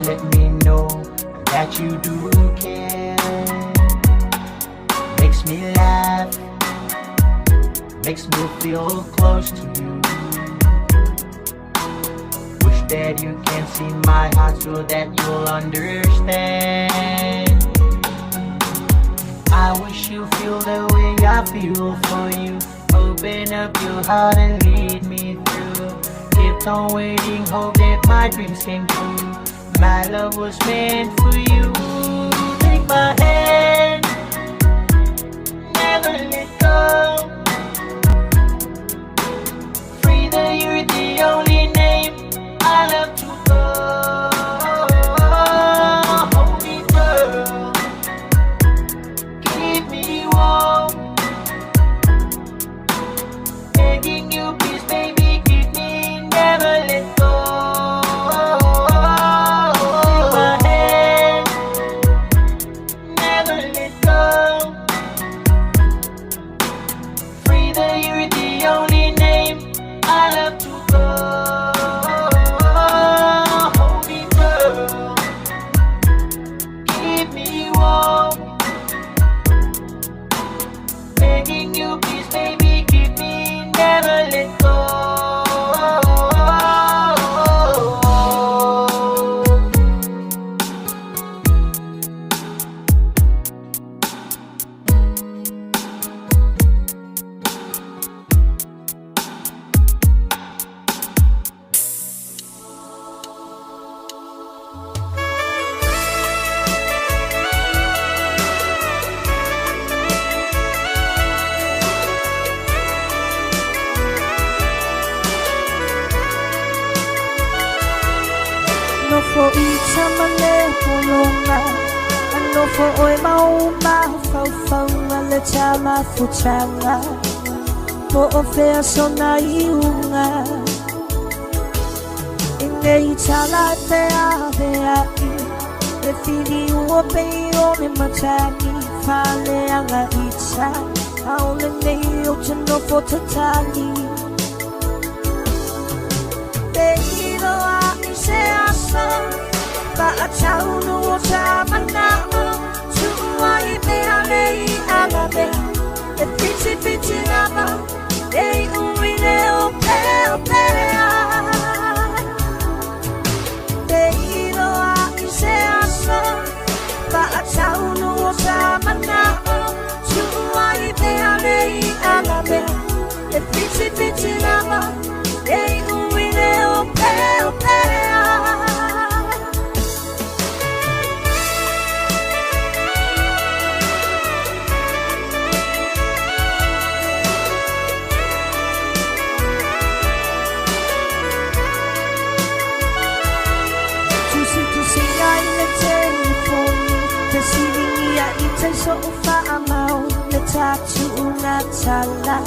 Let me know that you do care. Makes me laugh, makes me feel close to you. Wish that you can see my heart so that you'll understand. I wish you feel the way I feel for you. Open up your heart and lead me through. Keep on waiting, hope that my dreams came true. My love was meant for you. Take my hand, never let go. Frida, you're the only name I love to call. Hold me, girl, keep me warm. Begging you, please, baby, keep me, never let go. For each time I live for long, I know for all my phone, I let time I for changa. For a fair so naiunga. In the Itala, they are the feeling will pay on in my tiny, Faleanga Itza. I only know to know for Tatani. They know I say I saw. But I tell no what's happening now. To why they are lay agabe. The fitty lava. They only know play. They know I say I saw. But I tell no what's happening now. To why they are lay agabe. The fitty lava. They only know play. So far amau na tatu na tala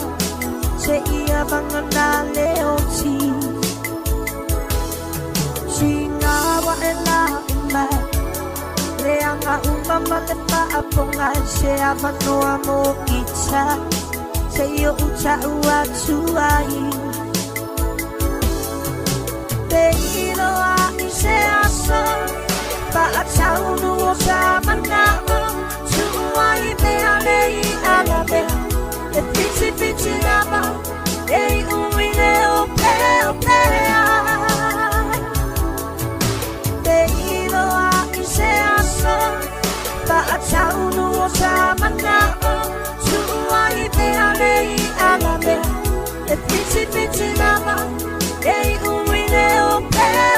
se ia banga na leoti singa wa ela ma le anga umma le pa aponga se avano amo kita se yo uta ua tuai te ino a se asa pa atau no sa mana. Why they are lay agabe. The fitty lava. They only know play. They know I say I saw. But I tell no what's happening now. To why they are lay agabe. The fitty lava. They only know play.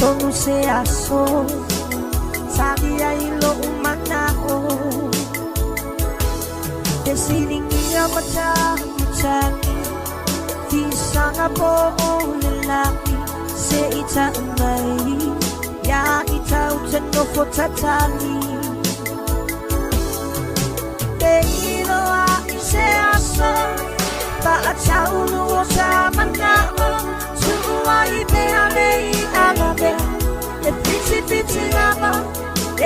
Sono se aso sadia ilo umanao te silingia matani tisanga po lelaki se ita mai ya ita uteno fotatani te ilo a se aso pa ataunu o sa manao tuai pe alei alabe le piti lava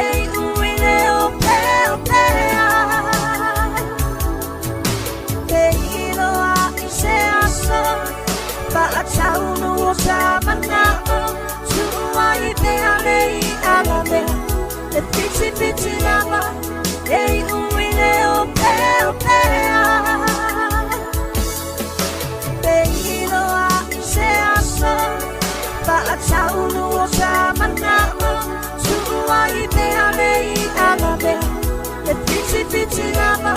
ei uine o pe ilo a se aso pa ataunu o sa manao tuai pe alei alabe le piti lava ei uine o pe ilo a se aso pa ataunu o sa manao tuai pe alei alabe le piti lava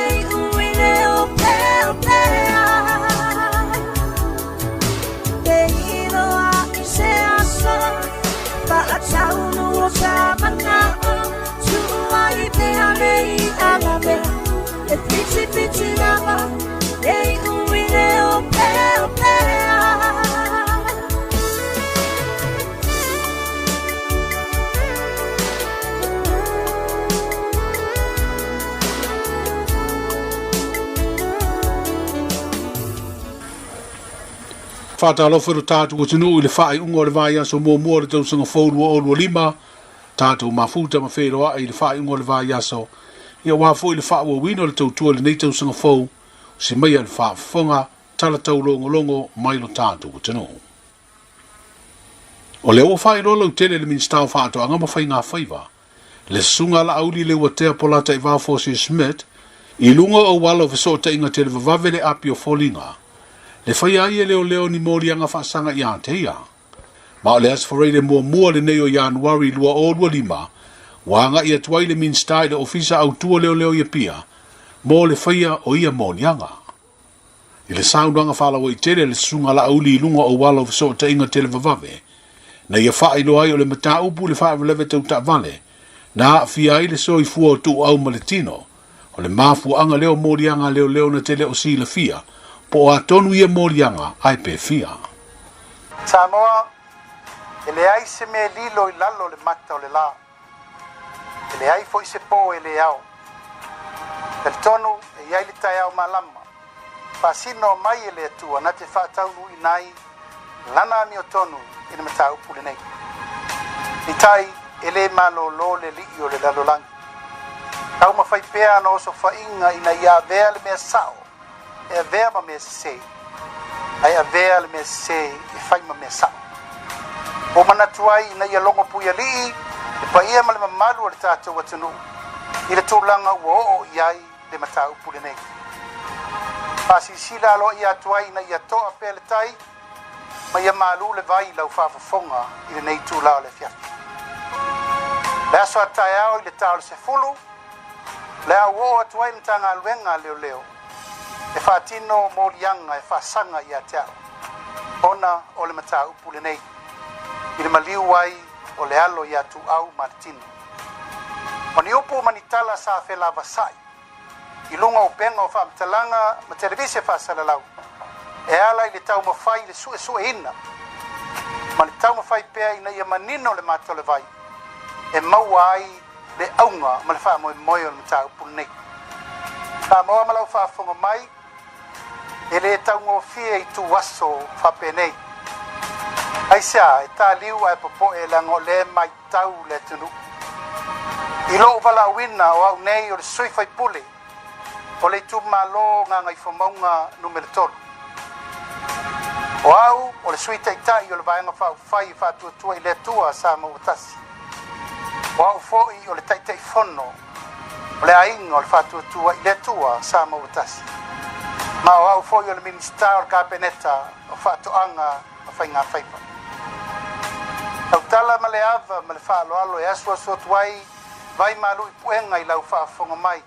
ei uine o pe ilo a se aso pa ataunu o sa manao tuai pe alei alabe le piti lava ei uine o pe Whātalo whero tātu o tunu i le whae unga o le vai aso mua le tausanga whaurua o lua lima. Tātu mafuta ma wheroa i le whae unga o le vai aso. Ia wāfo i le whae ua wino le tautua le nei tausanga whau. Si mai le whae whonga, tala tau longo mai lo tātu o tunu. O le o whae rolo tele le minstau whātu anga ma whai ngā whaiva. Le sunga la auli le watea polata i wāfo si Smith. I lunga o walo visota inga te le vavavele api o folinga. Le whai ai leo ni morianga whaasanga i Aoteia. Ma o le asfareile mua le nei o Januari lua o lua lima, wanga i atuai le minstai le ofisa autua leo i pia, mo le whaia o ia morianga. I le saunanga whalawa i tere le sunga la auli i lunga o walo viso ta inga tele vavave, na ia whai lo ai o le mata upu le whai valewe tau ta vale, na fia ai le soi fua o tu au maletino, o le mafu anga leo morianga leo na tele o si le fia, po a tonu ia morianga ai pe fia. Samoa, ele ai se me lilo i lalo le mata o le la. Ele ai fo i se po ele au. El tonu e iai li tai au malama. Pasino mai ele atua na te whaataunu i nai lana mi o tonu i le mata upu le nei. I tai ele malo lo le li o le lalo langi. Tau ma fai pea na oso whainga ina ia vea le mea sao. E a vea ma mea se. Ai a vea le mea se e fai ma mea sao. O mana tuai ina ia longo puia lii, e pa ia ma le mamalu o le tātou atunu. I le tūlanga ua o iai le mata upu le nei. Pasi sila alo ia tuai ina ia toa pe le tai, ma ia malu le vai lau whafafonga i le nei tūlao le fiafi. Le aso a tai au i le tau le se fulu, le au o atuai na tanga aluenga leo. E whaatino morianga e whaasanga i a te au. Ona o le mata upu le nei. I le maliu ai o le alo i atu au Martino. O ni upu manitala sa whela vasai. I lunga o penga o whaamtalanga ma televisi whaasalalau. E ala i le tau mawhai le sue ina. Ma le tau mawhai pea ina ia manino le mato le vai. E maua ai le aunga ma le wha moe o le mata upu le nei. Samoa malau whaafonga mai. E le tau ngofia i tu waso whapenei. Aisia, e tā liu ai popo e lango le mai tau le tunu. I lo wala wina o au nei o le sui fai pule. O le tu malo ngā ngai whamaunga numero tolu. O au, o le sui taitai o le vaenga whau whai whātua i le tua sa mawatasi. O au foi o le taitai whono. O le ainga o le whātua i le tua sa mawatasi. Ma o au foi o le minista o le kapeneta o whātuanga o whainga whaipa. Tau tala ma le ava ma le whaaloalo e asua sotuai vai malu i puenga i lau whaafonga mai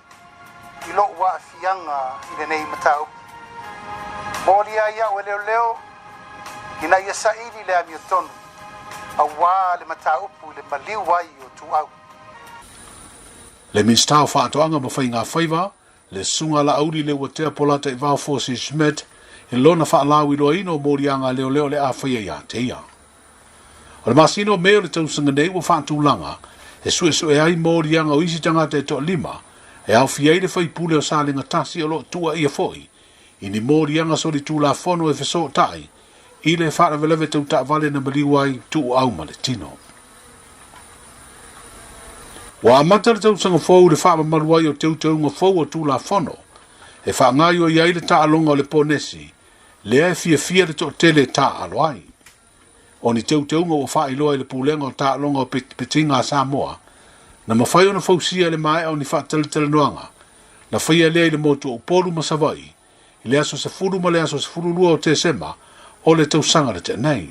i lo ua fianga i le nei matau. Moria ia o leo ina ia saili le ami o tonu a wā le mataupu le maliu wai o tu au. Le minsta o whaatoanga ma whai ngā whaiva, le sunga la auri le watea polata i vau fosi Smith, e lona whaalawi loa ino morianga leo le a whaia ia te ia. O le masino meo le tausanga nei wa whaatulanga, e sue ai morianga o isi tangata e to lima, E au fiei le fai pule o salinga tasi o lo tua ia foi. I ni mōri anga sori tū la fono e feso tai. I le whara velewe tau ta vale na maliwai tu au ma le tino. Wa amata le tau sanga fōu le whara maluai o teu tau ngā fōu o tū la fono. E wha ngai o iai le ta alonga o le ponesi. Le e fia le to tele ta aloai. O ni teu tau ngā o wha iloa i le pūlenga o ta alonga o petinga Samoa. Na mawhai o na fausia le mai au ni wha tele noanga. Na whaia lea i le motu o polu masawai. I le aso se furu ma le aso se furu lua o te sema. O le tau sanga le te nei.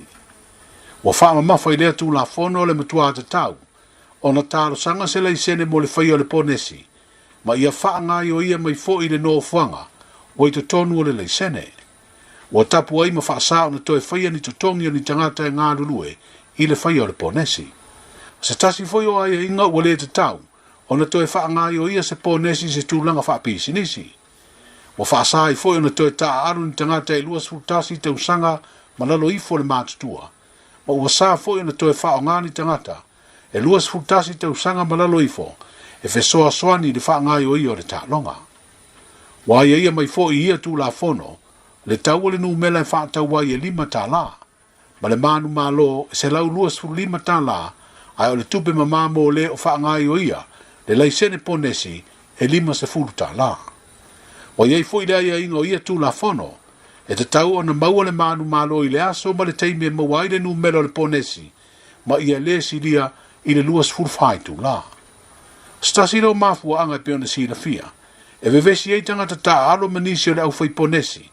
Wa wha mawhai lea tū la fono o le matua te tau. O na talo sanga se lai sene mo le whaia o le ponesi. Ma ia wha ngai o ia mai fo i le no fuanga. O i to tonu o le lai sene. Wa tapu ai ma wha sao na toe whaia ni to tongi o ni tangata e ngā lulue. I le whaia o le ponesi. Se tasi foi o ai inga ua le te tau, o na toe wha ngai o ia se ponesi se tūlanga wha pisi nisi. Wa wha sai foi o na toe taa aru ni tangata e luas futasi te usanga malalo ifo le mātutua. Ma ua sa foi o na toe wha o ngani tangata, e luas futasi te usanga malalo ifo, e fe soa soani le wha ngai o ia o le ta longa. Wa ia mai foi ia tū la fono, le tau o le nu mela e wha tau wai e 5 tā la. Ma le manu malo e se lau luas fu 5 tā la, ai o le tupe mamā mō le o wha ngai o ia, le laisene ponesi e 5 se fulu tā la. Wa iei fo i lea ia ingo ia tū la fono, e te tau o na maua le manu malo i le aso ma le teime maua i le nu melo le ponesi, ma ia le si lia i le luas fulu whai tū la. Stasi rau mafua anga pe ona si la fia, e vevesi ei tangata tā alo manisi o le au fai ponesi,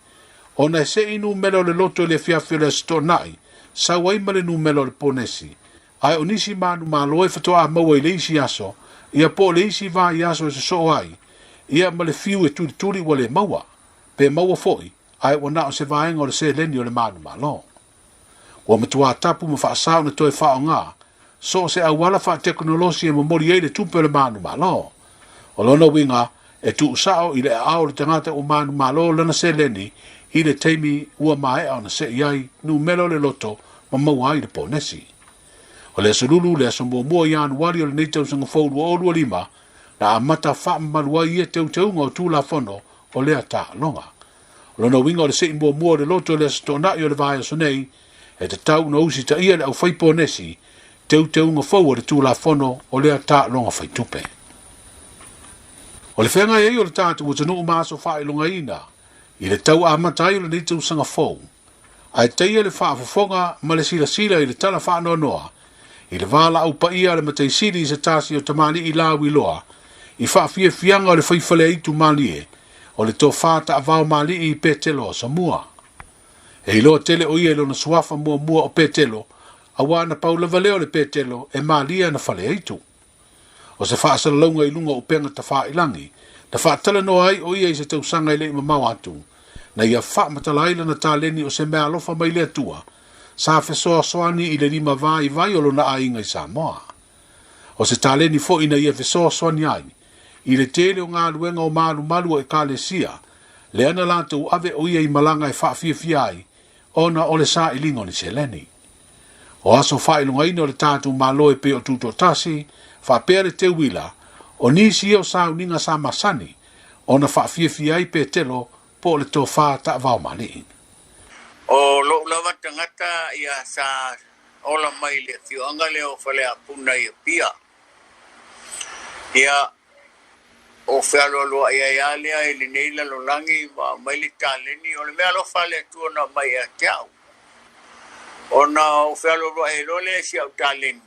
o na se inu melo le loto le fiafio le stonai, sa wai ma le nu melo le ponesi, ai o nisi manu malo e fatoa maua i le isi aso, ia po le isi va i aso e se so ai, ia ma le fiu e turi wa le maua, pe maua foi, ai o na o se vaenga o le se leni o le manu malo. Wa matua tapu ma wha asau na toi wha o ngā, so se awala wha teknolosi e mamori e le tupe o le manu malo. O lona winga e tu usao i le ao le tangata o manu malo lana se leni, i le teimi ua mae au na se iai nu melo le loto ma maua i le ponesi. O le asalulu le asamua mua i anu wari o le neitau sanga fōru o olua 5, na amata wha malua i e teu teunga o tū la fono o lea tā longa. O lona winga o le sei mua le loto le asatona i o le vāia sonei, e te tau na usi ta ia le au whai ponesi, teu teunga fau o le tū la fono o lea tā longa whai tupe. O le whenga e o le tātu o tanu maso wha ilonga ina, i le tau amata i o le neitau sanga fōu, ai teia le wha afafonga ma le sila i le tala wha noa noa, i le vala au pa ia le matei siri i se tasi o tamani i lawi loa, i wha fianga o le whaifale i tu mali e, o le tō whata a vau mali i petelo o Samoa. E i loa tele o ia na suafa mua o petelo, a wana paula valeo le petelo e malia na whale eitu. O se wha asalaunga i lunga o penga ta wha ilangi, na wha tala no ai o ia i se tau sanga i le ima mau atu, na ia wha matalaila na tāleni o se mea alofa mai le atua, sa fesoa soani i le 5 vai o lona ainga i Samoa. O se tāleni fo ina ia fesoa soani ai, i le tele o ngā luenga o malu e kālesia, le ana lātou ave o ia i malanga e whaafia ai, ona o le sā ilingo ni se leni. O aso whailunga ina o le tātou malo e pe o tuto tasi, whapea le te wila, o nisi o sā uninga sā masani, ona whaafia ai pe telo po le tō wha ta vau mani. O lo lava tangata ia sa ola mai le fioanga le o whale a puna i pia. Ia o whialo loa ia lea i le neila lo langi ma mai le tāleni o le mea lo whale tuana mai a teau. O na o whialo loa e role si au tāleni.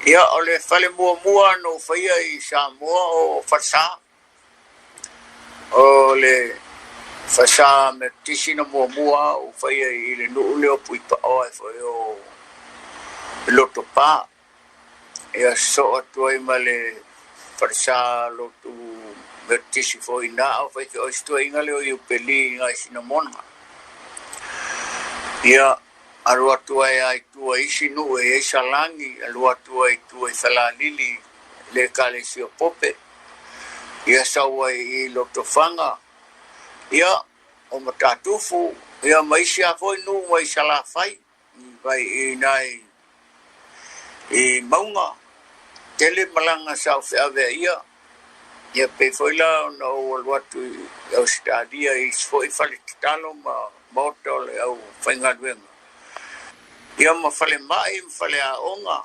Ia o le whale mua no whaia i Samoa o whasa. O le whasa me tisina mua o whaia i le nuu leo puipa o e whai o loto pā. Ia so atua i ma le whasa loto me tisi fwoi nā o whai ke oistua inga leo i upeli inga i sinamona. Ia alu atua e ai tua isi nuu e eisa langi, alu atua e tua i whalalili le kale si o pope. Ia saua i loto whanga. Ia o matatufu, ia maisi a foi nu mai sala fai, vai i nai i maunga, tele malanga sau whea ia, Ia pe foi la no watu au stadia is foi fale talo moto le au whainga duenga. Ia ma fale mai, fale a onga.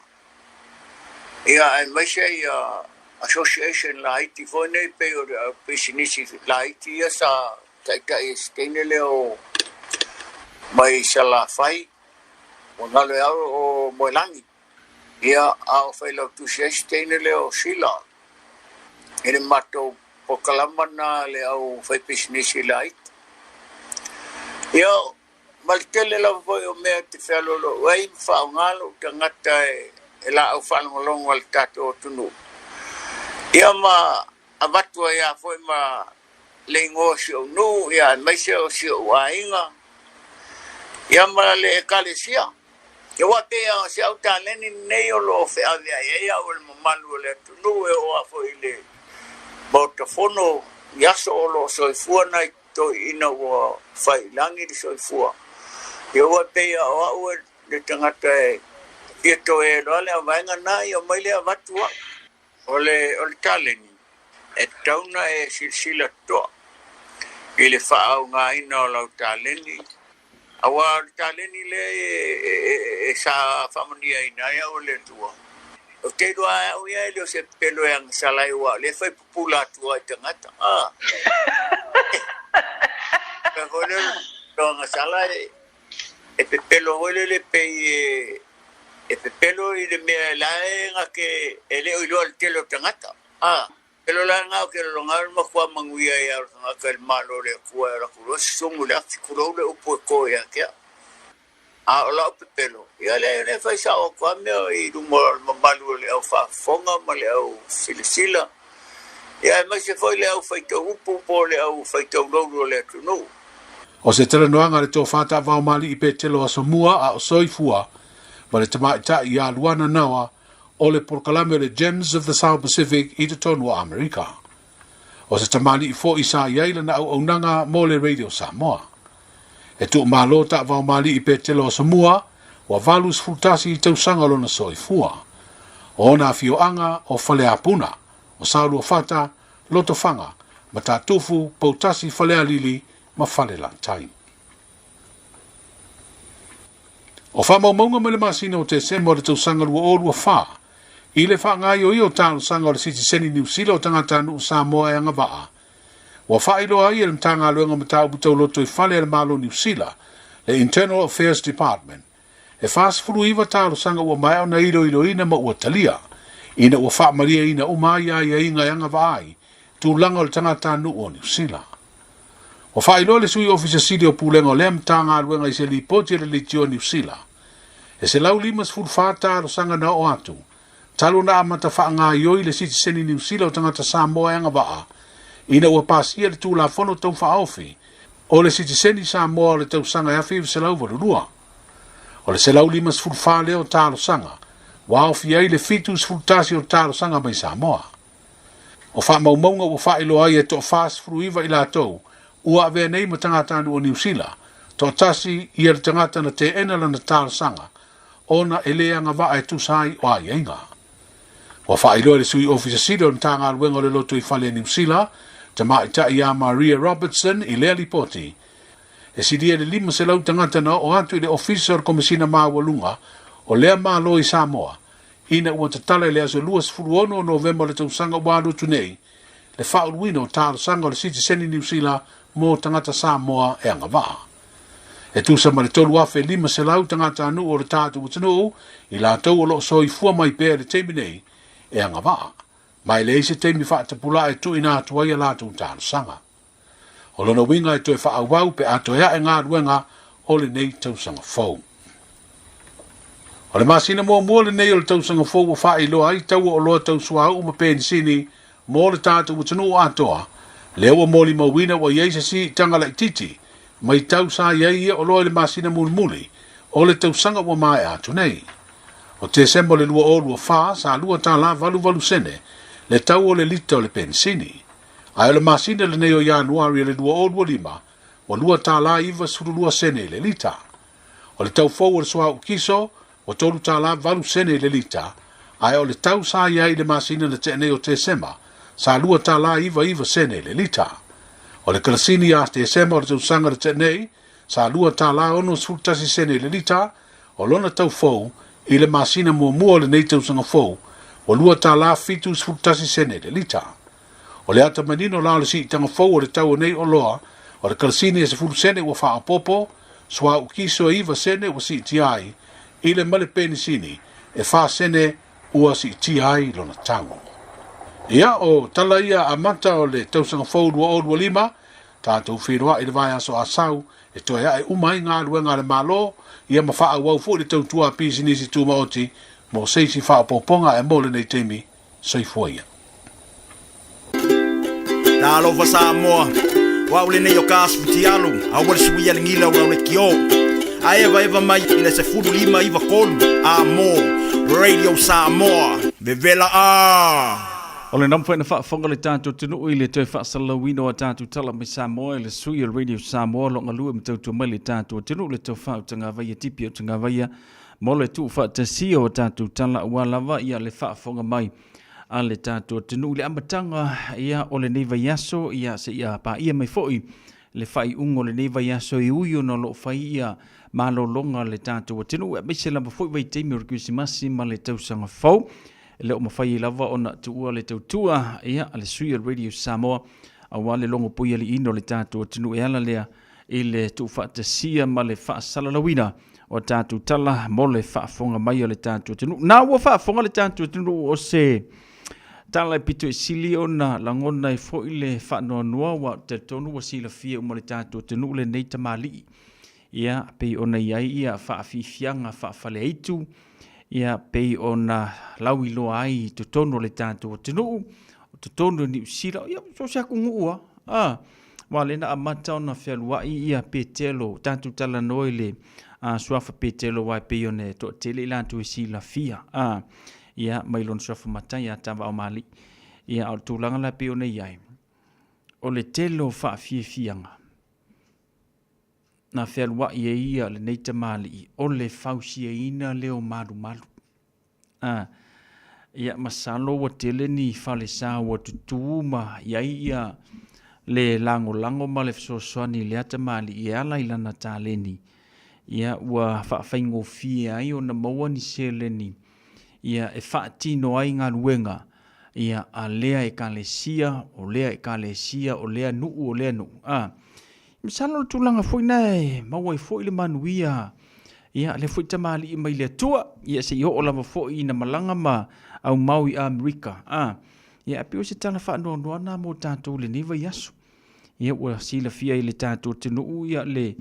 Ia ai maise ia association la iti foi nei pe o pe sinisi la iti ia sa tai stene leo mai sala fai. O ngalo au o moelangi. Ia au fai lau tu stene leo sila. Ene mato po kalamana le au fai pisnisi lait. Yo, maltele la foi o mea te whalolo wai whaongalo tangata e la au whalongolongo al tato o tunu. Ia ma avatua ia foi ma le ingo si o nu, ia maise o si o wainga. Ia ma le kalesia. Ia wate ia si au ta leni nei o lo fe avea ia o le mamalu le tunu e o a foi le Botafono yaso lo soifua na to ina wa fai langi di soifua. Yo wa pe ya wa de tangata e to e lo le vanga na yo mai le vatua. Ole taleni. E tauna e silsila to. Ile fa nga ina lo taleni. Awa taleni le sa familia ina ya ole tua. O te doa o ia ele se pelo yang salai wa le fai pupula tua tangata ka hole do nga salai e pe pelo hole le pe e pe pelo i de me la nga ke ele o ilo al telo tangata pelo la nga ke lo ngal mo kwa manguia ya nga ka el malo le kwa ra kulo sungu la kulo le upo ko ya ke la pelo ia le fai sa o kwa me i du mo malu le au fa fonga ma le au silisila ia mai se foi le au fai to upu po le au fai to lo le tunu O se tele noanga le tō whata wau mali i pe telo a Samoa a o soifua ma le tamaita i a luana nawa o le porkalame le Gems of the South Pacific i te tonu a Amerika. O se tamali i fo i sa iaila na au aunanga mo le Radio Samoa. E tu malo ta wau mali i pe telo a Samoa wa valus fultasi i tausanga lona soifua. O na fioanga o fale apuna o saurua fata loto fanga ma ta tufu pautasi fale alili ma fale lantai. O wha maumaunga me le masina o te semo le tausanga lua o lua wha. I le wha ngai o i o tāno sanga o le siti seni New Zealand o tangata nu Samoa e anga waa. Wa wha ilo ai e le mtanga luenga ma tau butau loto i fale le malo New Zealand, le Internal Affairs Department. E whaas furu iwa tāno sanga ua mai au na ilo ina ma ua talia. Ina ua wha maria ina umai ai a inga anga waai, tu langa o le tangata nu o New Zealand. O wha ilo le sui ofisa sidi o pulenga o le mtanga luenga i se li poti le litio New Zealand. E se lau limas furu whata alo sanga na o atu. Talo na amata wha ngā ioi le siti seni New Zealand o tangata Samoa e anga waa. Ina ua pasia le tū la fono tau wha aufi. O le siti seni Samoa le tau sanga e awhi se lau varurua. O le se lau limas furu wha leo tālo sanga. Wa aufi ai le fitus furu tasi o tālo sanga mai Samoa. O wha maumaunga ua wha ilo ai e to whaas furu iwa ila tau. Ua avea nei ma tangata anu o New Zealand. To tasi i le tangata na te enala na tālo sanga. Ona elea nga wa e tusai o ai inga. Wa wha ilo le sui ofisa sida o ntanga alwenga le loto i fale New Zealand. Tama ita ia Maria Robertson i lea lipoti. E sidia le lima se lau tangata na o atu i le officer komisina maa walunga o lea maa lo i Samoa. Ina ua tatala lea so luas furuono o November le tausanga wadu tunei. Le whaurwino o tālo sanga o le siti seni New Zealand mo tangata Samoa e anga waa. E tusa ma le tolu afe lima se lau tangata anu o le tātu utanu i la tau o lo soi fua mai pēr le teimi nei e anga waa. Mai le ise teimi whaatapula e tu ina atuai a lātu tālo sanga. O lona winga e toi whaawau pe atoia e ngā ruenga o le nei tausanga fau. O le masina mua le nei o le tausanga fau o wha iloa ai tau o loa tausua au ma pensini mo le tātu utanu o atoa. Leo o moli mawina o yeisa si tanga la titi. Mai tau sa iai o loa le masina muli o le tausanga o mai atu nei. O te sembo le lua o lua wha sa lua tā la valu sene le tau o le lita o le pensini. Ai o le masina le nei o Januari le lua o lua lima o lua tā la iwa suru lua sene le lita. O le tau fau o le soa ukiso o tolu tā la valu sene le lita. Ai o le tau sa iai le masina le te nei o te sema sa lua tala iwa sene le lita. O le kalasini a te sema o le tausanga le tenei, sa lua tala ono sfutasi sene le lita, o lona tau fou, i le masina mua le nei tausanga fou, o lua tala fitu sfutasi sene le lita. O le ata manino la le si tanga fou o le tau nei o loa, o le kalasini e se fulu sene ua faa popo, swa ukiso iwa sene ua si tiai, i le male penisini, e faa sene ua si tiai lona tango. Ia o tala ia a mata o le tausanga fou lua o lua lima, tātou whiroa i le vai aso asau, e toi ai umai ngā ruenga le malo, ia ma faa wau fu le tautua pisi nisi tu maoti, mo seisi faa poponga e mole nei teimi, soifua ia. Talo fa Samoa, wa ule nei o kasu tialu, a wale suia le ngila wa ule kio. A eva mai ina se fudu lima iwa kolu, a mo, Radio Samoa, vevela a. O le namfu ina whaafonga le tātou tunu i le toi whaasalawino a tātou tala me Samoa le sui o Radio Samoa lo ngalua me tautu mai le tātou tunu le tau whao tanga vaia tipi o tanga vaia mo le tu whaatasi o tātou tala ua lava ia le whaafonga mai a le tātou tunu le amatanga ia o le neiva yaso ia se ia pa ia mai foi le whai ungo le neiva yaso i uio no lo whai ia malo longa le tātou tunu e meise lama foi vai teimi o rikusimasi ma le tausanga whau le o mawhai lava ona tuua le tautua ia le sui o Radio Samoa a wale longo puia li ino le tātou tunu e ala lea i le tu whaatasia ma le whaasalalawina o tātou tala mo le whaafonga mai o le tātou tunu. Nā ua whaafonga le tātou tunu o se tala e pito e sili o na langona e fo i le whaanoa noa wa te tonu wa sila fia uma le tātou tunu le neita mali. Ia pei ona iai ia whaafifianga whaafale eitu ia pei ona lawi loa ai te tono le tātou tunu, te tono ni usila, ia so se aku ngua, wale na amata ona whialua ia petelo, tātou tala noi le suafa petelo wai pei one to tele ilantu usila fia, ia mailon suafa matai a tawa o mali, ia au tūlanga la pei one iai, o le telo wha fianga, na whialua ia le neita mali, o le fausia ina leo maru. Ia masalo wa tele ni fale sa wa tutuma ia le lango ma le fsoswani le ata mali ia la ilana taleni. Ia wa whaingo fia ai o na maua ni seleni. Ia e whaatino ai ngā luenga. Ia a lea e kalesia, o lea e kalesia, o lea nuu, o lea nuu. Misalo le tūlanga fwoi nei, maua i fwoi le manuia. Ia le fwoi tamali i mai le tua, ia se iho o lama fwoi na malanga ma au mau i Amerika. Ia apio se tala whaanoa noa nā mō tātou le niva yasu. Ia ua sila fia i le tātou tinu ia le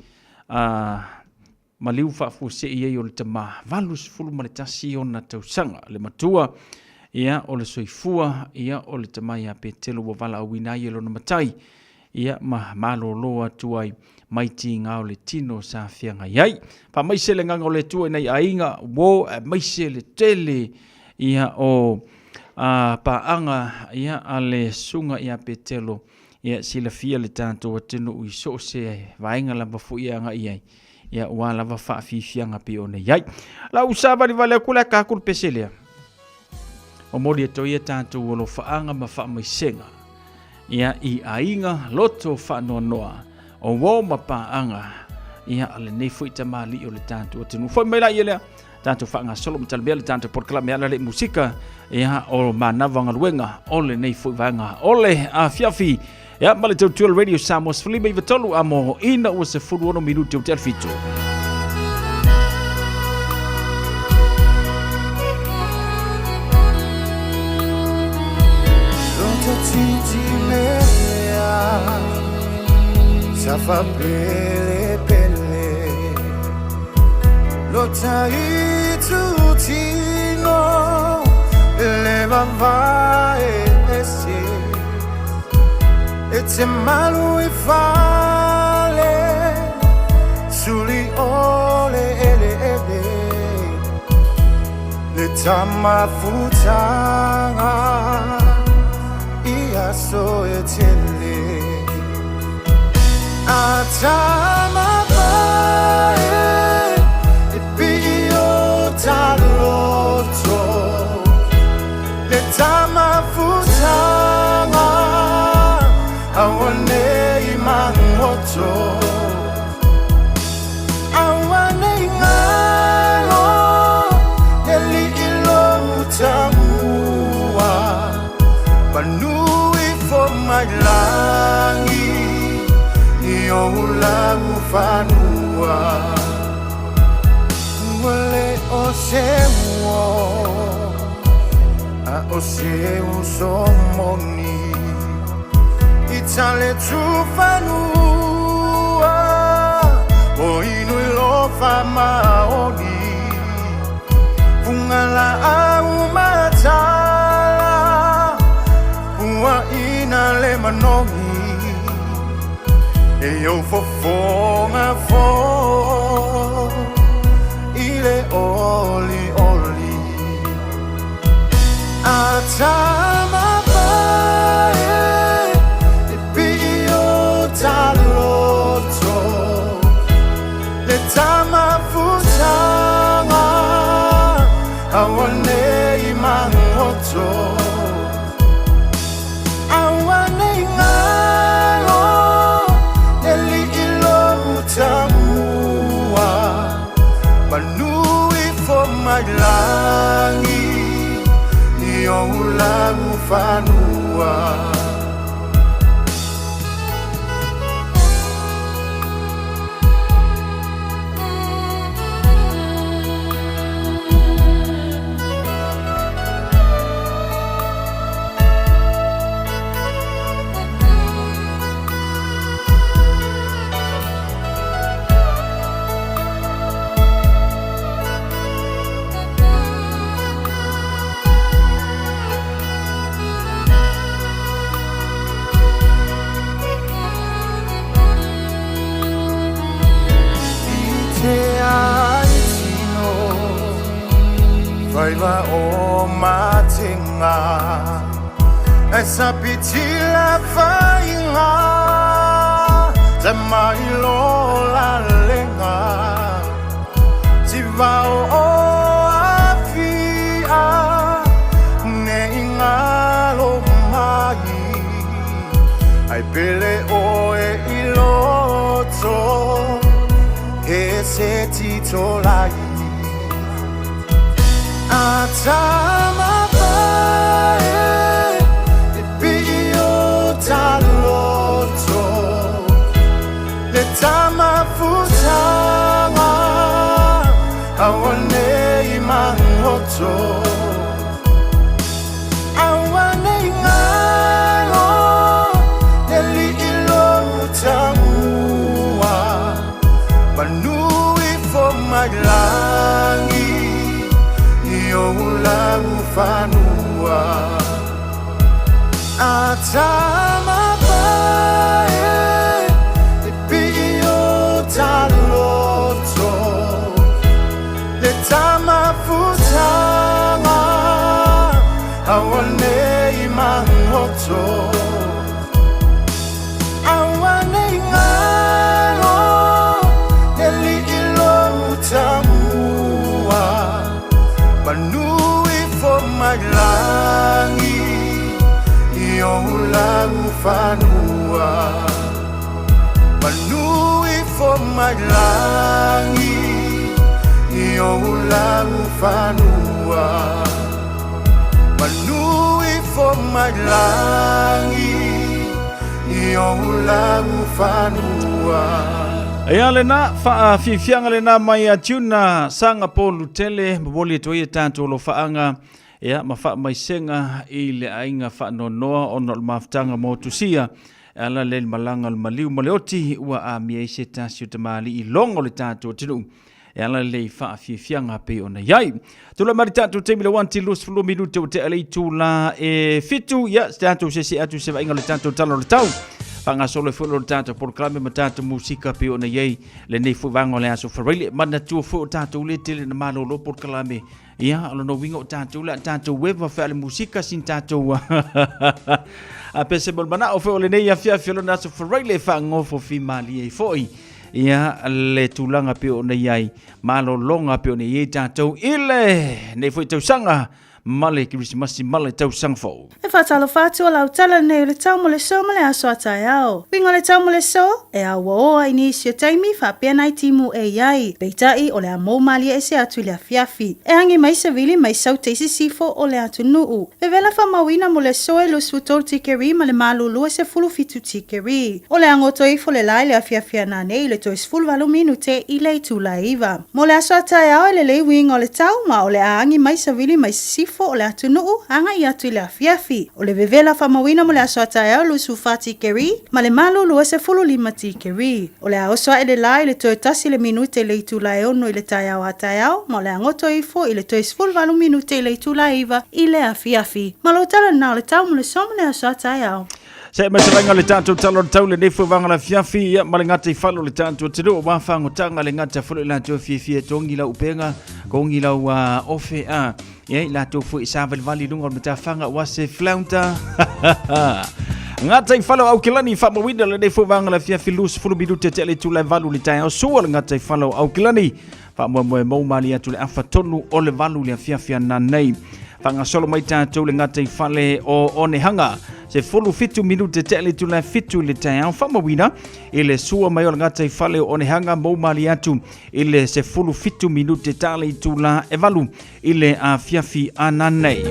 maliu whaafu se ia i o le tama valus fulu ma le tasi o na tausanga. Le matua, ia o le soifua, ia o le tama ia petelo wa vala au wina i lo na matai. Ia malo loa tuai maiti ngā o le tino sa whianga iai. Pa maise le nganga o le tuai nei ainga, wo maise le tele ia o paanga ia a le sunga ia petelo. Ia sila fia le tātou atino ui so se vainga lava fu ia nga iai. Ia ua lava wha fianga pe o nei iai. La usaba li vale kula kakul peselea. O mori e toi e tātou o lo whaanga ma wha maisenga. Ia i ainga loto whanoa noa o wau mapaanga ia ale nei fui tamali o le tātou o tinu. Fui meila ia lea tātou whaanga solo mtalabea le tātou porkala mea le musika ia o manawanga luenga o le nei fui vanga o le a fiafi ia male tau tual Radio Samoa sfulima i vatolu amo ina ua se fulu ono minuti o te alfitu. Safa pele Lota itu tino Leva vai esse Ete malu e fale Suli ole ele Le tama futanga Ia so etele Atama bae e pio taloto le tama futanga Io lagu fanua Wale o sewo A o sewo somoni Itale tu fanua O inu lo fa maoni Pungala au matala Pua ina le manongi E io fofonga fo Ile oli oli Atama pae E pio taloto Le tama futanga Awane imangoto Awane ngalo Neli ilo utamua Manui for my langi Iyo ulangu fanua Vaiva o matinga Esa pitila fainga Zamailo la lenga Tivao o afia Ne ingalo mai Ai pele o e iloto Ese titolai Atama pae E pio taloto Le tama futanga Awane imangoto Awane ngalo Neli ilo utamua Manui for my langi Io lagu fanua Atama pae E pio taloto Le tama futanga Awane imangoto Awane ngalo Neli ilo utamua Manui for my langi Io lagu fanua Manui for my langi Io lagu fanua Manui for my langi Io lagu fanua Ea lena faa fianga lena mai atuna sanga polu tele mboli toye tanto lo faanga ea mafa mai senga ile ainga fa no noa ono maftanga motusia ala le malanga maliu maleoti wa a miese tasio tamali I longo le tanto tinu ala le fa fianga pe ona yai tula mari tanto temile wanti lus fulu minute o te ale tula e fitu ya tanto sesi atu se inga le tanto talo le tau Panga solo fulu tanto proclame matata musika pe ona yei le nei fu vango le aso farele mana tu fu tanto le tele na malo lo proclame ia alo no wingo tanto la tanto weva fa le musika sin tanto a pese bana o fu le nei afia filo na aso farele fa ngofo fi mali e foi ia le tulanga pe ona yei malo longa pe ona yei tanto ile nei fu tau sanga male Krismasi male tau sangfo. E whatalo whātua lau tala nei le tau mo le so male aso atai au. Wingo le tau mo le so, e a waoa ini sio taimi whapea nai timu e iai. Peitai o le a mou mali e se atu le a fiafi. E hangi mai se vili mai sau teisi sifo o le atu nuu. E vela wha mawina mo le so e lo suto tikeri ma le malu lua se fulu fitu tikeri. O le angoto ifo le lai le a fiafia na nei le tois fulu walu minute i le tu la iwa. Mo le aso atai au e le wingo le tau ma o le a hangi mai se vili mai sifo o le atu nuu hanga i atu le a fiafi. O le vevela whamawina mo le aso atai au lu sufati keri, ma le malu lua se fulu lima tikeri. O le aosoa e le lai le toe tasi le minute le itu lai ono i le tai au atai au, ma o le angoto ifo i le toe sfulu valu minute le itu lai iwa i le a fiafi. Ma lo tala nao le tau mo le somo le aso atai au. Se mai seranga le tātou talo tau le nefu vanga la fiafi ia ma le ngata i whalo le tātou te roo wāwhango tanga le ngata whalo la tō fiafia tongi lau upenga kongi lau ofe a ia i la tō fu i sāwel vali lunga o mta whanga wa se flaunta ngata i whalo au kilani whamawina le nefu vanga la fiafi lus fulu minute te le tūlai valu le tai au sua le ngata i whalo au kilani whamawai maumali atu le awhatonu o le valu le fiafia na nei whanga solo mai tātou le ngata i whale o onehanga se fulu fitu minute te le tula fitu le tai au whamawina ile sua mai o le ngata i whale o onehanga maumali atu ile se fulu fitu minute tale i tula e valu ile a fiafi ananei.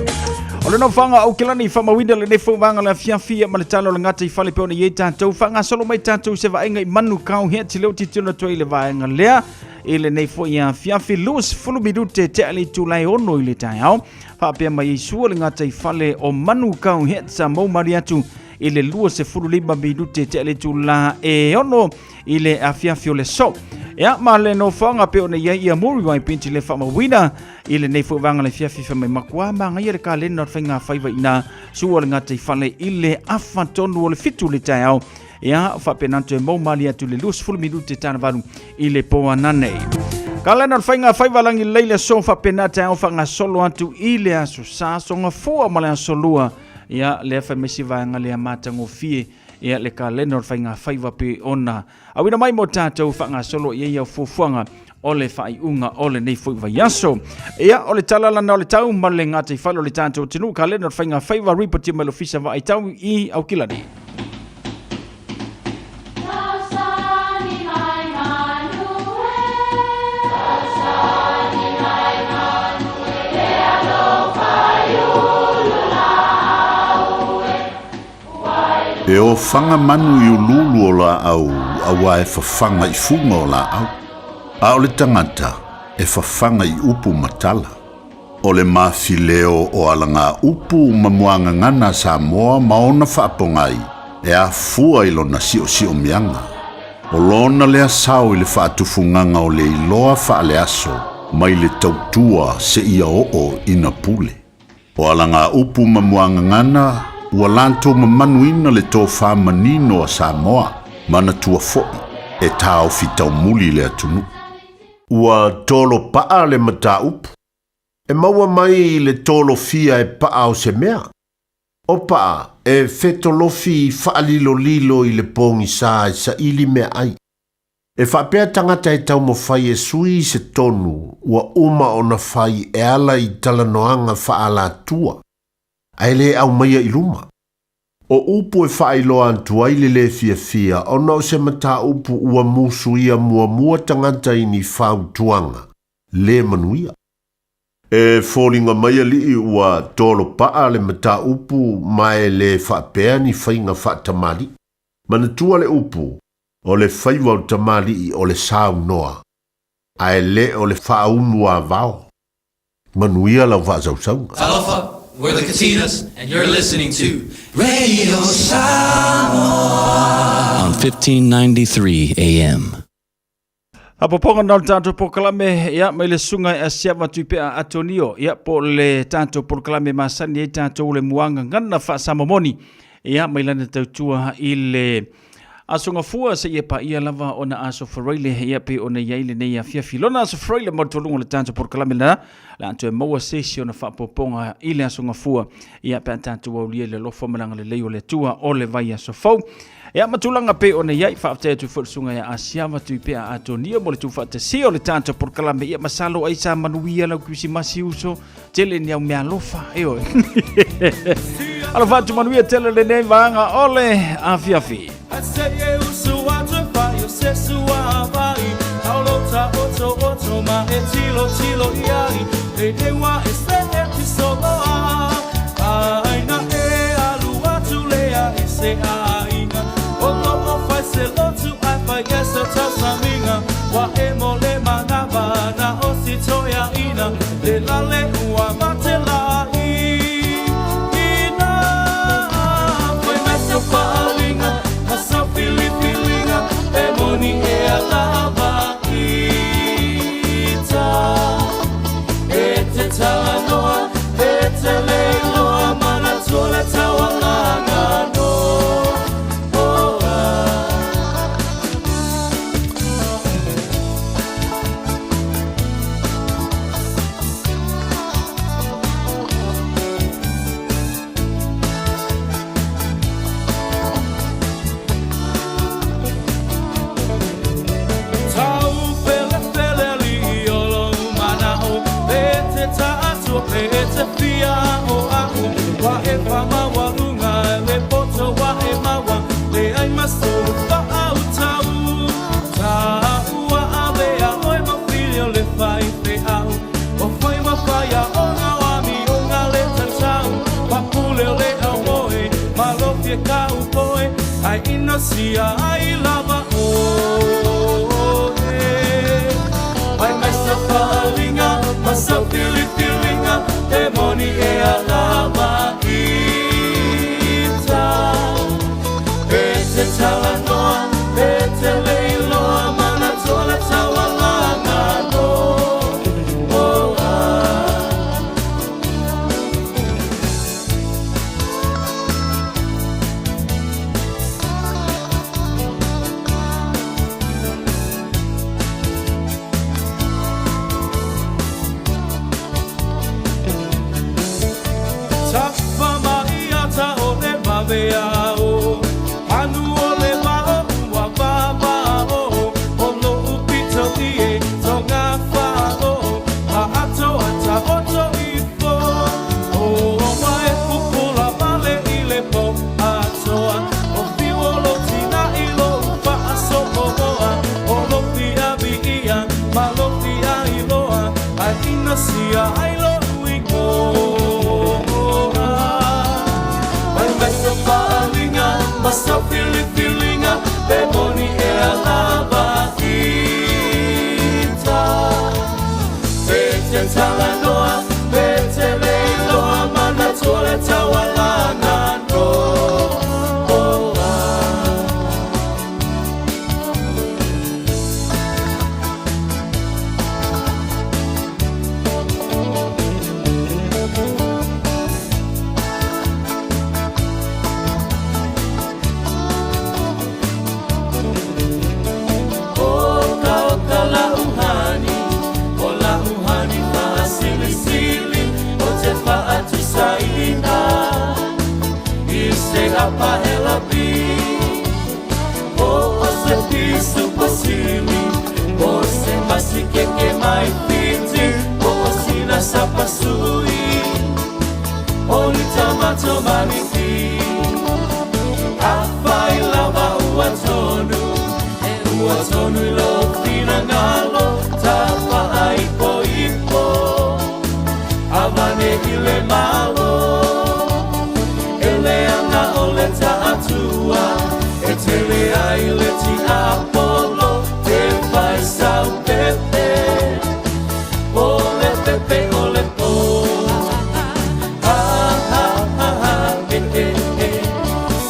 O le no whanga au kilani whamawina le nefu wanga la fiafi ma le talo le ngata i whale pe ona i tātou whanga solo mai tātou se vaenga i manu kau hea ti leo ti tuna toi le vaenga lea ile nei fo ia fiafi lus fulu minute te ali tulai ono ile tai au fa pe mai Yesua le ngata i fale o manu kau hetsa mo mariatu ile lua se fulu lima minute te ali tula e ono ile a fiafi o le so ya ma le no fanga pe ona ia muri wai pinti le fa mawina ile nei fo vanga le fiafi fa mai makua ma ngai le ka le no finga faiva ina sua le ngata i fale ile afa tonu o le fitu le tai au ia fa penanto e mo mali atu le lus fulu minute tana valu ile poa nanei kalena fainga faiva langi leile so fa penata au fanga solo atu ile asu sa songa fua mala solua ia le fa mesiva ngale mata ngofie ia le kalena fainga faiva pe ona awina mai mo tatou fanga solo ia fufuanga ole fai unga ole nei foi vaiaso ia ole talala na ole tau male ngata i falo le tatou tinu kalena fainga faiva report melo fisa vai tau i au kilani. E o whanga manu i ululu o la au, awa e whawhanga i funga o la au. A o le tangata, e whawhanga i upu matala. O le mawhileo o alanga upu mamuanga ngana Samoa maona whaapongai, e a fua i lona sio mianga. O lona lea sao i le whaatufunganga o le iloa whaale aso, mai le tautua se ia o ina pule. O alanga upu mamuanga ngana, ua lanto mamanuina le tō whamanino a Samoa, mana tua fo'i, e tāo fitau muli le atunu. Ua tolo paa le mata upu, e maua mai le tolo fia e paa o se mea. O paa, e fetolofi whaalilo lilo i le pongi sa ili mea ai. E whapea tangata e tau mo whai e sui se tonu, ua uma o na whai e ala i talanoanga whaala tua. Aile au maia i luma. O upu e whaailoa antua i le fia o nau se mata upu ua musu ia mua tangata i ni whau tuanga. Le manuia. E fōlinga maia li ua tolo paa le mata upu mai le whapea ni whainga whaatamali. Manatua le upu o le whaiwau tamali o le sau noa. Aile o le whaunua vau. Manuia lau whaasausaunga. Alpha. We're the Katinas, and you're listening to Radio Samoa on 1593 AM. Apoponga na tātou pokalame ia mai le sunga e siava tuipe a Atonio ia po le tātou pokalame masani e tātou le muanga ngana wha samamoni ia mai lana tautua i le asunga fua se ia pa ia lava ona aso faraile ia pe ona iaile nei a fiafi lona aso faraile martolunga le tātou pokalame na la anto e maua sesi ona whapoponga i le asunga fua ia pe tātou au lia le lofa malanga le leo le tua o le vai aso fau Ia matulanga pe ona iai whaaftea tu whutsunga ia asiama tu pia atonia mo le tu whaate sio le tanto por kalame ia masalo ai sa manuia lau kusi masi uso tele ni au mea lofa eo. Alo whaatu manuia tele le nei vaanga ole afiafi. Aseye usu watu fayo sesu wa vai Aulota oto ma e tilo iai Le ewa ese e tisoloa Aina e alu watu lea ese aina Olo o fai se lotu ai fai ese tasaminga Wa e mole manava na osi toya ina Le lale ua mate lai Ina Fai meso palinga Masa fili-filinga Emoni e alaba ita E te talanoa E te leiloa Mana tole tawalanga no Ete fia o aku Wa e whama walunga Le poto wa e mawa Le ai maso wha au tau Tau wa avea Oi ma filio le whai te au O whai ma whaia o ngā wami O ngā le tantau Wa pule le au moe Ma lofie ka upoe Ai ino sia ai lava o Ai mai sa whalinga Ma sa fili-filinga E moni e alama ita E te talanoa, e te leiloa Mana tola tawalanga no Veao anu ole vao wa vao ono upito ie tonga fao a ato ata oto ifo o mai pupula vale ile po atoa o vivo lo tina ilo fa aso moa o lo pia via ma lo pia iloa a inasia ilo uiko Masa fili-filinga Pemoni e alaba ita Pete talanoa Pete leiloa Mana tole tawalanga no Apa ela vi o se pisu posili o se masike que mai piti o sina sapasui o ni tomato manifi afai lava uatonu lo fina ngalo tapa ipo avane ile malo Atua, etele aile ti Apollo, te fai sau pepe, ole pepe, ole po.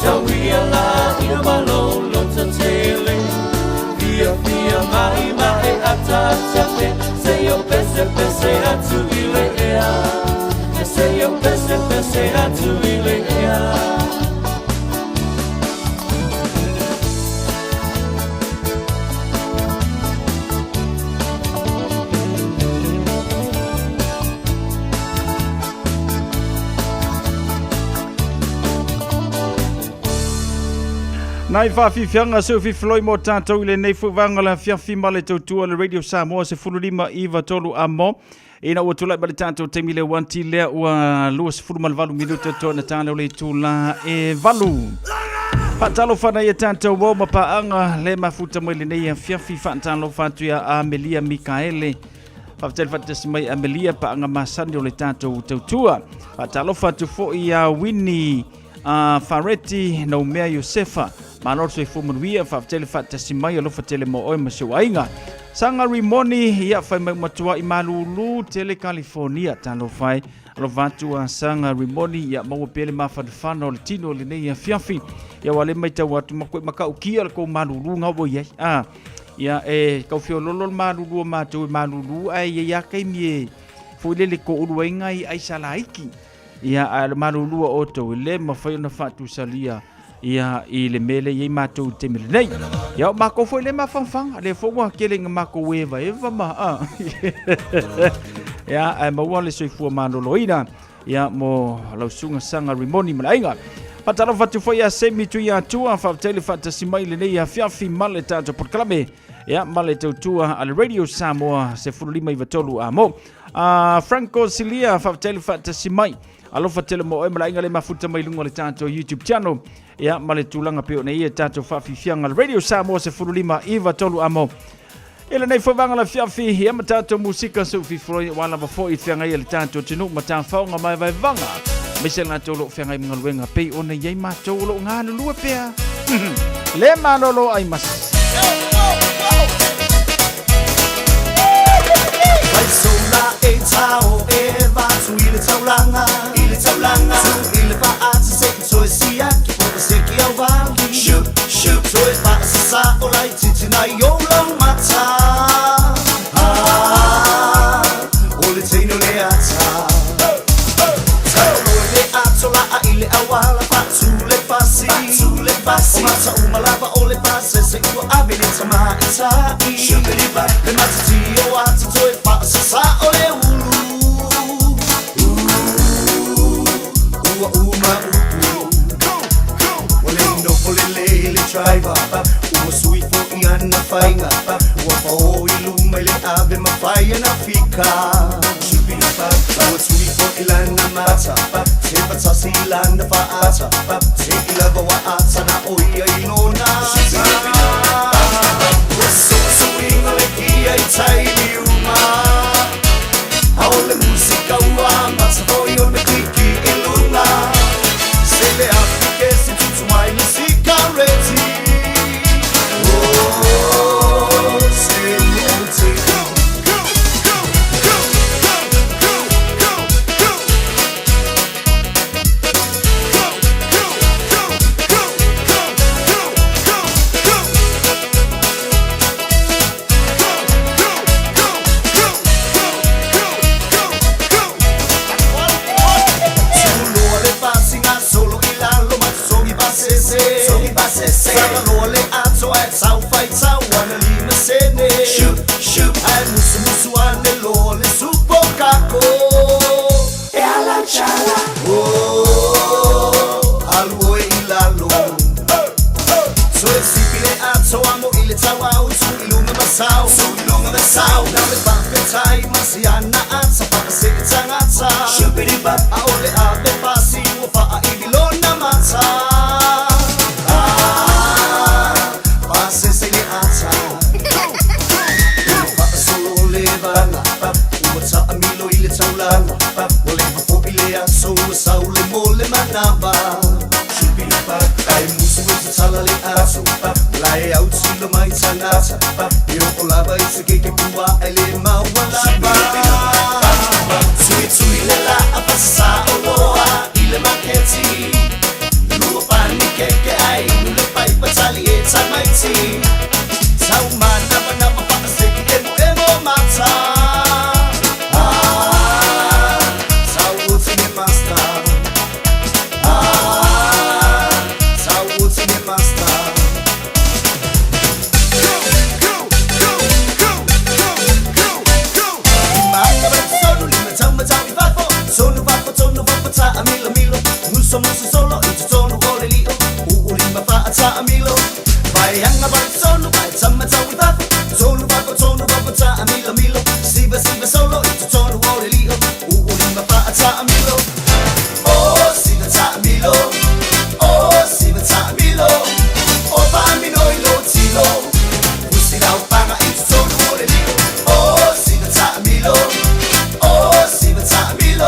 Sauia la ia malolo tatele, via mai atatate, se yo pese atu ilea, se yo pese atu ilea. Nai whawhiwhianga seu whiwhloi mō tātou i le nei fuwanga la whiawhi ma le tautua le Radio Samoa se fulurima iwa tolu a mo. Ina ua tulai ma le tātou teimi le wanti lea ua lua se fulu malvalu minuta toa na tāna o le tula e valu. Whatalo whana ia tātou wau ma paanga le mafuta mo le nei a whiawhi whatalo whatuia a Amelia Mikaele. Whawatele whatasi mai Amelia paanga masani o le tātou tautua. Whatalo whatu fo i a Winnie Fareti na umea Yosefa. Manor so ifumanuia whawatele whatasi mai alofa tele mo oi masiwainga. Sanga rimoni ia whai mai matua i Malulu tele California talo whai. Alo vatu a sanga rimoni ia maua pele mawhanwhana o le tino le nei a whiawhi. Ia wale mai tau watu makoi makau kia le kou Malulu ngau iai. Ia kau whio lolo Malulu o mātou i Malulu ai ia kai mie. Fuilele ko uruenga i aisalaiki. Ia le Malulu o oto i le mawhai na whatu salia. Ia i le mele i mātou te mele nei. Ia o mako foi le mawhanwhanga. Le fōngua kele ngā mako eva ma. Ia maua le soifua manolo ina. Ia mo lausunga sanga rimoni malainga. Patalo fatu foi a semi tu ia tua. Whawtele whatasi mai le nei a whiawhi male tātou porkalame. Ia male tautua ale Radio Samoa se fululima i watolu a mo. Franco Silia whawtele whatasi mai. Alofa tele mo e malainga le mafuta mai lunga le tātou YouTube channel. Ia male tūlanga peo nei e tātou whawhiwhianga le Radio Samoa se fululima i watolu a mo. Ele nei whawanga la whiawhi ia ma tātou musika su whiwhroi wala wafo i whianga i le tātou tinu ma tā whaonga mai vai vanga. Mese ngā tōlo whianga i mga luenga pei o nei iei mātou lo ngā nulua pea. Le manolo ai mas. Vai sola e tau e vatu i le taulanga. Su i le paati se so e sia ki poka se ki au vali. Shoot, so e paasi sa o lai titina i o lau mata. O le teino le ata. Tau loe le ato la a i le awala patu le pasi. O mata umalava o le pase se ua ave le tama i tai. Le mata ti o ata to e paasi sa o le ulu. Driver, ua sui fo i ana whainga. Ua pao i luma i le ave ma whai ana whika. Ua sui fo i lana mata. Se patasi i lana whaata. Se i lava wa ata na oia i nona. Ua sui inga le kia i taimi uma. Ao le musika ua mata fo i o me kiki i luna. Se le Afrike si tutu mai musika reti. Shoot, ai musu ane lo le supo kako. E ala chala. Alu e ilalo. So e sipile ato amo ile tawa utu ilunga masau. Na me baka tai masiana atsa paka se tangata. Shubidi ba aole ave pasi ufa a ibilona mata. Pase se le ata. Ua amilo i le taulanga. Ua le mafo i le aso ua sau le mo le manaba. Ai musu e te tala le aso. Lai au tilo mai tangata. I roko lava i te keke pua e le maua lava. Tui le la a pasa o loa i le maketi. Lua pani keke ai nule pai patali e tamaiti. Tau mana mana mapaka seki emo mata. Muso solo, it's solo, go de lio. Ulima fa ata amilo. panga i tonu o le lio. Oh, siva ta milo. Oh, siva ta milo.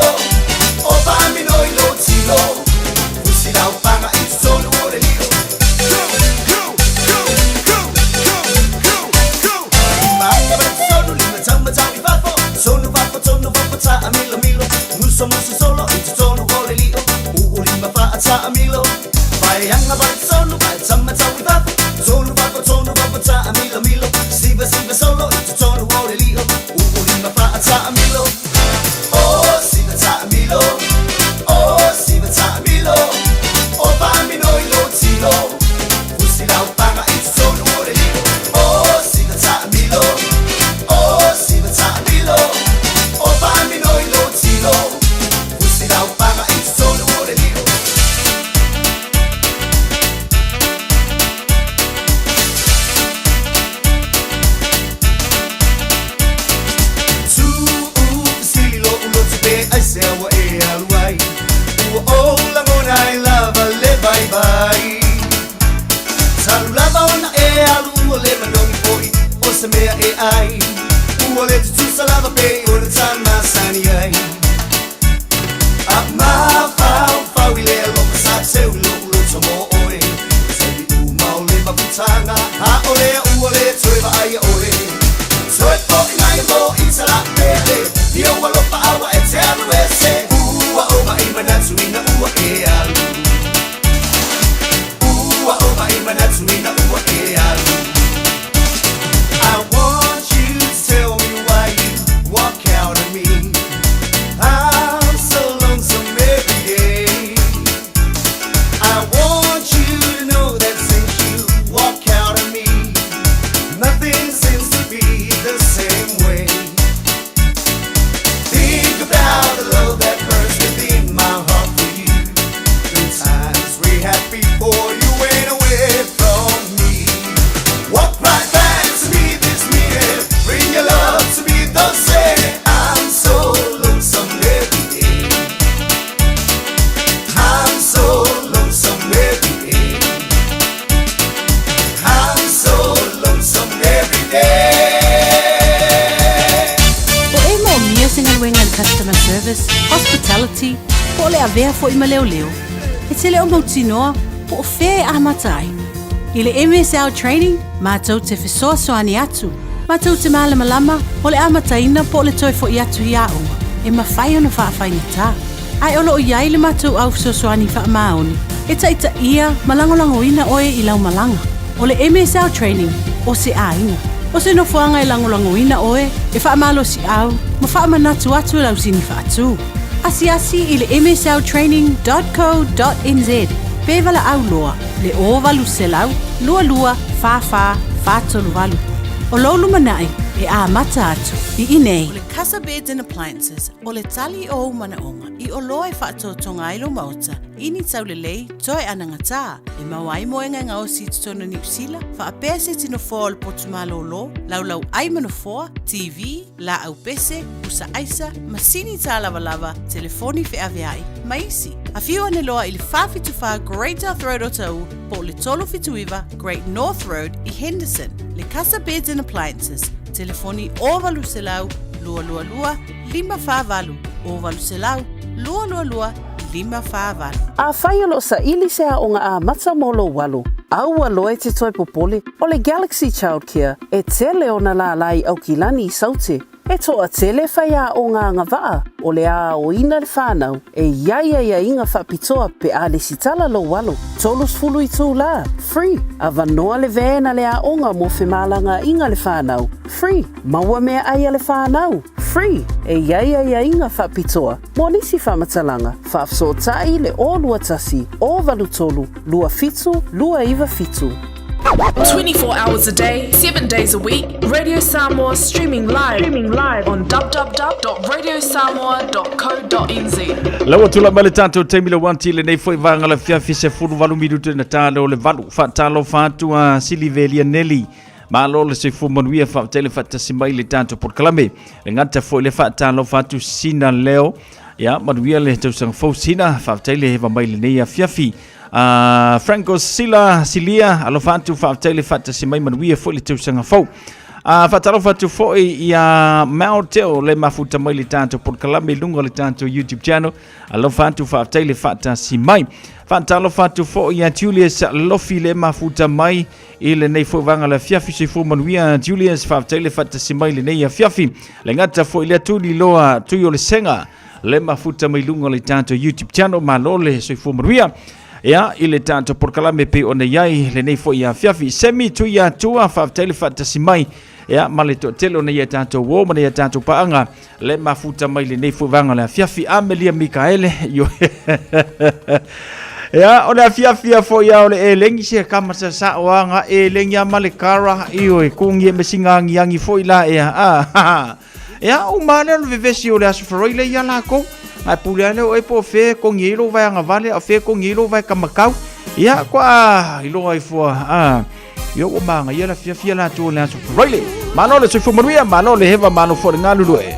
O pa mino I lo tilo. Usi lau panga I tonu o le lio. Sono vafo ta amilo milo. Muso solo itu sono ole lio. Lima fa ta amilo. Bayang abal sono bay sama ta wi vafo. Sono vafo ta amilo milo. Siva solo itu sono ole lio. Lima fa ta amilo. Oh siva ta amilo. Oh siva ta amilo. O pa mi no ilo tilo. Usi lau panga itu sono ole lio. Oh siva ta amilo. Oh siva ta amilo. O pa mi no ilo tilo. Usi lau panga itu sono ole lio. I say what I like. Oh, la mona I love, live bye bye. Salu lava ona e alu le manong boy. O se mea e ai. O le tu salava pe o le tama sani ai. Ma fa wile lo sa se lo tomo oi. Se di mau le maputanga. Ha ole o le toiva ai oi. Soy po ngai lo insala pele. Io walo pa awa e te alu e se. Ua o ma i manatsu ina ua e alu. Ua o ma i manatsu ina ua e alu. I want you to tell me why you walk out on me. I'm so lonesome every day. I want you to know that since you walk out on me, nothing seems to be the same way. Think about the love that burns within my heart for you. Good times we had before you went away from me. Walk right back to me this minute. Bring your love to me, don't say I'm so lonesome every day. I'm so lonesome every day. I'm so lonesome every day. O e mo mia singa wengan customer service, hospitality, po le avea fo ima leo leo. E te leo mautinoa, po o fea a matai. I le MSL training, mātou te whesoa soani atu. Mātou te malama lama, o le amataina po le toi fo I atu I aonga. E mawhai ona whaafai ngata. Ai olo o iai le mātou au so soani wha maoni. E taita ia, malangolango ina oe I lau malanga. O le MSL training, o se ainga. O se nofuanga I langolango ina oe, e wha malo si au, ma wha manatu atu lau sini wha atu. Asi I le msltraining.co.nz. Pevala au loa, le o valu se lau, lua, fa, tolu valu. O lolu manai, e a mata atu, I inei. O le Casa Beds and Appliances, o le tali o manaonga, I o loa e whaatotonga ilo mauta, ini tau le lei, toi anangata, e mawai moenga ngā o si tutono ni usila, wha apea se tino fōa le potumalo lo, lau ai manofoa, TV, la au pese, usa aisa, masini tā lava, telefoni fe aveai, maisi. A fiu ane loa I le whawhituwha Great South Road o tau, po le tolo fituiva Great North Road I Henderson, le Casa Beds and Appliances, telefoni o valu se lau, lua, lima whāwalu, o valu se lau, lua, lima whāwalu. A whai alo sa ili sea o ngā a mata molo walu. Au aloe te toi popole o le Galaxy Childcare e tele o na la lai au kilani I saute. E toa tele whaia o ngā ngawaa o le a o ina le whanau e ia inga whapitoa pe a le sitala lo walo. Tolus fulu I tū la, free. A vanoa le vena le a onga mo whemalanga inga le whanau, free. Maua mea aia le whanau, free. E ia inga whapitoa. Mo nisi whamatalanga, whafso tai le o lua tasi, o valu tolu, lua fitu, lua iwa fitu. 24 hours a day, 7 days a week. Radio Samoa streaming live on www.radiosamoa.co.nz. Lawa tula male tanto temila wanti le nei foi vanga la fia fise fulu valu minuto na talo le valu fa talo fatu a Silivelia Nelly. Malo le se fu manuia fa tele fa tasimai le tanto por kalame. Le ngata foi le fa talo fatu sina leo. Ya manuia le tau sang fo sina fa tele he va mai le nei fiafi. Franco Silia alo fatu fa tele fata si mai manuia fo le tau sanga fo Fatalo fatu foi ia Mauteo le mafuta mai le tanto por kalame lunga le tanto YouTube channel. Alo fatu fatai le fata si mai. Fatalo fatu foi ia Julius Lofi le mafuta mai ile nei foi vanga la fiafi se fu manuia Julius fatai le fata si mai le nei fiafi. Le ngata foi le tuli loa tuyo le senga le mafuta mai lunga le tanto YouTube channel malole se fu manuia. Ya ile tanto por kalame pe ona yai le nei foi ia fiafi semi tu ia tua fatai le fata si mai. Ya malito telo na ya tanto wo mana ya tanto paanga le mafuta mai le nei fuvanga la fiafi Amelia Mikaele yo ya ona fiafi fo ya ole elengi se kama sa wanga elengi ya malekara iyo kungi mesinga ngiangi fo ila ya o male no vivesi ole asfroile ya la ko ai puliane o po fe kongilo vai anga vale a fe kongilo vai kamakau ya kwa ilo ai fo yo o manga ia la fia la tu la so really manole so fumaria manole heva mano for ngalu e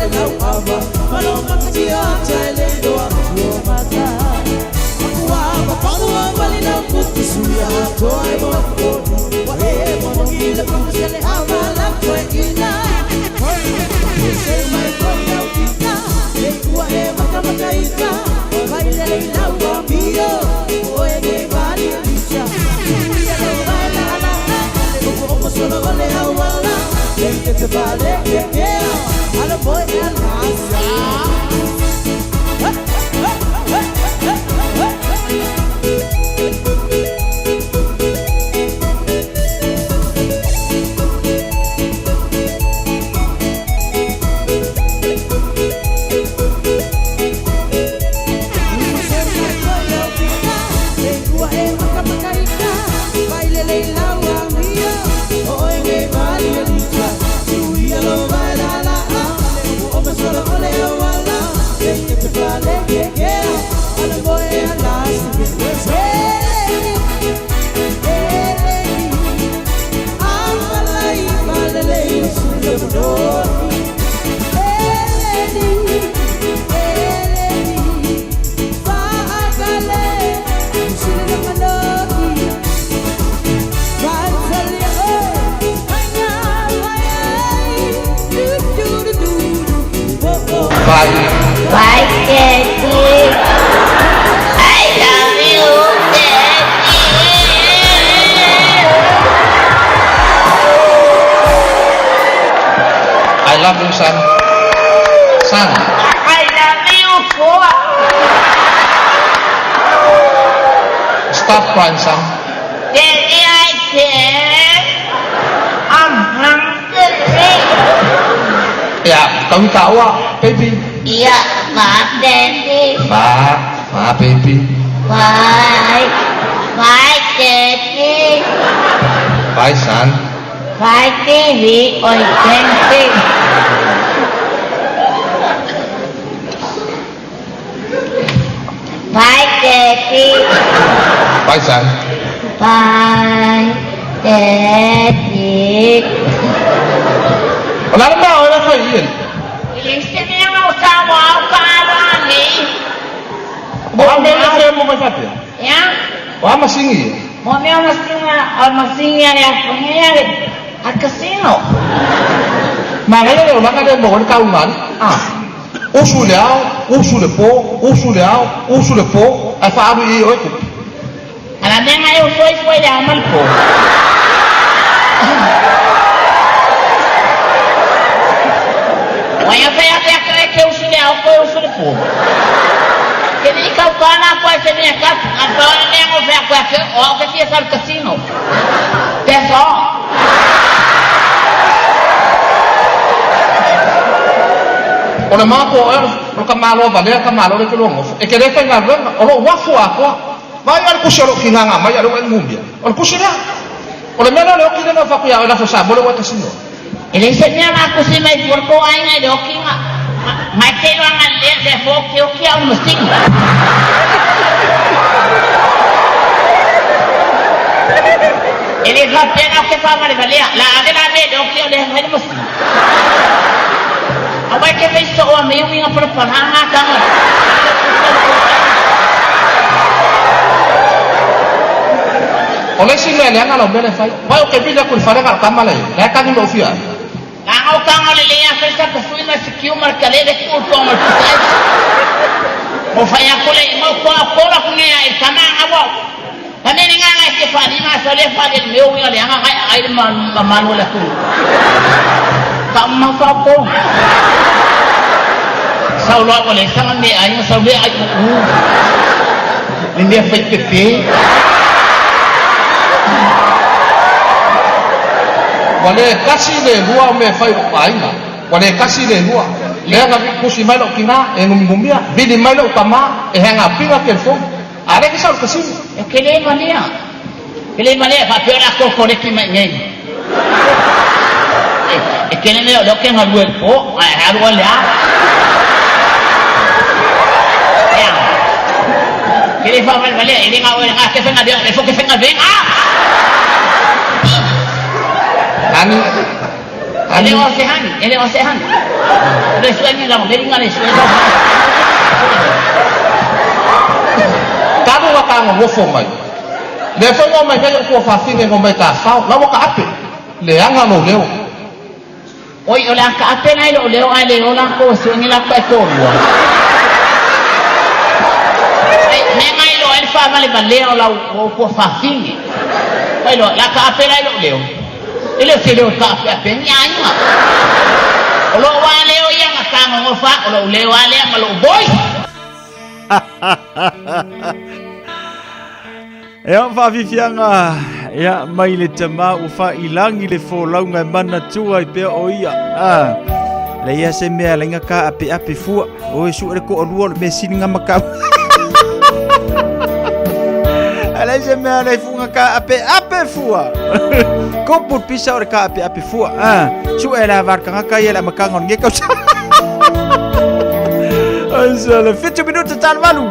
le lau ava Malo makati o tele do a tuo mata Akuava pangua wali lau puti suya Toi mo kodi Wahe mono gila kumusele hama la koe ina Say my boy lau ina Hey ua e makamaka ina Waile le lau ambio Oe ge vali licha Uia le waila ala Oko oko solo ole awala Hey te vale ke keo Ala boy e alasa Bye, Daddy. I love you, Daddy. I love you, son. Son. I love you, boy. Stop crying, son. Daddy, I can't. I'm hungry. Yeah, kami tawa, baby. Yeah, my Daddy. Ma, baby. Bye. Bye, Daddy. Bye, son. Bye, TV. Oi, Daddy. Bye, Daddy. Bye, son. Bye, Daddy. Wala na ba? Wala pa yun. Ilisip niyo sa mga karani. Baka may nasa mo ba pati? Ya? Wala masingi. Mo may masingi ya pangyayari at casino. Makanya na wala ka rin mo wala kaungan. Usu le po, ay faano iyo ito. Alam niya ngayon, soy yaman po. Waya kaya que usu le po. Kini ikaw ka na po sa niya ka, ang tawanan niya mo kaya que o kasi sa casino. Teso. Ora mga po, o kamalo ba, niya kamalo rin tulungo. E kaya kaya nga rin, o wafu ako. Mayroon ko siya rin kinanga, mayroon ang mumbia. O ko siya. O meron na okay na fakuya, o nasa sabo, o wata sino. Ilisip niya nga ako si may purko ay nga, okay nga. May tino ang liyan, defo, okay ang musting. Ilisip niya nga okay pa manibalia. Laagin namin, okay ang liyan, musting. Away ke may so may yung nga perpananga ka nga. Oleh singa yang kalau benefit, bayo ke bila kun fare kal kamalay. La ka ni ofia. Langaw ka nga liya sa kasuin na sikiu markale de kulto mo tsay. Mo faya kule mo ko ko niya el kananga wa. Kani nga nga ke fadi ma sale fadi meu nga liya nga ay man wala ko. Kamma fa ko. Sau lo boleh sangat ni ayah sau dia ayah ini apa itu? Boleh kasih le gua me fai aina. Boleh kasih le gua. Le ngapi kusi mai lo kina ngumia. Bidi mai lo tama hanga pinga telefon. Ada kisah kasih. Kele malia. Pak pera ko korek mai ngai. Kele me lo ke ngaluel po, haruan ya. Kili fa mal bali ini ngawel ka fenga dia efo ke fenga venga Nani ele o sehan Le sueni la meringa le sueni. Taru wa ka ngofo mai. Le fa ngo mai ka ko fa finge ngo mai ka fa la wa ka ape. Le anga no leo. Oi ola ka ape na lo leo ai le ola ko sueni la ka ko. Me mai lo el fa vale baleo la ko fa finge. Oi lo la ka ape na lo leo. Ele se leo ka ape nyanya. Olo wa leo yang ka ngofa olo leo ale malo boy. Ea whawhiwhianga, ea mai le tama u wha ilangi le wholaunga mana tua I pia o ia. Le ia se mea lenga ka ape fua, o e su e ko olua le me sininga makau. Le se mea le funga ka ape fua. Ko put pisa o le ka ape fua. Su e la varkanga ka ia la makangon nge kau sa. Ansa le 20 minutos tan malu.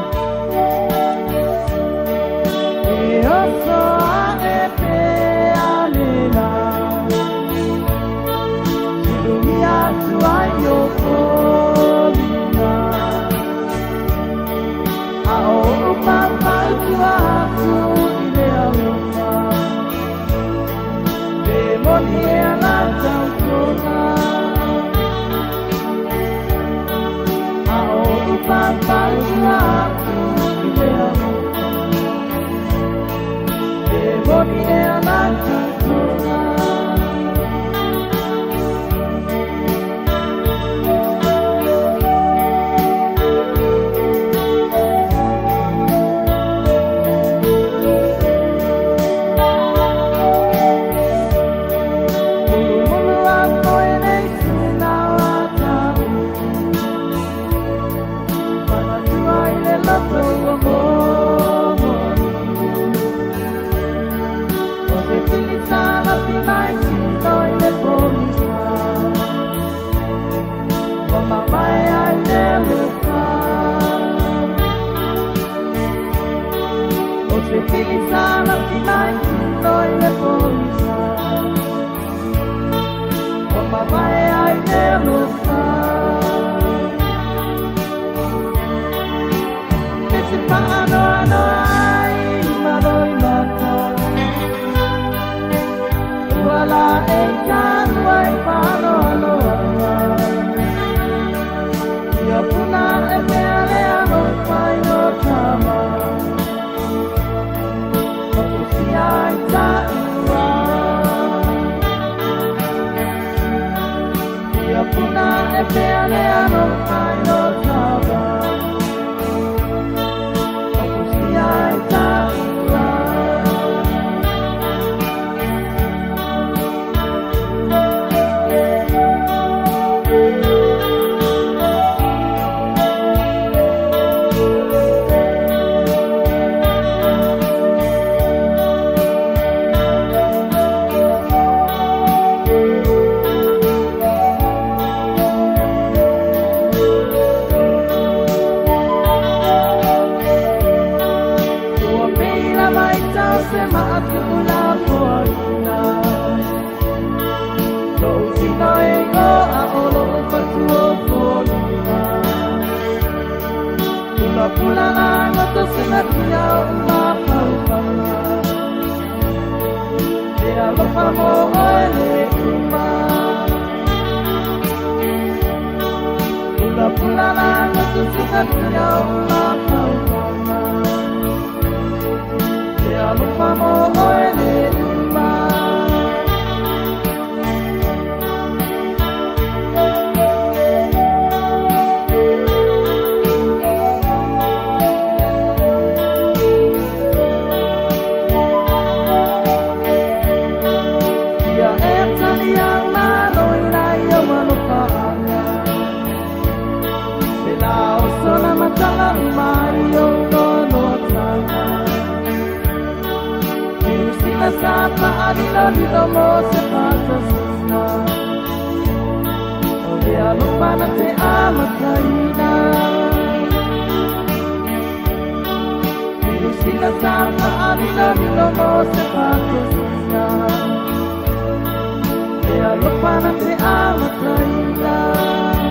Lupa nanti amat lain.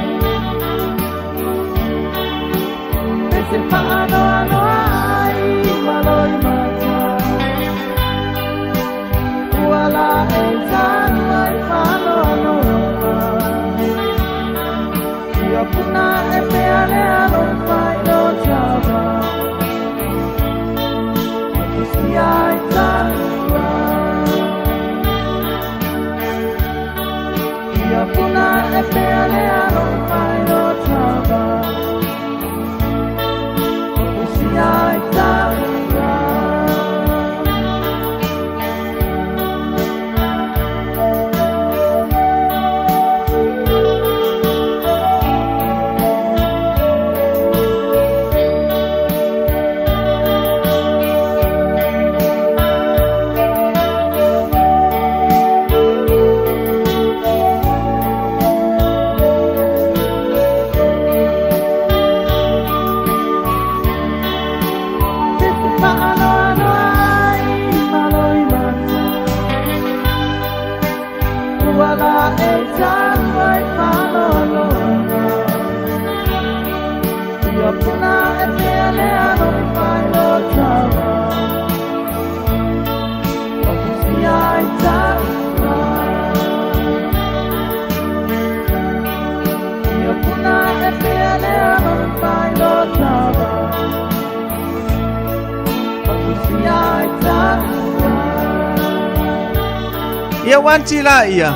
Ia wanti la ia.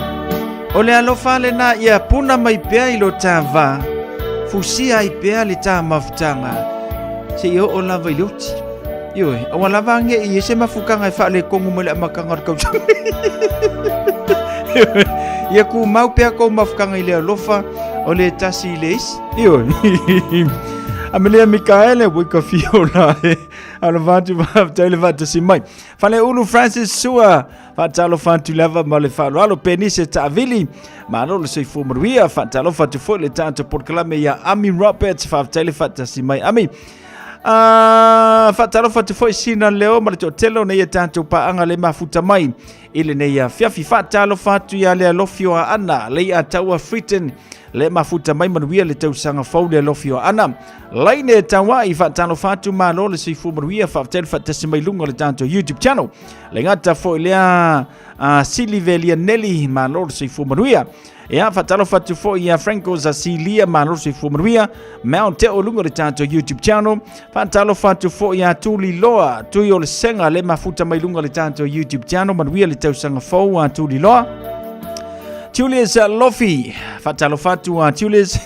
O le alofa le na ia puna mai pea I lo tava. Fusia I pea le tā mafutanga. Se ia o lava I luti. Ioi, o lava nge I se mafukanga I wha le kongu mo le amakanga kau tau. Ia ku mau pea kou mafukanga I le alofa o le tasi I le isi. Ioi. Amelia Mikaele wika fio la e ala vatu vaftaile vata si mai. Fale ulu Francis Sua fatalo fantu lava ma le falo alo penise ta'avili ma alo le seifu maruia fatalo fatu fo le tanto porkalame ya Ami Roberts faftaile vata si mai. Ami fatalo fatu fo sina leo ma le totelo ne ya tanto pa anga le mafuta mai ile ne ya fiafi fatalo fatu ya le alofio ana le ya taua fritten le mafuta mai manuia le tausanga fau le alofio ana laine tawa I fatalo fatu ma lo le seifu maruia faftaile vata si mai lunga le tanto YouTube channel le ngata fo ilea Silivelia Nelly ma lo le seifu maruia ia fatalo fatu fo ia Franco Zasilia ma lo le seifu maruia Mount Te Olunga le tanto YouTube channel fatalo fatu fo ia Tuli Loa tui o le senga le mafuta mai lunga le tanto YouTube channel manuia le tausanga fau Tuli Loa Julius Lofi fatalo fatu Julius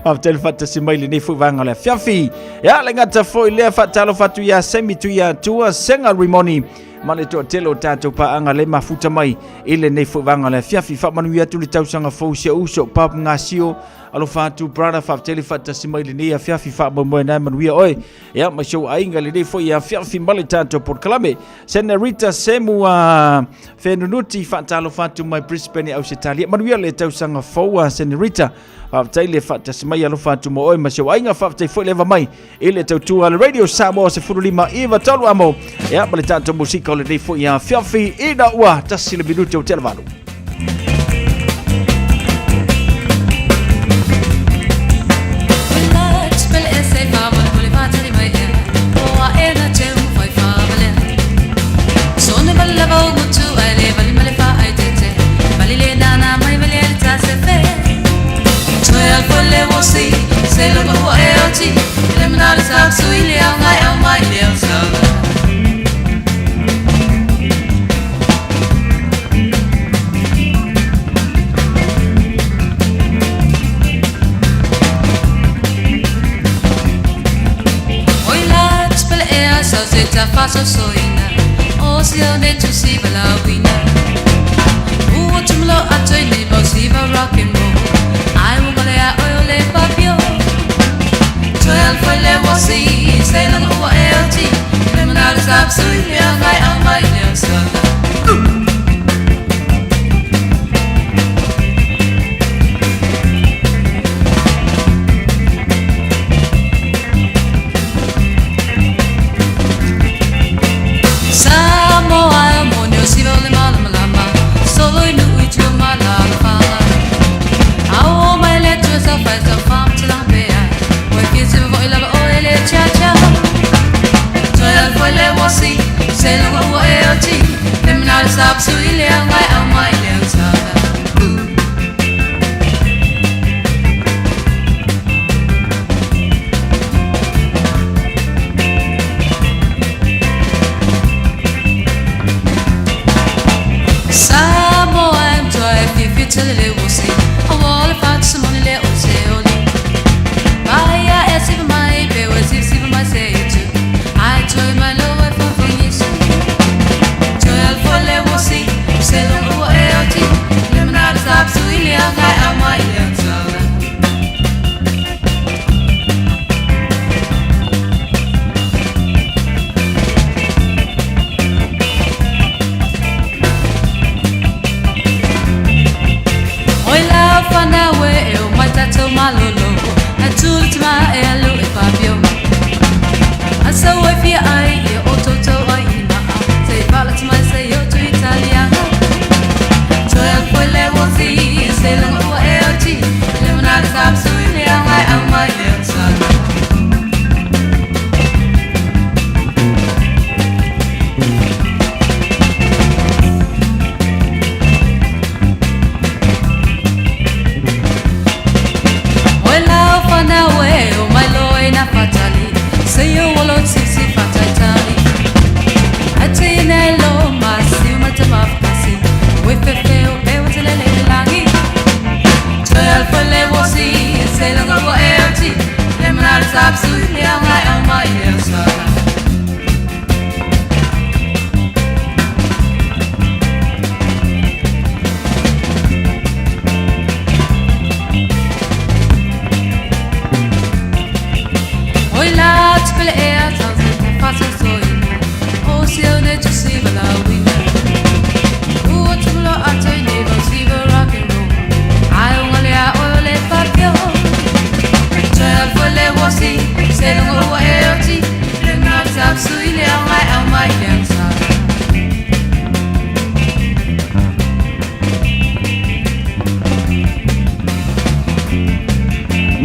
After fata si mai le nei fu vanga le fiafi ya le ngata fo ile fatalo fatu ya semi tu ya tua senga rimoni male to telo tato pa anga le mafuta mai ile nei fu vanga le fiafi fa manu ya tu le tausanga fo se uso pap ngasio alo fatu brother fa tele fata si mai le nei fiafi fa mo na manu ya oi ya ma show ainga le nei fo ya fiafi male tato por kalame senorita semu fenunuti fatalo fatu mai Brisbane au Italia manu ya le tausanga fo senorita Faftaile fata simai alo fatu mo oi masio ainga faftai foi leva mai ile tautu al radio Samoa se furulima iva tolu amo ya bale tanto musika le dei foi ya fiafi ida ua tasile minuti o televano Say lo mo elti le mnal sa su ile ngai au mai le sa Oi la spel e sa se ta fa so soina o si o de tu si bala wina U tumlo atoi ni bo si ba rock and roll I will go there ole papio fue le voici, c'est le nouveau LT. Le menage est absolument bien, my Samoa, monio si vole malama, solo in lui tu malama. tuma e alu e papio asa wai fia ai e ototo ai ina sei fala tuma sei yo tu italiano joy al foi le wosi sei lungo ua e oti le manada kapsu ile angai au mai e sala fatali say you will not see fatali atina lo masi matama kasi we fefeo e watelele langi toyal fole wosi say lo go empty le manar sabsu le amai amai sala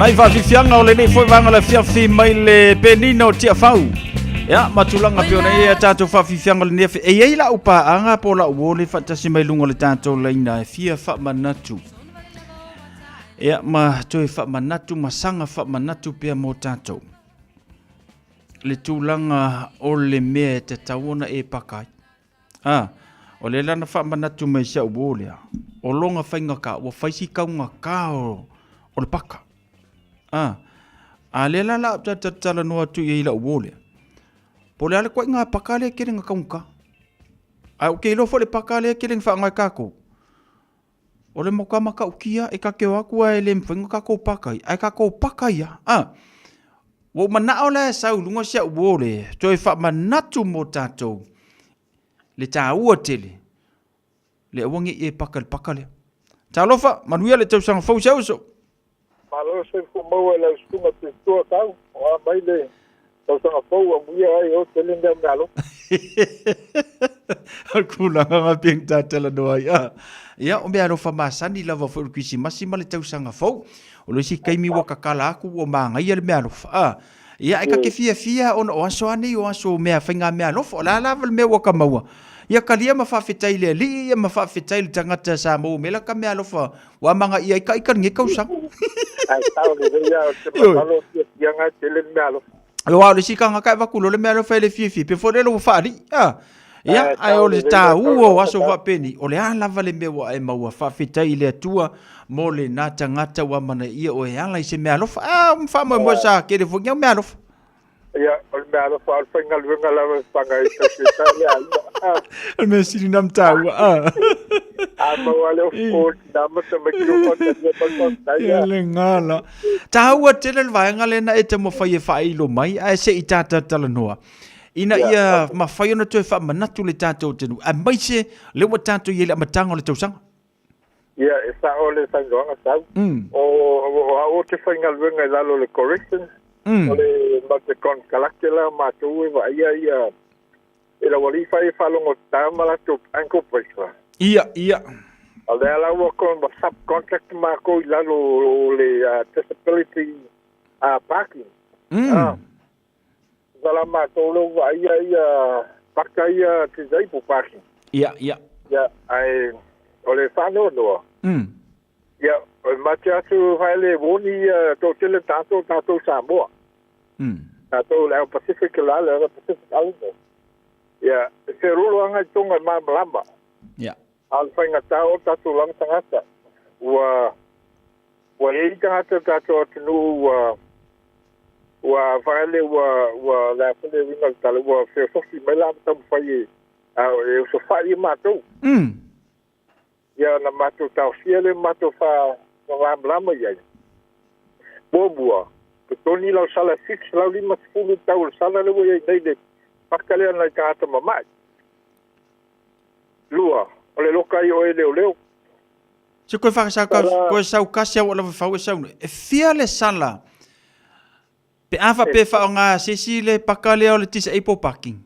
Mai va fifianga o le nei foi vanga la fiafi mai le penino tia fau. Ya matulanga pe ona e tato fa fifianga le nefe. E ei la upa anga po la wole fatasi mai lungo le tato leina fia fa manatu. Ya ma toi fa manatu masanga fa manatu pe mo tato. Le tulanga o le me te tauna e pakai. O le lana fa manatu mai sa wole. O longa fainga ka o faisi kaunga ka o le paka. A le la tala no atu i la wole. Po le ale kwa inga pakale kere nga kaunka. A uke ilo fo le pakale kere nga whaangai kako. O le moka maka ukia e ka keo akua e le mwhinga kako pakai. Ai kako pakai ya. Wo mana o le sau lunga sia wole. Toi wha manatu mo tatou. Le tā ua tele. Le awangi e pakale. Tā lofa, manuia le tau sanga fau sau so. Malo se fumou ela escuma pessoa tal, a baile. Então só fou a mulher aí o telendo malo. Kula nga ping tatela no ai. Ya o mea no fa masani lava fo kisi masima le tau sanga fau. O le si kaimi wa kakala aku o manga ia le mea no. Ya e ka ke fia on o aso ani o aso mea fainga mea no. O la lava le mea wa kamaua. Ia kalia ma whawhetai le li, ia ma whawhetai le tangata Samoa mela ka mea lofa wa manga ia ika nge kausang. Ai tau le rea o te matalo ia ngai tele mea lofa. Wa le sika nga kai vakulo le mea lofa ele fifi, pe fo le lo whaari. Ia, ai o le tā ua waso wapeni, o le lava le mea wa e maua whawhetai le atua mo le nā tangata wa mana ia o e ala i se mea lofa. Mwha mo sa kere fo ngia mea lofa. Ya, o mea lofa al whaingal wenga lava whangai ta Al mea siri nam tāua. Mawale o nama sa makiro kota ia le ngala. Tāua tele le vaenga lena e te mo whai e whailo mai, a se i tāta tala noa. Ina ia ma whai ona tue wha manatu le tātou tenu. A mai se le wa tātou i le amatanga o le tausanga. Ia, e sa o le sangoanga sau. O te whaingal wenga i lalo le corrections. O le matekon kalakela mātou e wa ia e la wali whai whalongo tāmala tō ankle bracelet. Ia. Ale ala wa kon ba subcontract ma ko i lalo le disability parking. Zala ma to lo wa ia pakai disabled parking. Ia. Ya, ai ole whano noa. Ya, matia tu haile woni to tele tato Samoa. Tato le Pacific la le Pacific Island. Ya, se rolo anga tonga malamba. Ya. Al whainga tau tato lang tangata. Wa e tangata tato atinu wa whaile wa la whale wingal tala wa whewhofi mai la tam whai e so whai mātou. Ia na mātou tau fiele mātou wha lama iai. Bōbua, ke toni lau sala 6 lau 5 tau sala lewa iai nei le pakalea nai tāta mamai. Lua, o le loka i o e leo. Se koe whakasau koe sau kasi au ala whau e sauna. E fia le sala Pe afa pe fa nga sesi le pakale o le tisa ipo parking.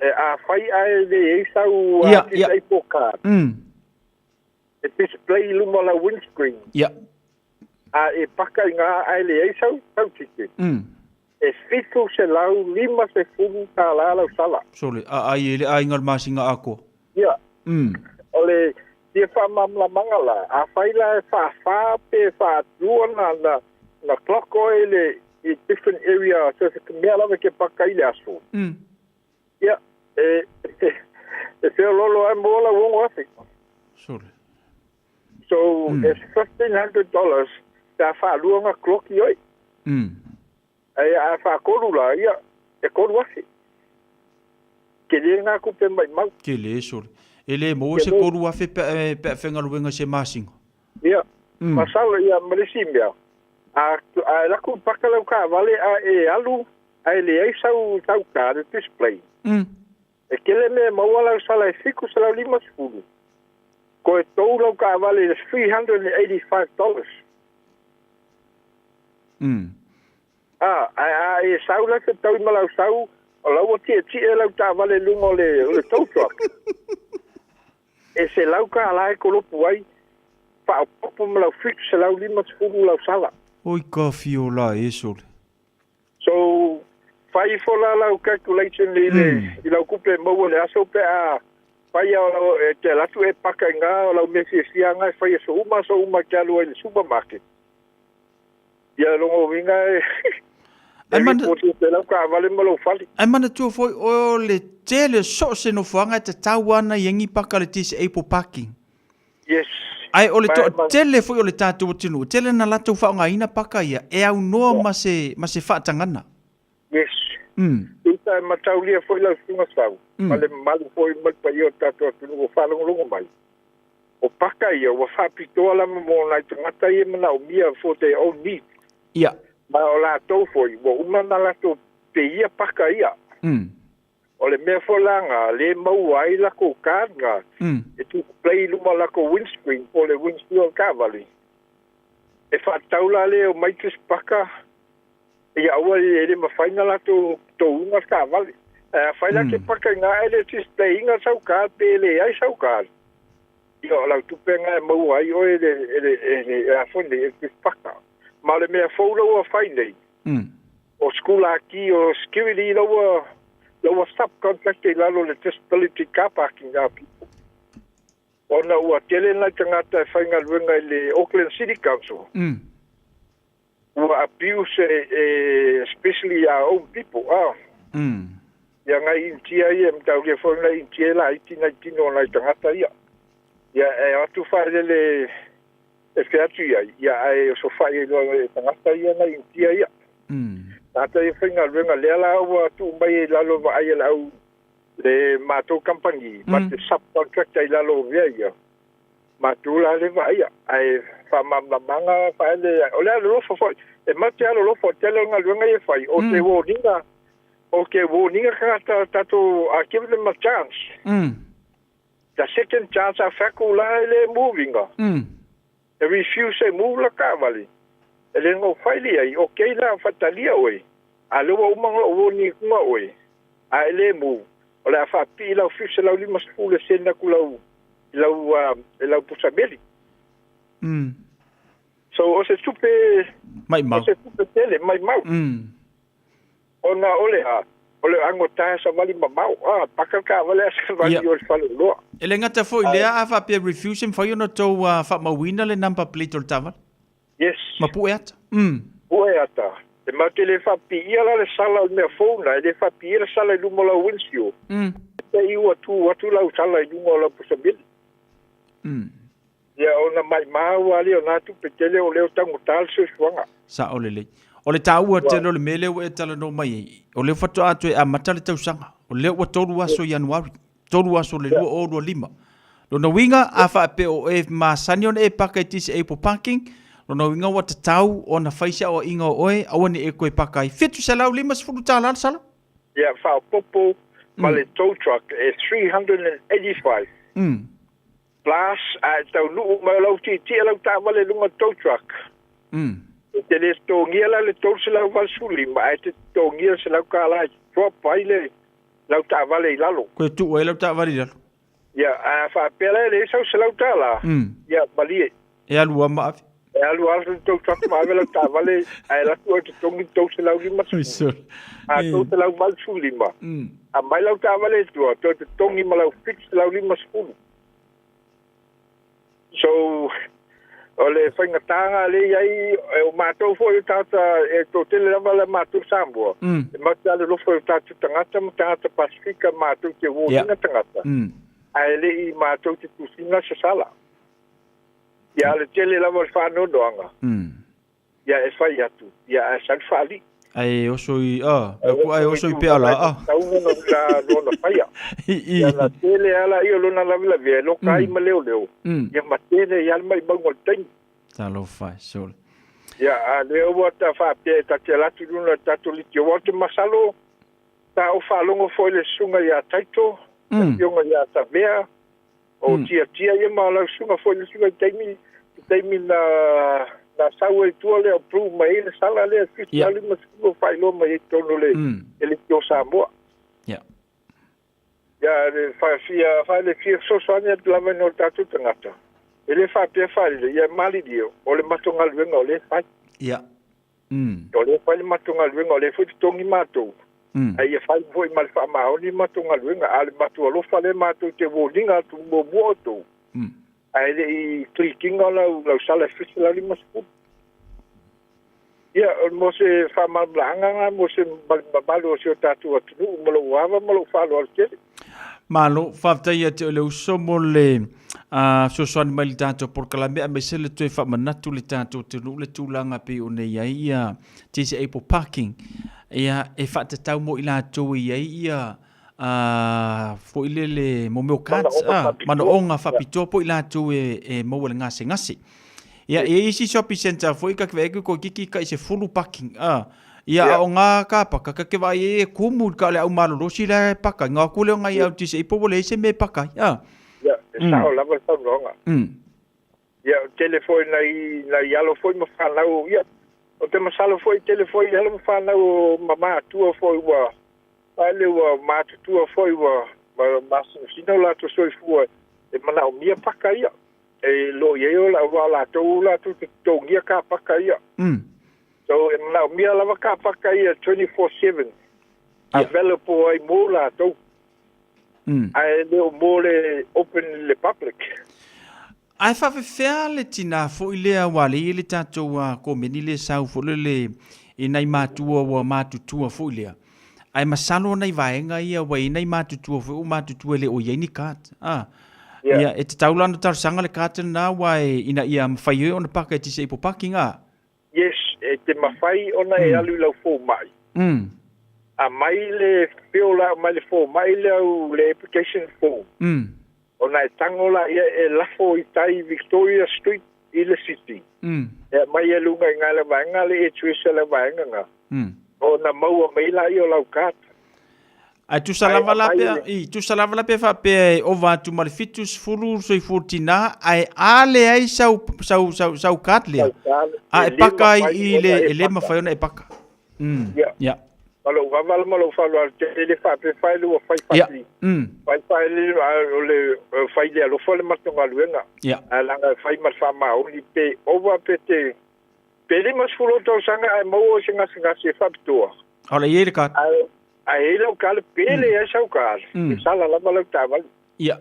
A fai ai le sau tisa ipo car. E display luma la windscreen. Yeah. A e paka nga ai le sau tike. E fitu se lau 5 sekundu ka la lau sala. Sole, ai ele ai ngal masinga ako. Yeah. Ole dia fa mamla mangala. A fai la fa pe fa duana na clock ele in different area so se mea lava ke paka ile aso. Yeah. E se lolo ai mola wongo afi. Sole. So it's $1,500 ta fa luanga clock yoi. Ai a fa korula ia e koru afi. Ke le nga ku pe mai mau. Ke le sole. Ele mo se koru afi pe fenga luenga se masinga. Ia. Masala ia malisimbia. A la ku pakala ka vale a e alu ai le ai sau ka de display. E kele me mawala sala fiku sala 5 sekundu. Ko e tolo ka vale $385. E sau la ke tau malau sau o lau ti e lau ta vale lungo le tow truck. E se lau ka ala e kolopu ai pa popo malau fiku sala 5 sekundu lau sala. Oi ka fiola e sole. So fai fola lau calculation le i lau kupe mau le aso pe a fai au te latu e paka nga lau mesi sianga fai so uma kia lua i le supermarket. Ia longo winga e ai mana te lau ka vale malo fali. Ai mana tua foi o le tele so se no fuanga te tauana yengi paka le tisi eipo parking. Yes. Ai o le to tele foi o le tatu tinu. Tele na latu whaonga ina paka ia. E au noa ma se whaatangana. Yes. Tuta mataulia foi lau sunga sau. Male malu foi malpa i o tatu tinu o whalongolongo mai. O paka ia wa whapitoa lama mo nai tangata ia mana o mia for their own needs. Ia. Ma o la tau foi. Wa umana la to pe ia paka ia. O le mea folanga, le mau ai lako kānga. E tu play luma lako windscreen, po le windscreen kāwali. E whataula le o maikis paka, e aua le mawhaina la to unga kāwali. E whaina ke paka ngā ele display inga sau kā, pe le ai sau kā. Ia o lau tupe ngā mau ai o e awhone e paka. Ma le mea whaura ua whainei. O skula ki o security laua subcontractor lalo le disability car parking a people. Ona ua tele na tangata e whainga luenga i le Auckland City Council. Ua abuse especially our own people. Ia ngai intia ia mtau le whainga intia la itina tino na tangata ia. Ia e atu whaere le e whiatu ia. Ia e so whae le tangata ia na intia ia. Ata e whainga luenga lea la ua tu mai lalo wa ai lau le mātou company, ma te subcontractor i lalo vea ia. Mātou la le wa ia. Ai whamamamanga whaele, o lea le lofo whai, e mate alo lofo tele ngā luenga e whai, o te warninga, o ke warninga kanga tato, I give them a chance. The second chance a whaku la le movinga. E refuse e move la kāwali. E le ngō whaili ai, o kei la whatalia oe. A lewa umanga o ni kunga oe. A ele mu. O le a whapi i lau fuse lau 5 skule sena ku lau pusameli. So o se tupe mai mau. O se tupe tele mai mau. O na ole a. O le ango tae sa wali ma mau. Pakaka wale a sa wali o le whalo loa. Ele ngata fo lea a whapi refusing whai ona tau whamawina le number plate o le tawa? Yes. Ma pu e ata? Pu e ata. E ma te le whapi ia la le sala o mea whauna, e le whapi ia la sala i lungo lau winsio. Te iu atu lau sala i lungo lau pusabili. Ia ona mai mau ali o nātu petele o leo tangu tāle se suanga. Sa o le lei. O le tāua te lo le mele o e tala no mai. O leo whatu atu e a mata le tausanga. O leo wa toru aso Januari. Toru aso le lua o rua 5. Lona winga a whaape o e masanion e paka i tisi e po parking. Lona winga wa tatau o na whaisia o inga o oe awane e koe paka i. Fitu se lau 5 sifuru tāla sala? Ia whao popo ma le tow truck e 385. Plus, tau nuu mai lau ti lau tā wale lunga tow truck. te le tongia la le tol se lau valsuli ma te tongia se lau kala so paile lau ta vale lalo Ko tu e lau ta vale lalo. Ya a fa pele le so se lau ta la. Ya bali. E alu ma afi. E alu al to tak ma vela ta vale ai la tu te tongi to se lau lima. A to se lau valsuli ma. A mai lau ta vale tu to te tongi ma lau fix lau lima spulu. So ole fainga tanga le ai o matou foi tata e to tele lava le matou Samoa e matou le foi tata tangata Pasifika matou te wo ina tangata ai le I matou te kusina se sala ya le tele lava fa no doanga ya e fai atu ya e san fali ai o soi ko ai o soi pe ala tau no la no fai ya la tele ala io lona la ve lo kai ma leo ya matele ya mai bango ten talo fai sol ya le o ta fa pe ta te la tu no ta tu li te o te masalo ta o fa longo foi le sunga ya taito yo ya ta vea o tia ye ma la sunga foi le sunga te mi na sawe tu le o pru mai le sala le fiscal ma sunga fai lo mai to no le ele to Samoa ya le fa le so sonia la no ta tu ngata ele fa pe fa le mali dio o le matonga le le fa ya o le fa le matonga le fu tongi mato ai fa foi mal fa ma o ni matonga le al mato lo fa le mato te volinga tu mo moto ai le clicking on la sala fiscal le maspu ya mo se fa mal blanga mo se mal o se tatu o tu mo lo wa mo lo fa lo ke malo faftai te le usomo le so soan mai tato por kala me me sele tu fa manatu le tato te le tulanga pe o nei ia te se epo parking ia e fa te tau mo ila to ia fo ile mo meu kat mano onga fa pito po ila to e mo le ngase ia e isi shopping center foi ka kwe ko kiki ka se full parking ia o ngā kāpaka ka ke vai e kumu ka le au malolo si le paka ngā kule o ngai au tise ipo wole se me paka ia sa o lava sa longa ia telefone na yalo foi ma falau ia o te masalo foi telefone yalo ma falau mama tua foi wa ale wa matu tua foi wa ma sino la to soi fu e mana o mia paka ia e lo ye o la to to ngia ka paka ia so now me lava ka paka ia 24/7 available ai mola to ai le mole open le public ai fa fe le tina fo ile wali le tato ko menile sau fo le inai matua wa matutua fo ile ai masalo nei vaenga ia wa inai matutua fo matutua le o yeni kat ia e te taulano tar sanga le kat na wa ina ia mfai ona paka ti se ipo parking yes e te mawhai ona e alu lau fō mai. A mai le whiola mai le fō mai lau le application form. Ona e tangola ia e lafo I tai Victoria Street I le city. E mai e lunga I ngā vaenga le e tuisa le vaenga ngā. Ona maua mai la I o lau kata. Ai tu salava la pe fa pe ova tu malfitus fulu so I fortina ai ale ai sau katle. Ai paka I le ma fa ona e paka. Ja. Alo vaval malo falo al tele fa pe fa lu fa fa. Fa le fa le lo fole matonga luenga. Ja. Ala nga fa ma fa ma oli pe ova pe te pele mas fulo to sanga ai mo singa se fa toa. Ala ye ka. Ai lo kal pele e sau kal. Sala la bala tava. Ja.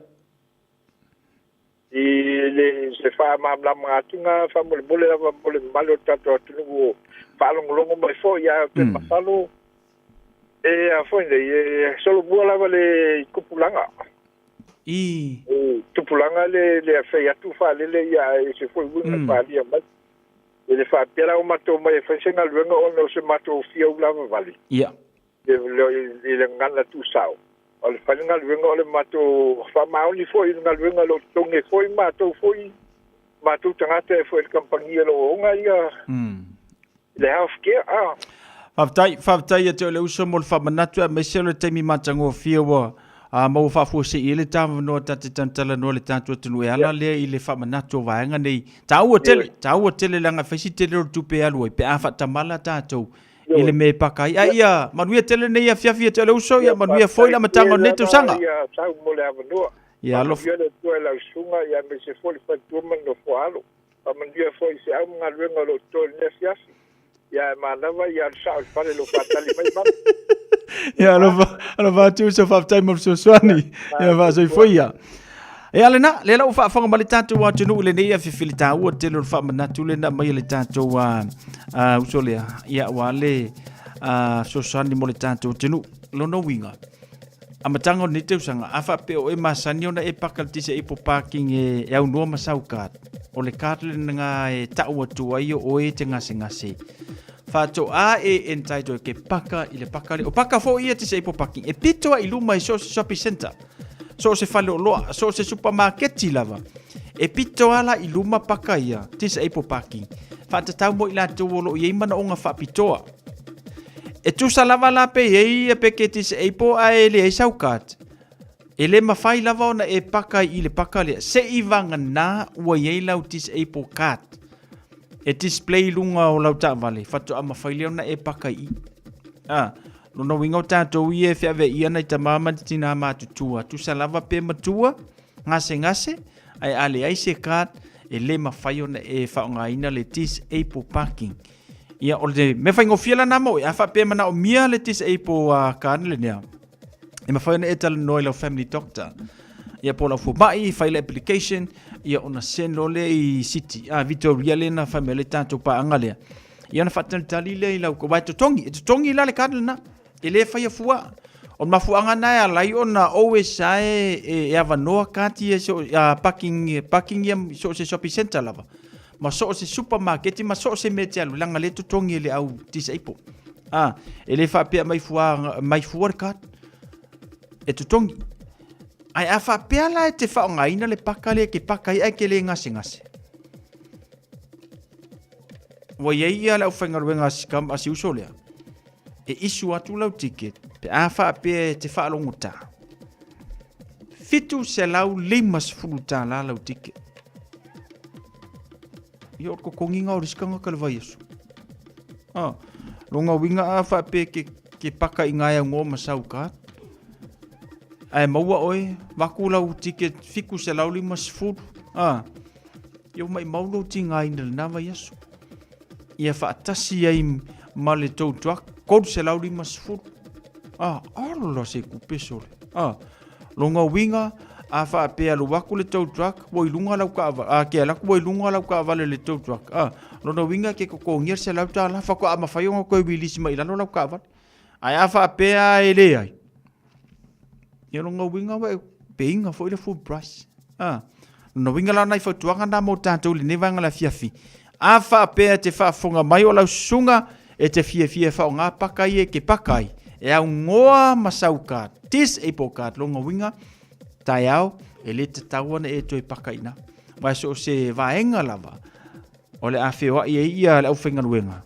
I le se fa ma bla matunga fa mo le la mo le malo tato tu fa longo mai fo ya pe pasalo. E a fo e solo bola vale kupulanga. Tupulanga le fa ya tu fa le ya se foi un pa dia mas. Ele fa pela o mato mai fa senga luenga o no se mato fia u lava vale. Ja. Ele ngana tu sao. Ole fa nga luenga ole mato fa mauli foi nga luenga lo tonge foi mato tangata foi companhia lo nga ia. Le healthcare Faftai te le uso mo fa manatu a meselo te mi matango fia wa mau whaafu se i le tāma noa tate tantala noa le tātua tunu e ala lea i le whamanato vaenga nei. Tāua tele langa whaisi tele o tupe alua i pe awha tamala tātou i le me pakai. Ia, manuia tele nei a fiafia tele uso, ia manuia foila matanga nei tau sanga. Ia, tau mole avanua. Ia, alof. Manuia le tua lau sunga, ia me se foli whaituama no whaalo. Manuia foi se au mga luenga lo tō nesiasi. Ia, manawa, ia sao pare lo whatali mai mama. Ia, alofa atu se whaftai mo suaswani. Ia, whaasoi foia. E alena, le lau whaafanga ma le tātou wa tunu le nei a whiwhili tā ua tele o whaamanatu le na mai le tātou usolea. Ia, wa le suaswani mo le tātou tunu. Lono winga. Amatanga o ni teusanga, awha pe o e masani ona e pakaltise e po parking e au noa masau kat. O le kat le nga e tau atua i o e te ngase. Whato a e entaito ke paka i le paka le. O paka fo ia tise e po parking. E pitoa i luma i so se shopping center. So se fale o loa, so se supermarketi lava. E pitoa la i luma paka ia tise e po parking. Whata tau mo i la tau lo i eimana o nga wha pitoa. E tu salava la pe e peketis e po a e le e saukat. E le mawhai lava ona e paka i le paka le. Se i vanga na ua i lau tis e po kat. E display lunga o lau ta vale. Fatu a mawhai leo na e paka i. Lona winga o tātou i e whiawe i ana i ta mama tina mātutua. Tu salava pe matua, ngase. Ai ale ai se kat. E le mawhai ona e whaonga ina le tis e po parking. Ia o le me fai ngofia lana mo e afa pe mana o mia le tis e po kāne le nea. E ma fai na e tala noi lau family doctor. Ia po lau fumai, fai le application, ia ona sen lo le i city. Victoria le na fai me le tātou pa angalea. Ia na fatana tali le i lau ko vai totongi. E totongi la le kāne lana. E le fai a fua. O mafuanga na e alai ona OSA e avanoa kāti e so parking ia so se shopping center lava. Ma so se supermarket ma so se mete alu langa le tutongi le au tisa ipo. E le fa pe mai fuar kat. E tutongi. Ai a fa pe ala e te fa ngaina le pakale ke pakai ai ke le ngase. Wa ye ala ufangar wenga skam asi usolea. E isu atu lau ticket. Pe a fa pe te fa longuta. Fitu se lau limas fuluta la lau ticket. Ia o kokonginga o riskanga ka le vai asu. Longa winga a wha pe ke paka i ngai ngō masau ka. Ai maua oe, waku lau tike fiku se lau lima sifuru. Ia mai maulo ti ngai nil na vai asu. Ia wha atasi ai ma le tau tuak, kodu se lau lima sifuru. Arola se kupesole. Longa winga, a wha pe alu waku le tow truck, woi lunga lau ka awa, ke alaku woi lunga lau ka awa le tow truck. Lona winga ke ko ngir se lau ta la wha ko ama whaionga koe wilisi mai lalo lau ka awa. Ai a wha pe a ele ai. Ia longa winga wa pe inga fo ile full price. Lona winga lau nai whautuanga na mo tātou li nevanga la fiafi. A wha pe a te wha fonga mai o lau sunga e te fia wha o ngā pakai e ke pakai. E au ngoa masau kat. Tis e po kat longa winga. Tai au, e le te tawana e toi pakaina. Mai so se vaenga lava. O le awhewa ia ia le au whenga nuenga.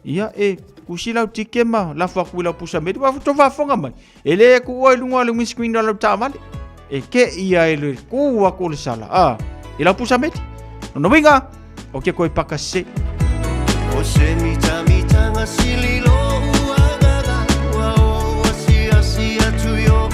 Ia e, kusi lau tike ma, lafu aku lau pusa meri, wafu to wafonga mai. E le ku oi lunga le windscreen lau tāmale. E ke ia e le ku wako le sala. E lau pusa meri. No winga, o ke koi pakase. O se mita ngasili lo uagaga, wa o asi atu yo. Oh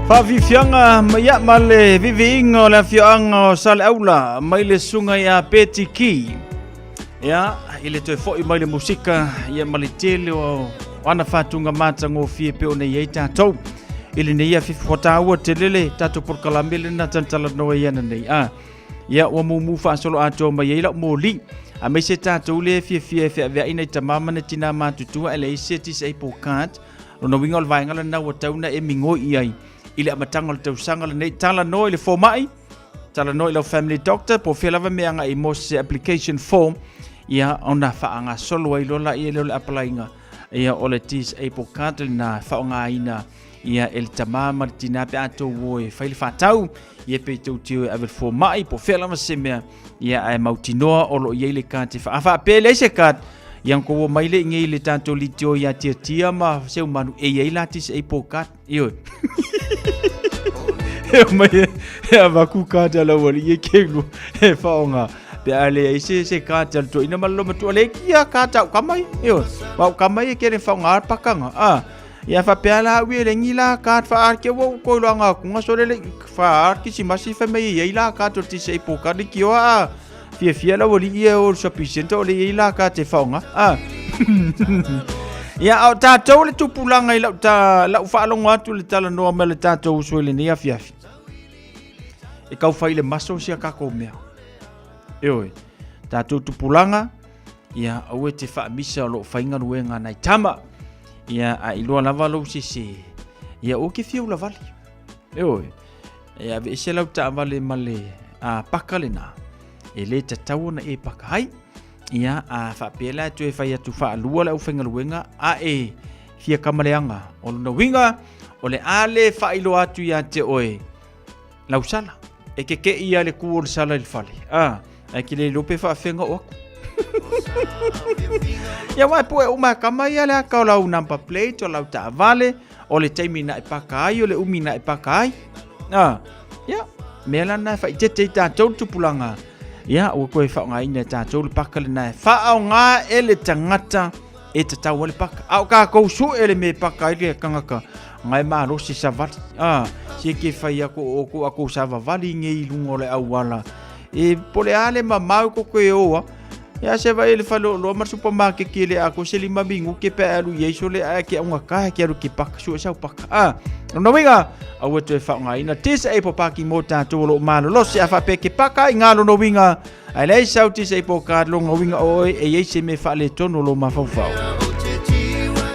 Fafifianga maya male viviingo la fianga sal aula mai le sunga ya petiki. Ya, ile toe foi mai le musika ya malitele o ana fatunga mata ngo fie pe ona yeita tau. Ile ne ya fifota wa telele tatu por kalamile na tantala no yana nei. Ya wa mu fa solo ato mai ila moli. A me se tatu le fie ve ina tamama na tina matutua ele seti sei pokat. No wingol vai ngala na wa tauna e mingo iai. Ile amatanga le tausanga le nei tala no ile formai. Tala no ile family doctor po fela va meanga i mos application form. Ia ona faanga solo i lola i le applyinga. Ia ole tis e pokat na faanga ina. Ia el tamama tina pe ato wo faile fatau. Ia pe tau tio avel formai po fela va semea. Ia ai mautinoa o lo ia le kati fa afa pele se kat yang ko mai le ngi le tanto litio ia tia ma se manu e ia latis e pokat io mai e va ku kata la wali e kegu e faonga pe ale se kata to ina malo matu le kia kata kamai io ba kamai ke le faonga pakanga ia fa pela wi le ngi la kat fa ar ke wo ko lo nga ku ngaso le fa ar ki si masi fa mai ia la kata ti se pokat ki wa Fia la wali ia o sufficiente o le ila ka te faunga. Ia au tātou le tupulanga i lau whaalongo atu le tala noa me le tātou usoi le nia fiafi. E kau whai le maso sia kako mea. Eoi, tātou tupulanga, ia au e te whaamisa o lo whainga ruenga nai tama. Ia a iloa lava lau se. Ia o ke fiu la vali. Eoi, ia ve se lau ta vale male a pakale na. E le tatau na e pakai ia a whapela tu e whai atu whaalua lau whengaluenga a e fia kamaleanga o luna winga o le ale whailo atu ia te oe lau sala e ke ia le kuo le sala il fale e ki le lope whaafenga o aku ia wai poe uma kama ia le akau lau number plate o lau ta vale o le taimi na e pakai o le umi na e pakai ia mela na whai te tātou tupulanga ia o koe whaonga ina tātou le paka le nai. Whaonga e le tangata e te tau le paka. Au ka kou su e le me paka i le kangaka. Ngai maa rosi sa vali. Si ke whai ako sa vali ngei lungo le awala. E pole ale ma mau ko koe oa. Ia se vai le whalo loa mar supermarket ki le ako se lima bingu ke pe alu yeiso le a ke aunga kaha ke alu ke paka su e sau paka. No winga au te whaonga ina tisa e popaki mo tātou lo malo lo se a whape ke paka i ngalo no winga ai lei sau tisa e pokad lo winga oe e yeise me whale tono lo mawhauwhau.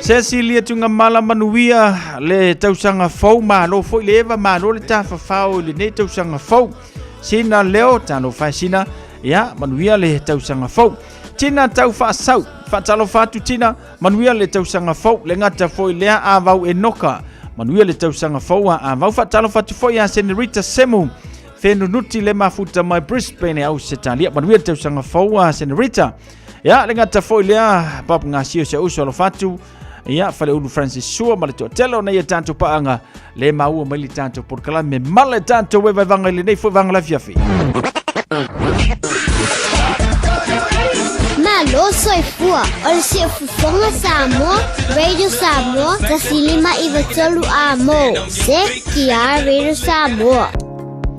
Cecilia tunga mala manuia le tausanga fau malo fo le eva malo le ta whawhau le ne tausanga fau sina leo tano whai sina ia manuia le tausanga fau tina tau whaasau whaatalo whatu tina manuia le tausanga fau le ngata foi lea a vau e noka manuia le tausanga fau a vau whaatalo whatu foi a Senorita Semu whenunuti le mafuta mai Brisbane au se talia manuia le tausanga fau a Senorita ia le ngata foi lea pap ngasio se uso alo whatu ia whale unu Francis Sua ma le toa telo na ia tanto paanga le maua mai le tanto por kala me male tanto wewe vanga le nei foi vanga la fiafi. Malo soy fua, ol si fufonga Samoa, Radio Samoa, tasilima iwa tolu amo, se kia Radio Samoa.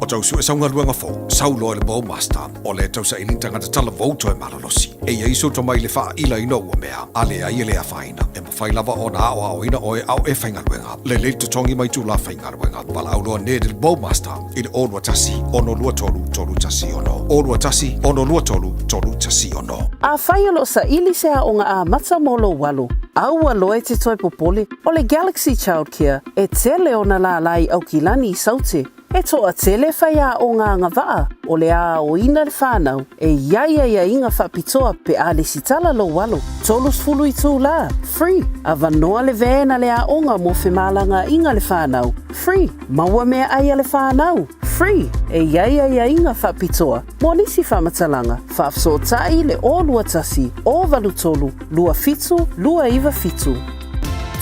O tau su e saunga ruanga fau, sau loa le Bowmaster, o le tau sa ilintanga te tala vauto e malalosi. E ia iso to mai le faa ila ino ua mea, ale ai ele a faina. E mawhai lava o na o ina oe au e whainga ruenga. Le le te tongi mai tu la whainga ruenga. Wala au loa ne le Bowmaster, i le olua tasi, ono lua tolu, tolu tasi ono. Olua tasi, ono lua tolu, tolu tasi ono. A whaialo sa ili sea o ngā a matamolo walu. Aua loe te toi popole, o le Galaxy Childcare, e tele o na la lai au kilani i saute. E toa tele whaia o ngā ngawaa, o le a o ina le whānau, e ia inga whapitoa pe a le sitala lo walo. Tolus fulu i tū la, free. A vanoa le vēna le a onga mo whemalanga inga le whānau, free. Maua mea aia le whānau, free. E ia inga whapitoa, mo nisi whamatalanga, whafso tai le o lua tasi, o valu tolu, lua fitu, lua iwa fitu.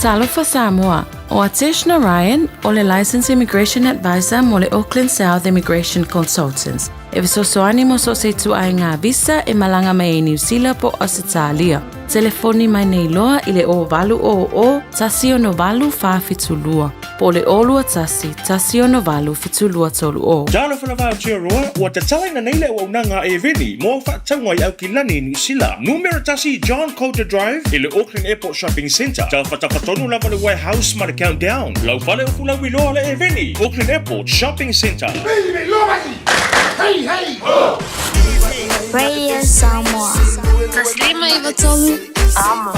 Talofa Samoa, o Atishna Ryan, o le Licensed Immigration Advisor mo le Auckland South Immigration Consultants. E visosoani mo so se tu ai ngā visa e malanga mai e New Zealand po Australia. Telefoni mai nei loa i le o valu o tasi o no valu whawhitulua. po le olua tasi o novalu fitulua tolu o. Jalo whanawao tia roa, ua te talaina neile ua unanga e veni, mo whaatangwa i au ki lani New Sila. Numero tasi John Coulter Drive, i le Auckland Airport Shopping Centre. Tau whatawhatonu lava le warehouse ma le countdown. Lau whale o fula wiloa le e veni, Auckland Airport Shopping Centre. Hey, hey! Radio Samoa. Taslima Ivatolu. Amo.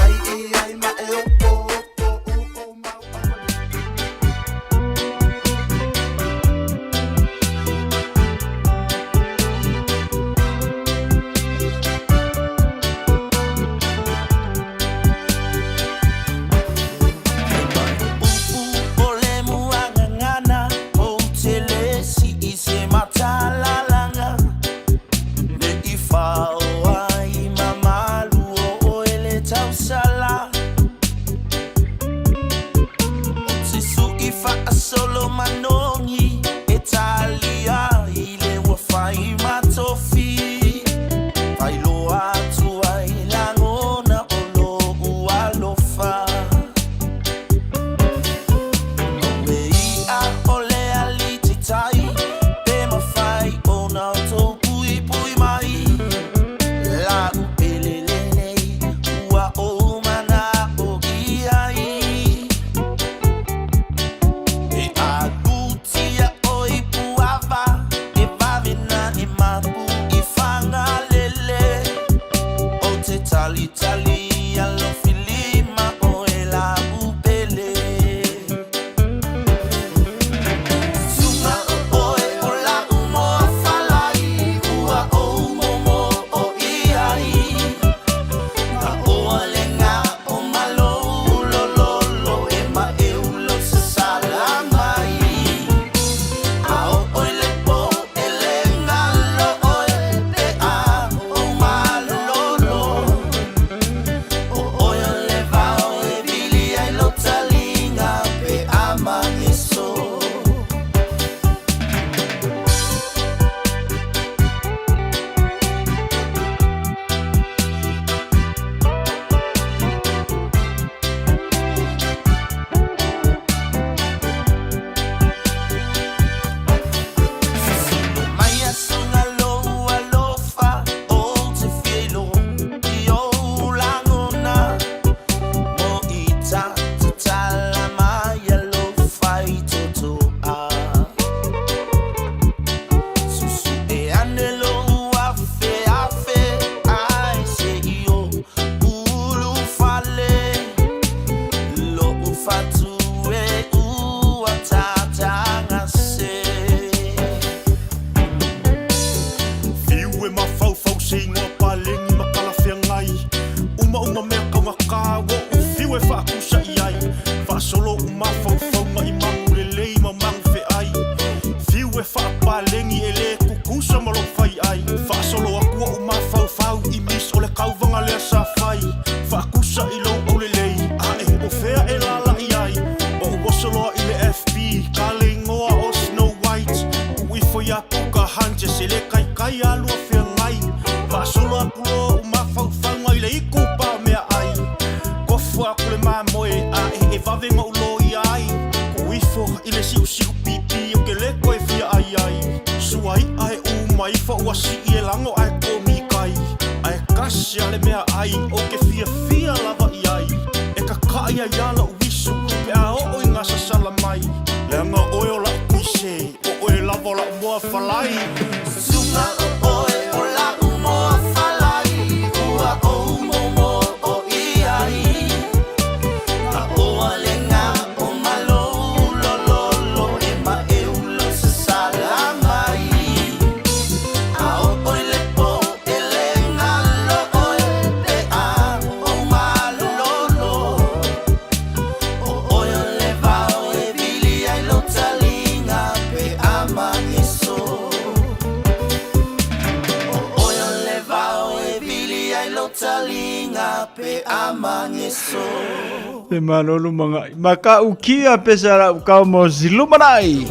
Te manolu mga maka ukia pesara ukau mo zilumanai.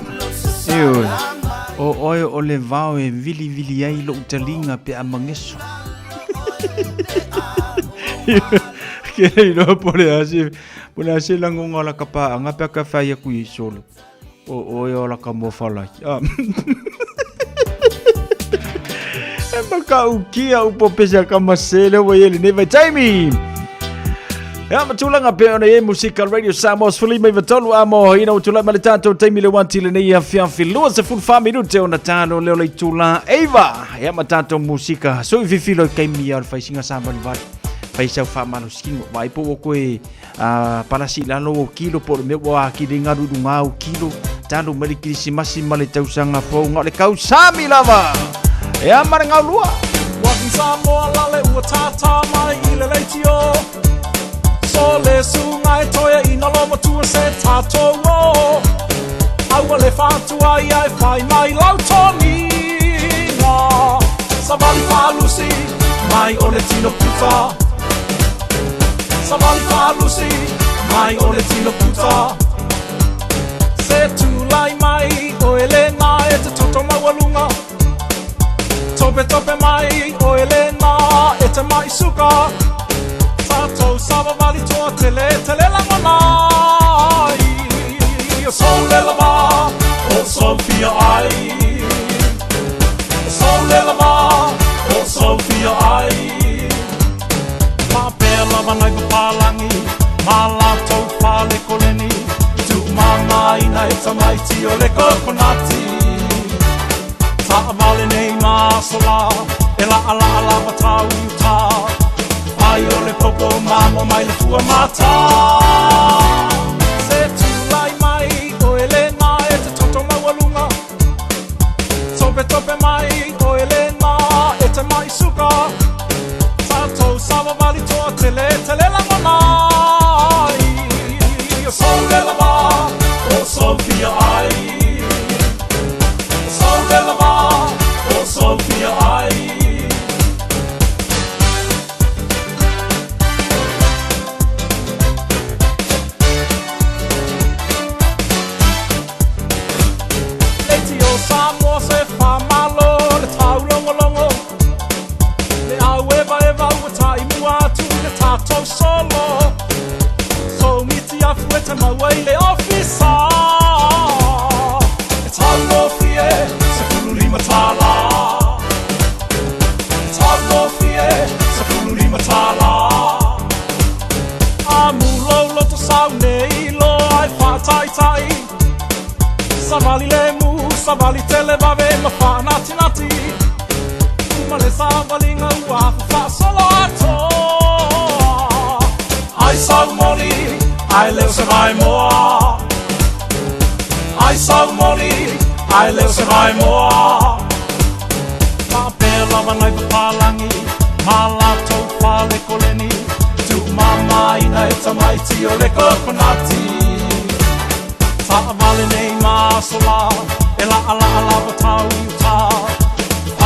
Ewe. O oyo o le vao e vili vili ai lo utalinga pe amangeso. Kere no pole ase langonga la kapa anga pe ka fa ya ku solo. O yo la ka mo fala. Maka ukia upo pesa kama sele wa yele neva Jamie. Ya matulanga pe ona ye musical radio Samoa fuli me vatolu amo ina utula malitato Jamie le wantile ne ya fianfi lo se full family te ona tano leo le tula Eva ya matato musika so vifilo kaimi al faisinga samba va faisa fa manu skingo vai po ko para si lalo kilo por me wa kilinga rudunga kilo tano mali krisimasi mali tausanga fo ngale kausami lava ya maranga lua Waki Samoa lale ua tata mai ile leitio So le sungai toia ina loma tua se tato o Aua le fatua ia e fai mai lautoninga Savali falusi mai o le tino puta Savali falusi mai o le tino puta Se tulai mai o elena e te toto mawalunga Tope tope mai o elena e te mai suka Tato sava vali toa tele langa mai O sol le lava o Sophia ai O sol le lava o Sophia ai Ma pea lava nai papalangi Ma lato pale koleni Tu mama ina e tamaiti o le kokonati Ta vale nei masola e la ala matau ta ai o le popo mamo mai le fua mata se tu lai mai o elena e te toto mawalunga tope tope mai o elena e te mai suka tato sava vali toa tele langa mai o sol le lava o Sophia ai sol le lava o Sophia ai Samoa se fa malo le tau longo longo Le au eva ua tai mua atu le tato solo So miti afu e te mawai le ofisa E tau no fie se fulu lima tala E tau no fie se fulu lima tala A mulo loto sau nei lo ai fa tai tai Savali le mu Savali tele vave ma fa nati nati Uma le savali nga ua fa solo ato Ai sau moli, ai leo se vai moa Ai sau moli, ai leo se vai moa Ma pela vanai papalangi, ma lato pale koleni Tu mama ina e tamaiti o le kokonati Ta vale nei masola e la ala watau ta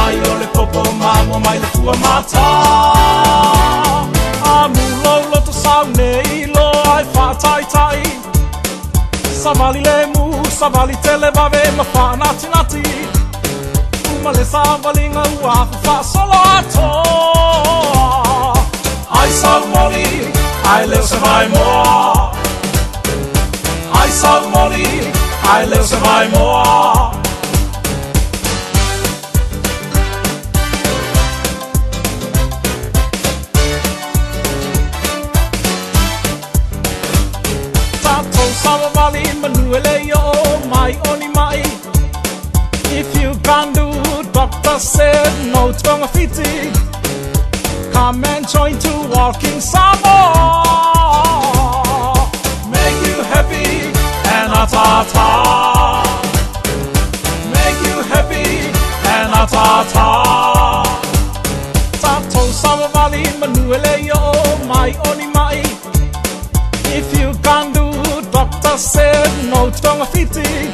ai o le popo mamo mai le fua mata a mulo loto sau nei lo ai fa tai tai savali le mu savali tele vave ma fa nati nati uma le savali nga ua fa solo ato ai sau moli ai leo se vai moa ai sau moli ai leo se vai moa Tato sava vali manuele yo mai oni mai If you can do doctor said no tonga fiti Come and join to walking Samoa Make you happy and ta-ta Make you happy and ta-ta Tato sava vali manuele yo mai oni mai If you can do doctor said no tonga fiti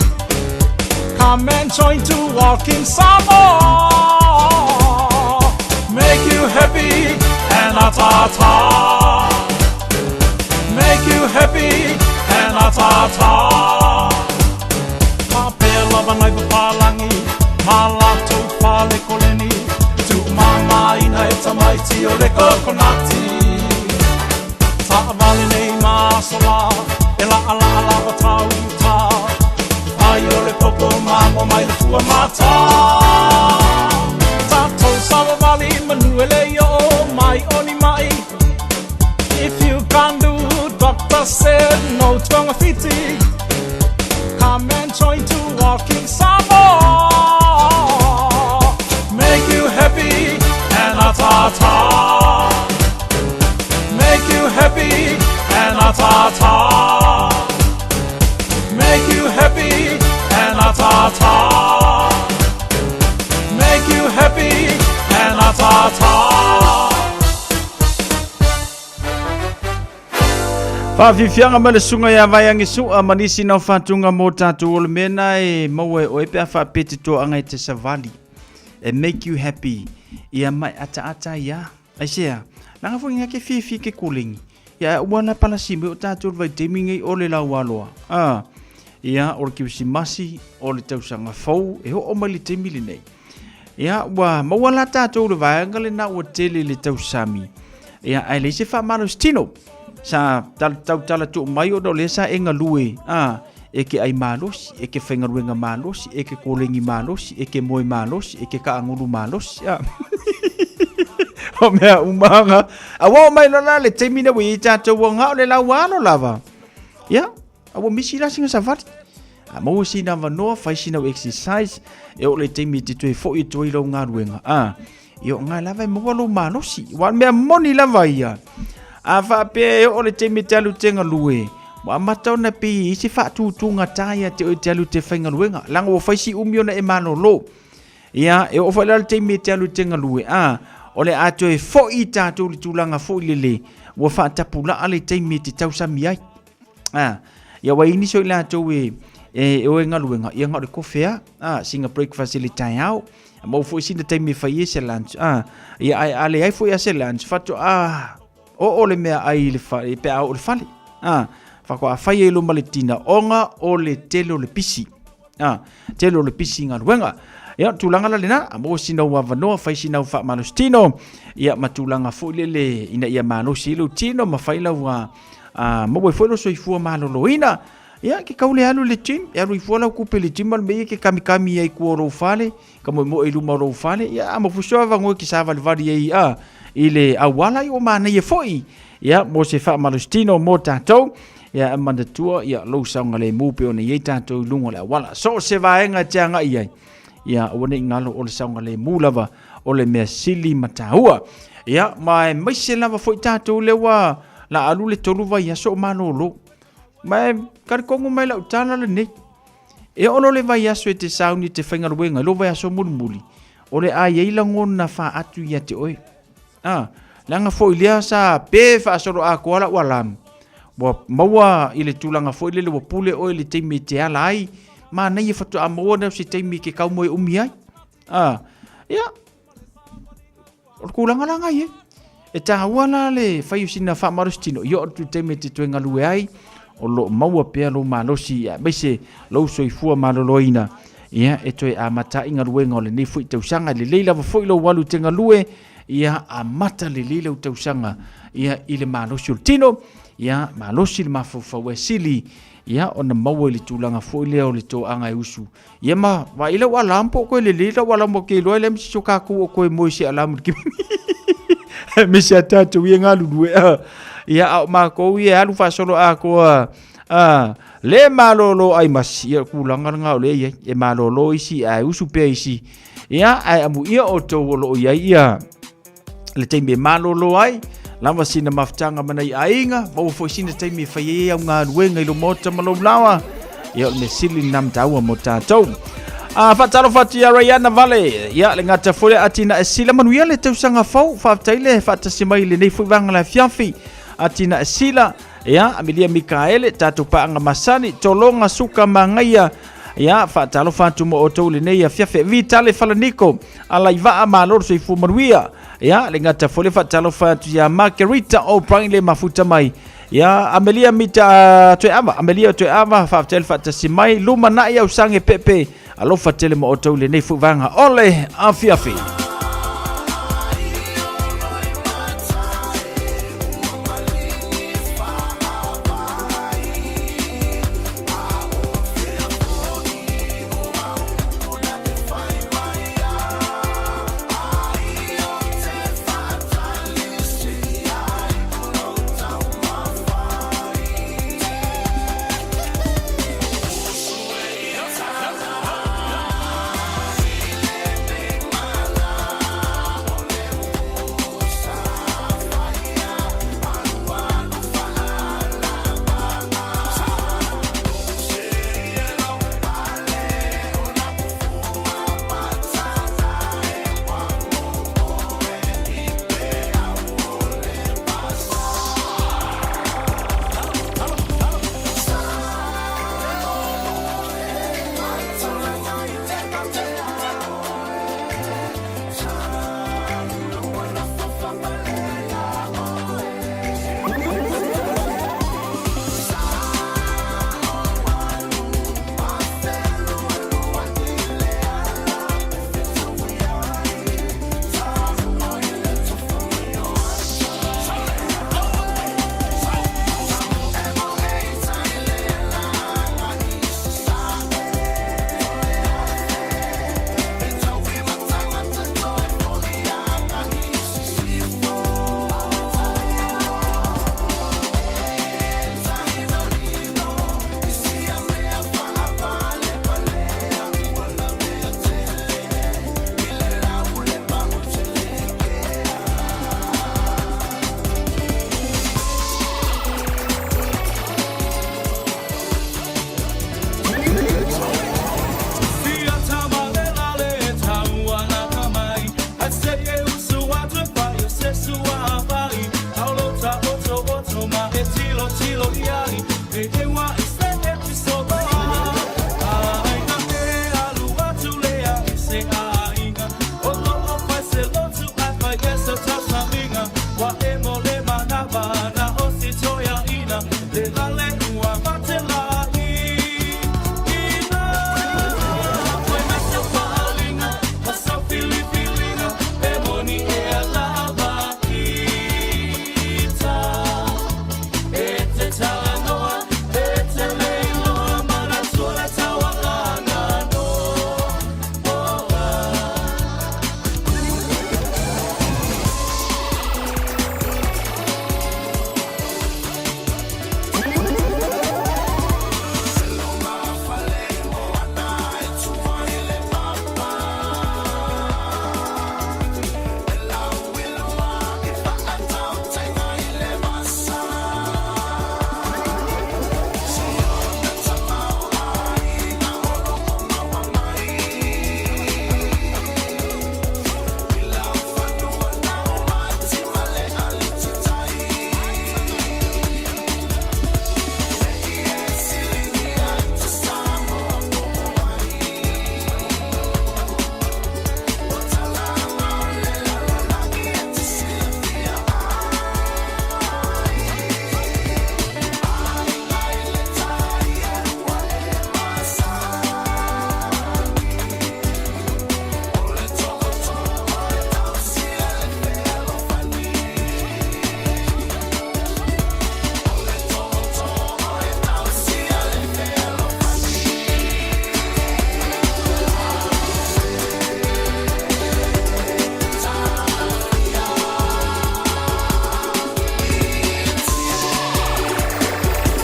Come and join to walking Samoa Make you happy and ta-ta Make you happy and ta-ta Ma pela vanai papalangi Ma lato pale koleni Tu mama ina e tamaiti o le kokonati Ta vale nei masola e la wa tau ta ai o le popo mamo mai le fua mata tato sawa vale manuele yo mai oni mai if you can do doctor said no tonga fiti come and join to walking Samoa make you happy and ta-ta make you happy and ta-ta make you happy and ta-ta make you happy and ta-ta Whawhiwhianga ma le sunga ia vai angi sua manisi nau whatunga mō tātou o le mena e maua o e pia whapete tō anga i te savali e make you happy ia mai ata ia aisea nanga fo inga ke fifi ke kulingi ia wana pala sime o tātou vai temingi o le lau aloa ia o le kiwisi masi o le tausanga fau e ho o mai le temili nei ia wa maua la tātou le vai anga le na ua tele le tausami ia ai le se whamano stino sa tala tu mai o do le sa enga lue e ke ai malos e ke whengaruenga malos e ke kolengi malos e ke moe malos e ke kaanguru malos o mea umanga awa mai lola le temina wi tato wanga o le lau alo lava ia awa misi la singa savati a mau sina vanoa fai sina exercise e o le temi te tue fo i tue lau ngā ruenga i o ngā lava e mawalo malosi wan mea moni lava ia a whape o le temi te alu tenga lue wa matau na pi isi whaatutunga taia te o te alu te whainga luenga langa o whaisi umiona e mano lo ia e o whaila le temi te alu tenga lue o le ato e fo i tātou le tūlanga fo i lele wa whaatapula ale temi te tausami ai ia wa ini so i lātou e o e ngaluenga ia ngā le kofea singa breakfast ili tai au mau fo i sinda temi whai e se lunch ia ai ale ai fo i a se lunch whatu o le mea ai le fale pe au le fale whako a whai e lo maletina onga o le telo le pisi telo le pisi ngā ruenga ia tūlanga la lena a mo sina wa vanoa whai sina u wha malostino ia matūlanga fo lele ina ia malosi ilo tino ma whai lau mo e fwelo soifua maloloina ia ke kaule alu le tim e alu i fua lau kupe le tim al mei ke kamikami ai kua rou fale ka mo e luma rou fale ia mo fusoa vangoe ki sa vali ai ile awala i o mana i e foi ia mo se wha malostino mo tātou ia mandatua ia lou saunga le mupe o ne i tātou lunga le awala so se vaenga te anga i ai ia wane i ngalo o le saunga le mūlava o le mea sili matahua ia mai se lava foi tātou le wa la alu le tolu vai aso o manolo mai karikongo mai la utana le nei e ono le vai aso e te sauni te whaingaruenga lo vai aso mulmuli o le a yeila ngona wha atu ia te oe langa foi lea sa pe fa soro a koala walam wa maua ile tulanga foi le pule o ile teimi te ala ai ma nei e fatu a maua na si teimi ke kau moe umi ai ia o kulanga langa ye e ta wala le fai usina fa marustino yo tu teimi te tuenga lue ai o lo maua pe lo malosi ia bese lo soifua maloloina ia e toi a mata inga luenga o le nei foi tausanga le leila foi lo walu tenga lue ia a mata le lile o tausanga ia ile malosi ultino ia malosi le mafaufaue sili ia ona maua i le tulaga foʻi lea o le toʻaga e usu ia ma vaʻile ua alamu po o koe lelila ua alamu o keiloa le misi so kakou o koe moi se alamu le kimi misi a tatou ia galuluea ia ao makou ia alu faasolo a koa le malolo ai masi ia kulagalaga o leai ai e malolo isi ae usu pea isi ia ae amuia o tou o loo iai ia le taimi e malolo ai lava sina mafutaga manai aiga maua foʻi sina taimi e fai ai au galuega i lo mota ma lou lawa ia o le mesili na mataua mo tatou faatalofa atu ia raiana vale ia le gata foi atina e sila manuia le tausaga fau faafetai le faatasi mai lenei foʻi vaga le afiafi atina e sila ia amelia mikaele tatou paaga masani tologa suka magaia ia faatalofa atu mo outou lenei afiafi vitale falaniko alaivaa malolo soifua manuia ia le gata foi le faatalofa atu ia margarita o'brien le mafuta mai ia amelia mita toeava amelia toeava faafetai le faatasi mai lumanaʻi ausage pepe alofa tele mo outou lenei foʻi vaga ole afiafi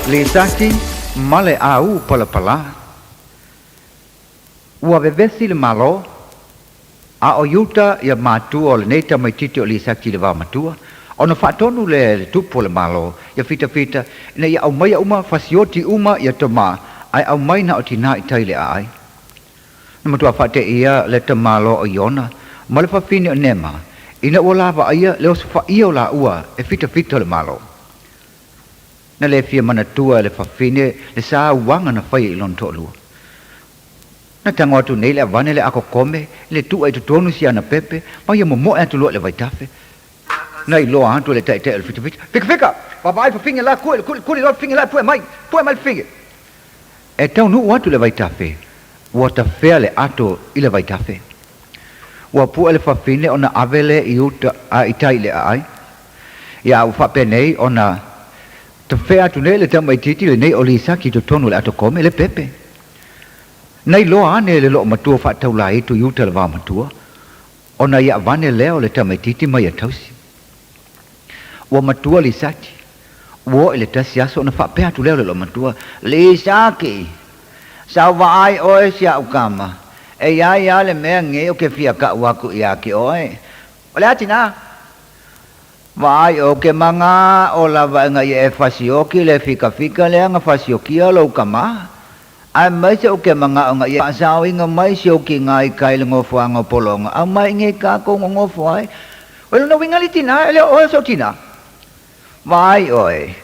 Le sati male au pala. Ua vevesi le malo, a o yuta ia matua o le neita mai titi o le sati le va matua. Ona whaatonu le tupo le malo, ia fita, ina ia au mai uma, fasioti uma, ia toma, ai au mai na o tina i taile ai. Na matua whaate ia le te malo o iona, ma le whawhine o nema, ina ua lava ia leo se whaia o la ua, e fita le malo. Na le fia manatua le whawhine, le saa wanga na whaia ilon tolua. Na tango atu nei le avane le ako kome, le tua i tutonu si ana pepe, ma ia momo e atu lua le vaitafe. Na i loa antu le tai le fita. Fika, papai fa finge la kuli lo finge la pue mai le finge. E tau nu atu le vaitafe, ua ta fea le ato i le vaitafe. Ua pua le whawhine ona avele i uta a itai le ai. Ia au whape nei ona ta fea atu nei le tamai titi le nei o li saki tutonu le ato kome le pepe. Nei loa ane le lo matua whaatau la itu i uta le wā matua, ona ia avane leo le tamai titi mai a tausi. Ua matua li saki, ua i le tasi aso na whapea tu leo le lo matua, li saki, sa waai oe si au kama, e ia le mea nge o ke fia ka waku i aki oe. O le ati na, waai o ke manga o la vaenga i e fasioki le fika le anga fasiokia lo kama, ai mai se o ke manga o nga i asao inga mai se o ki ngai kai le ngofu anga polonga, au mai nge ka ko ngofu ai, o le no winga li tina, ele oe so tina. Vai oi,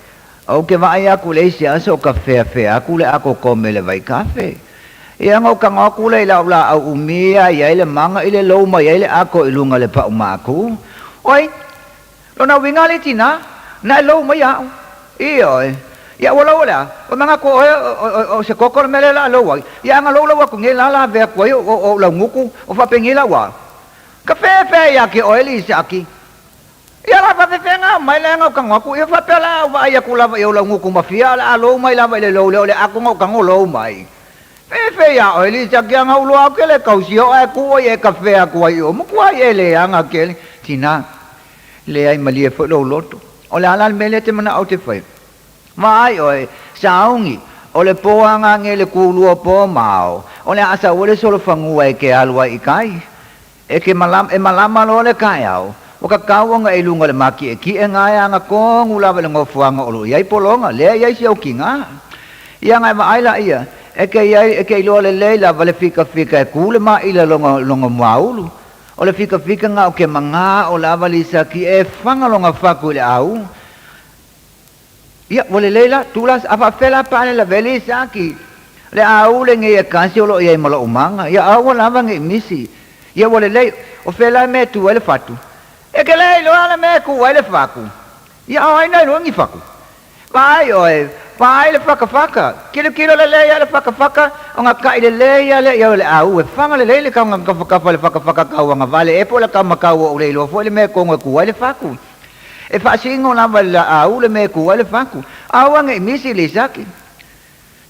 o ke vai aku le sia so ka fe aku le ako kome le vai kafe. Ia ngau ka ngaku le la au umia ia le manga ile lo mai ile ako ilunga le pa umaku. Oi, lo na winga le tina, na lo mai au. Oi, ia wala, o manga ko o se kokor mele la lo wai. Ia nga lo wa ku nge la ve ko o la nguku o fa pengila wa. Ka fe ia ke oili saki. Ia la fa fenga mai le ngau kanga ku ia fa pela wa ia ku la ia la nguku mafia la lo mai la le lo le aku ngau kanga lo mai fe ya o li ja kia ngau lo ke le kausio a ku ia kafe a ku ai o mo ku ai le anga ke tina le ai mali e fo lo loto o le ala mele te mana au te fai mai oi saungi o le poanga nge le ku lu po mau o le asa o le solo fangu ai ke alwa i kai e ke malama lo le kai au o ka kawanga e lunga le maki e ki e ngai anga kongu lava le ngofuanga olu iai polonga le iai si au kinga ia ngai ma aila ia e ke ilo le leila vale fika e kule ma ila longa maulu o le fika nga o ke manga o lava lisa ki e fanga longa faku le au ia wale leila tulas apa fela pane la veli saki le au le nge e kansi o lo iai malo umanga ia au lava nge misi ia wale lei o fela me tu ele fatu e ke lei lo ala me ku ele faku ia ai nei lo ngi faku vai oi vai le faka kilo le lei le faka nga kai le lei le ia le au e fanga le lei le ka nga faka le faka ka nga vale e po le ka makau o le lo fo le me ko nga ku ele faku e fa singo na vale au le me ku ele faku au nga misi le saki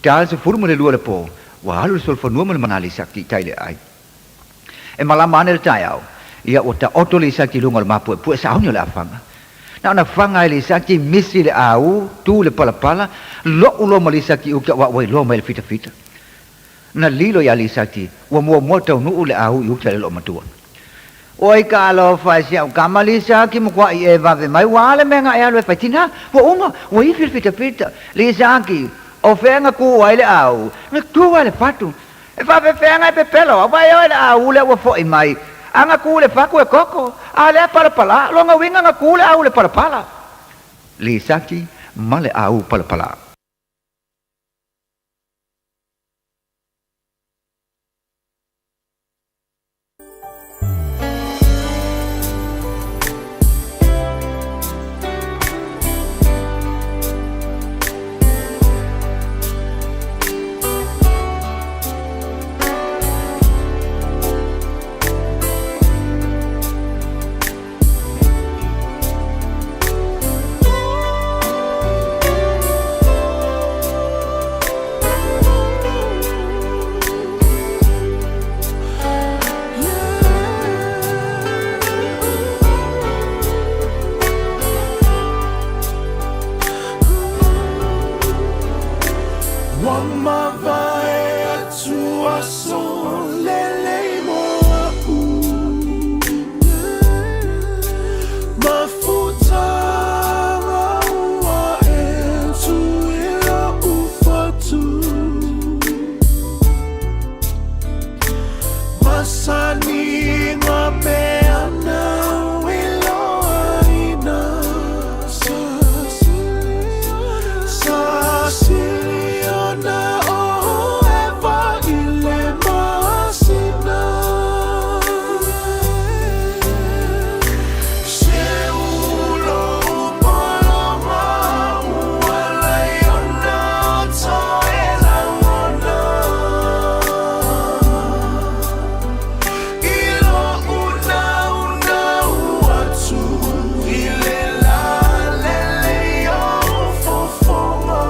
tal se furmo le le po wa halu sol fo no manali saki tai le ai e malama ne tai au ia o ta oto le saki lunga le mapu pu sa onyo le afanga na fanga le saki misi le au tu le pala lo ulo mali saki u ka wa lo mai fita na lilo ya le saki wa mo tau nu le au u tele lo matua oi ka lo fa sia ka mali saki mo kwa e va ve mai wa le menga e lo fatina wo unga wo i fita le saki o fenga ku wa le au na tu wa le fatu e fa ve fenga pe pelo wa yo le au le wo fo i mai anga kule faku e koko ale pala longa winga nga kule au le pala li saki male au pala Wamavae atua so lele moa mafuta raua etu ila ufatu masani ngameana wiloa ina Sasiliona o eva ile masina Seulo upalama uwalayona toela ngona Ilo una uatu ile la lele yo fofonga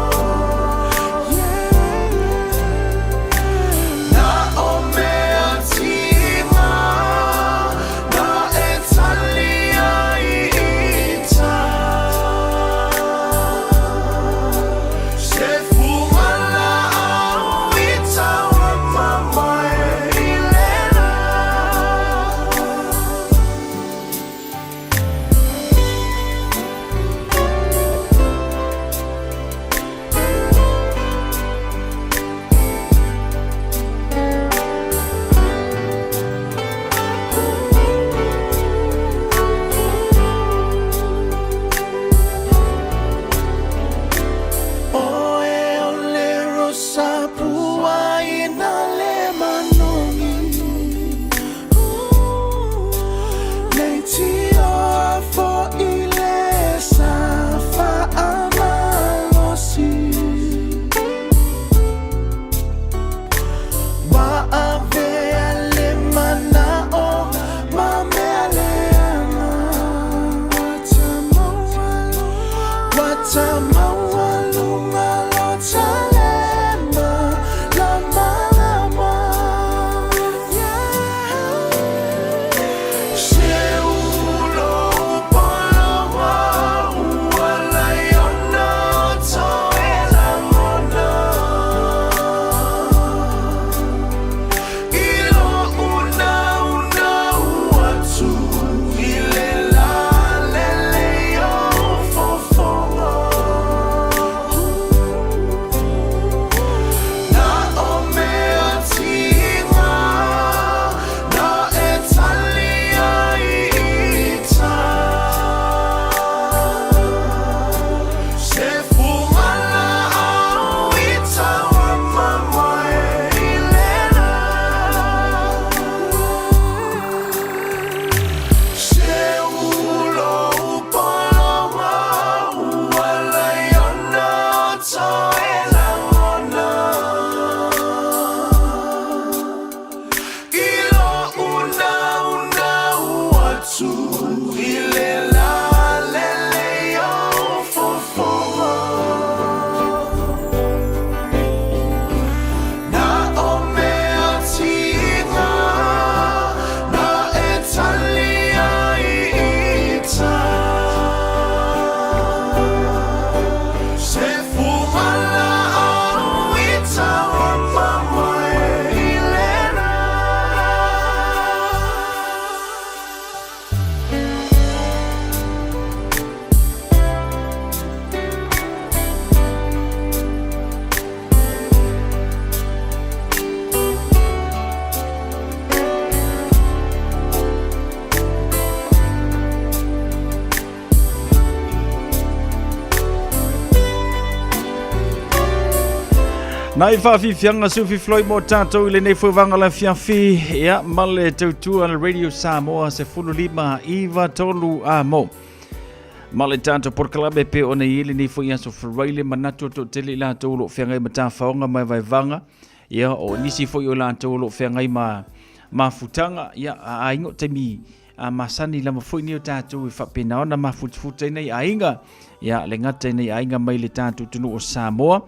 Nai whawhiwhianga suwhi floi mo tātou ile nei whawanga la whiawhi ia male tautua na Radio Samoa se fululima iwa tolu a mo. Male tātou porkalabe pe o nei ili nei whi aso wharaile manatu to tele la taulo whiangai ma tā whaonga mai vai vanga ia o nisi whi o la taulo whiangai ma futanga ia a ingo temi a masani lama whi ni o tātou i whapena ona ma futai nei a inga ia le ngata nei a inga mai le tātou tunu o Samoa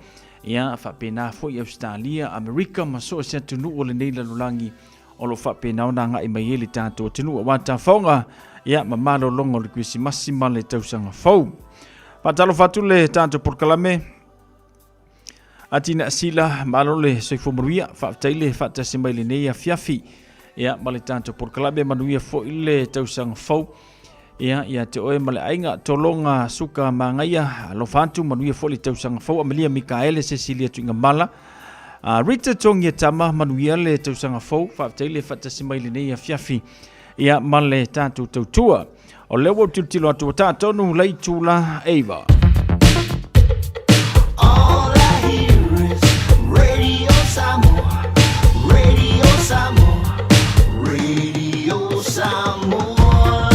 ia whapena foi Australia, Amerika, maso sia tunu o le nei lalulangi o lo whapena ona nga i mai ele tātou tunu o wata whaonga ia mamalo longo le kuisi masima le tausanga whau. Patalo whatu le tātou porkalame atina sila malole soifo maruia whaaftaile whaatasi mai le nei a fiafi ia ma le tātou porkalabe manuia fo ile tausanga fau ia te oe ma le ainga tolonga suka mangaia lo fantu manuia fo le tausanga fau Amelia Mikaele Cecilia tuinga mala Rita Tongia Tama manuia le tausanga fau whaaftaile whaatasi mai le nei a fiafi ia ma le tātou tautua o lewa tutilo atu tātou nu lei tūla Eva. All I hear is Radio Samoa, Radio Samoa, Radio Samoa.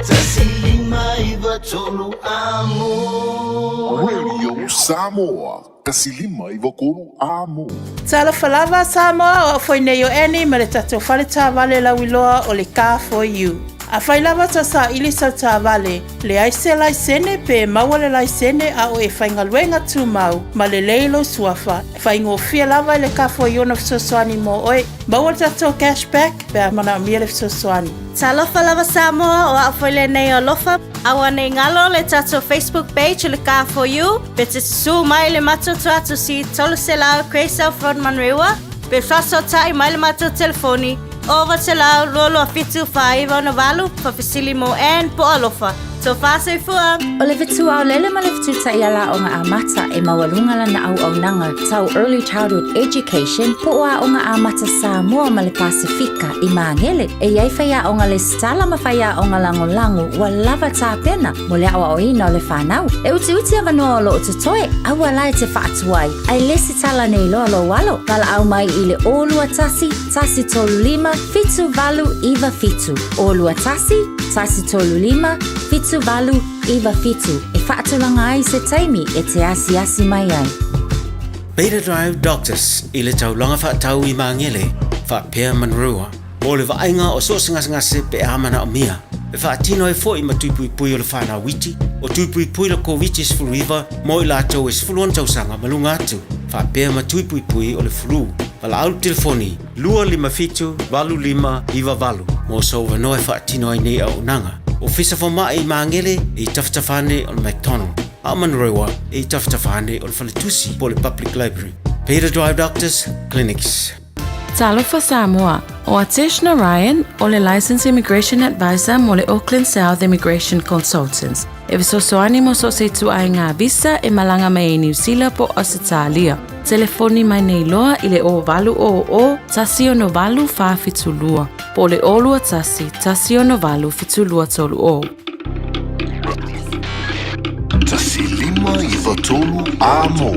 Tasilima iwa tolu amo. Radio Samoa, tasilima iwa kolu amo. Tala falava Samoa o foi nei o eni ma le tatou whale tā wale lauiloa o le Car for You. A whai lava ta sa ili sa tā wale, le aise laisene pe maua le laisene a o e whaingaluenga tū mau, ma le leilo suafa. Whaingo fia lava le Car for You na fsoswani mo oe, maua le tatou cashback pe a mana mia le fsoswani. Ta lofa lava Samoa o a whaile nei o lofa, awa nei ngalo le tatou Facebook page le Car for You, pe te su mai le matoto atu si tolu se lao Kreisau Front Manrewa, pe faso tai mai le mato telefoni, over te lau lolo a fitu whaiva na walu pa Fasilimo and po alofa. So fase fua. O le vitu au lele ma le vitu ta iala o ngā amata e mawalunga lana au au nanga tau Early Childhood Education po a o ngā amata Samoa ma le Pasifika I Mangele e iai whaia o ngā le stala ma whaia o ngā lango wa lava tā pena mo le awa o ina o le whanau. E uti uti avanoa o lo o tutoe awa lai te whaatuai ai lesi tala nei loa lo walo kala au mai I le olua tasi tolu lima fitu valu iwa fitu olua tasi tolu lima fitu valu iwa fitu e whaatulanga ai se taimi e te asi mai ai. Beta Drive Doctors I le taulanga whaatau I Mangele whaapea manrua mo le vainga o sosingasngase pe amana o mia e whaatino e fo I matuipui o le whanau witi o tuipui le COVID sfuluiva mo I lātou e sfuluan tausanga malunga atu whaapea matuipui o le flu Pala au telefoni, 255 iwa valu. Mo so wanoa e whaatino ai nei au nanga. O fisa whama I Mangele e taftafane o le McDonald. A Manrewa e taftafane o le Whaletusi po le Public Library. Beta Drive Doctors Clinics. Talofa Samoa, o Ateshna Ryan, o le Licensed Immigration Advisor mo le Auckland South Immigration Consultants. E visosoani mo so se tu ai ngā visa e malanga mai New Zealand po Australia. Telefoni mai nei loa I le o valu o tasi o no valu wha fitulua. Po le olua tasi o no valu fitulua tolu o. Tasi lima iwa tolu amo.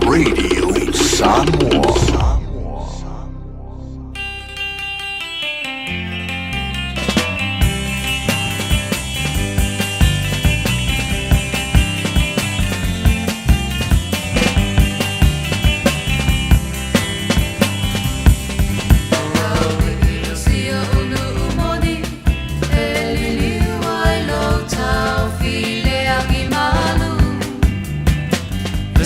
Radio Samoa. The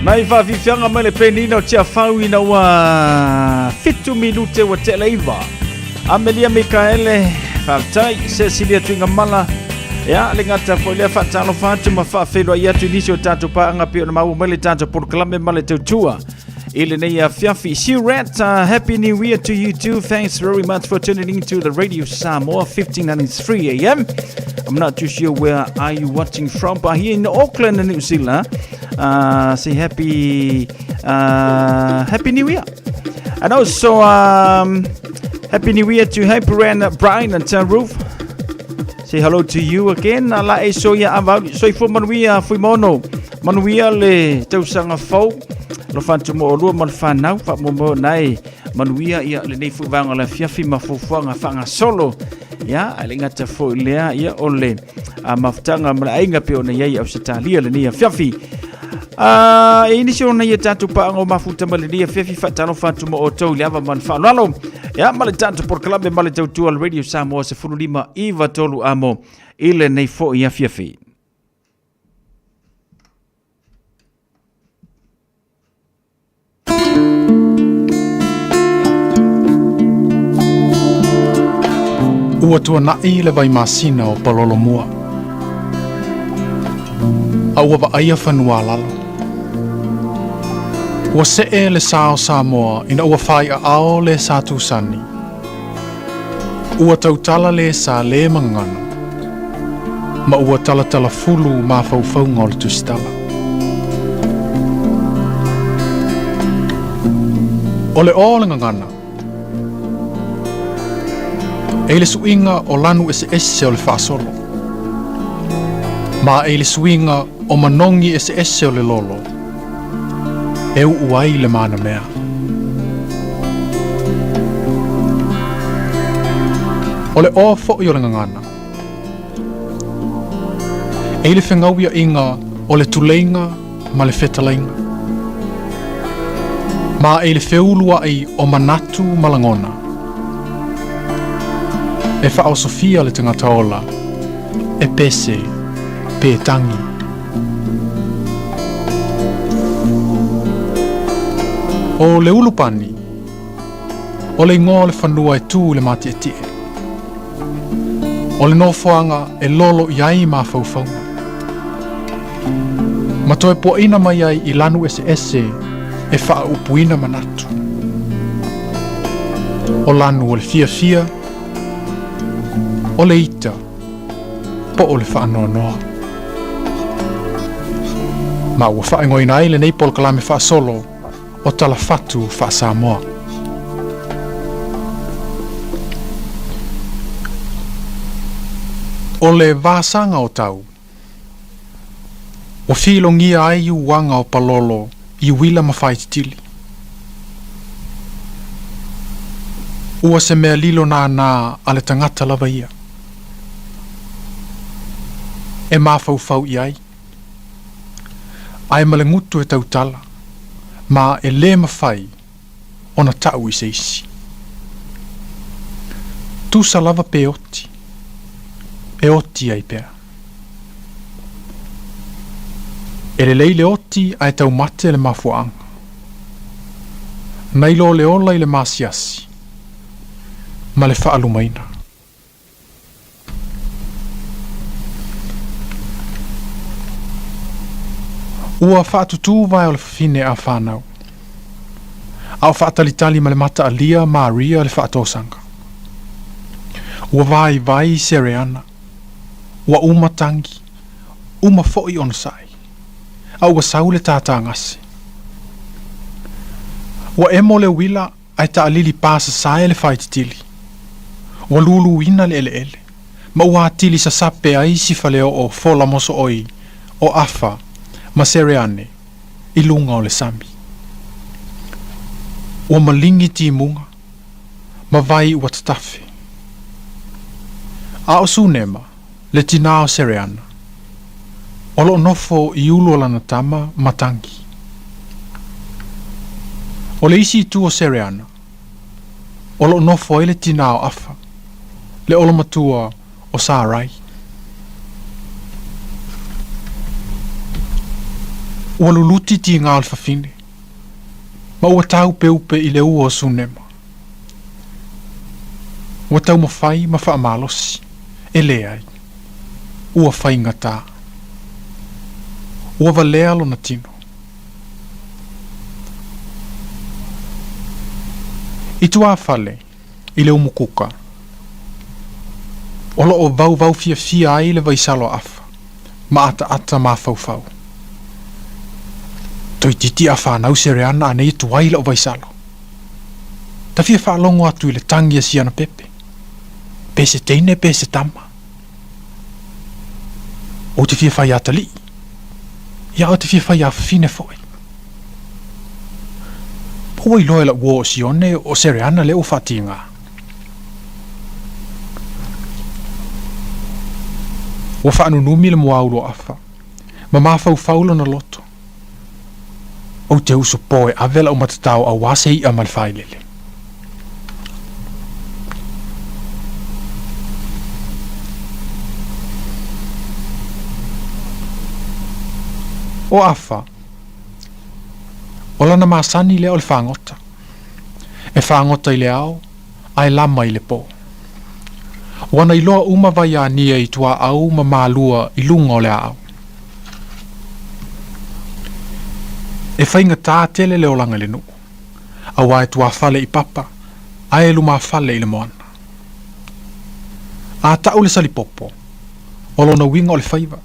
Mai fa fifianga mai le penina o tia fau ina wa 5 minute wa te leiva. Amelia Mikaele Fautai Cecilia Twingamala ya le ngata fo le fa talo fa tuma fa felo ya tu nisio tatu pa nga pio na mau mai le tatu por klame male tutua. Ile ne ya fiafi she read happy new year to you too. Thanks very much for tuning in to the Radio Samoa 1593 AM. I'm not too sure where are you watching from, but here in Auckland, New Zealand. Say happy New Year, and also happy New Year to Hyper Brian and Ruth. Say hello to you again. La e so ya about so for manuia fui mono manuia le tau sanga fo lo fantu mo lu mon fanau fa mo nai manuia ia le nei fu vanga la fiafi mafufuanga fanga solo ya alinga te fo lea ia ole maftanga mala inga pe ona yai au setalia le nia fiafi inisio na ia tatu pa ngo mafuta mala nia fiafi fatalo fatu mo oto le ava man fa lalo ya mala tatu por club mala tautu al Radio Samoa se fululima iva tolu amo ile nei fo ia fiafi. Ua tua nai le vai masina o palolo mua. A ua wa aia whanua lalo. Ua se e le sao Samoa ina ua whai a ao le sa tūsani. Ua tautala le sa le mangano. Ma ua tala fulu ma fau ngol tustala. Ole o le ngangana. E le suinga o lanu ese o le whaasolo. Ma e le suinga o manongi ese o le lolo. E uai le mana mea. O le o fo i o le ngangana. E le whengauia inga o le tuleinga ma le whetalainga. Ma e le whiulua ai o manatu malangona. E whao Sofia le tangata ola, e pese, pe tangi. O le ulupani, o le ngō le whanua e tū le mati e tie. O le nofoanga e lolo iai ma faufaunga. Ma toe po ina mai ai I lanu ese e wha upuina manatu. O lanu o le fia, o le ita, po o le whaanoanoa. Ma ua whaingoina ai le nei pol kalame wha solo o tala fatu wha Samoa. O le vāsanga o tau, o whilongia ai uanga o palolo I wila mawhaititili. Ua se mea lilo nā ale tangata lava ia. E mawhau I ai male ngutu e tautala, ma e le mawhai ona tau I se isi. Tu sa lava pe oti, e oti ai pea. E le leile oti ai tau mate le mafuanga. Nailo le ola I le masiasi, ma le whaalumaina. Ua whaatutu vai o le whine a whanau. Au whaatalitali ma le mata alia Maria le whaatosanga. Ua vai sereana. Ua umatangi. Uma foi on sai. Au ua saule tata ngase. Ua emo le wila ai ta alili pasa sae le whaititili. Ua lulu ina le ele. Ma ua atili sa sape ai si faleo o fola moso oi o afa ma sereane I lunga o le sami. Ua malingi ti munga, ma vai ua tatafe. A o sunema, le tina o sereana. O lo nofo I ulu o lana tama matangi. O le isi tu o sereana. O lo nofo ele tina o afa. Le olo matua o sārai. ua luluti ti ngā alfafine. Ma ua tau pe upe i le ua o sunema. Ua tau mawhai ma wha amalosi. E le ai. Ua whai ngata. Ua valea lo na tino. I tua whale, i le umukuka. Ola o vau fia ai le vaisalo afa. Ma ata ma fau. Toi titi a whanau sereana ane i tuai la o vaisalo. Ta fia whaalongo atu i le tangi a siana pepe. Pese teine, pese tama. O te fia whai atali. Ia o te fia whai a fine foi. Pua i loe la ua o sione o sereana le o whatinga. Ua whaanunumi le mua ulo afa. Ma mawhau faulo na loto. O te uso poe avela o matatau a wase i amal whailele. O afa, o lana masani le o le whangota. E whangota i le au, ai lama i le po. Wana i loa uma vai a nia i tua au ma maalua i lunga o le au. E whainga tā tele leo langa le nuu. A wae tua whale i papa, a e luma whale i le moana. A tau le salipopo, o lona winga o le whaiva.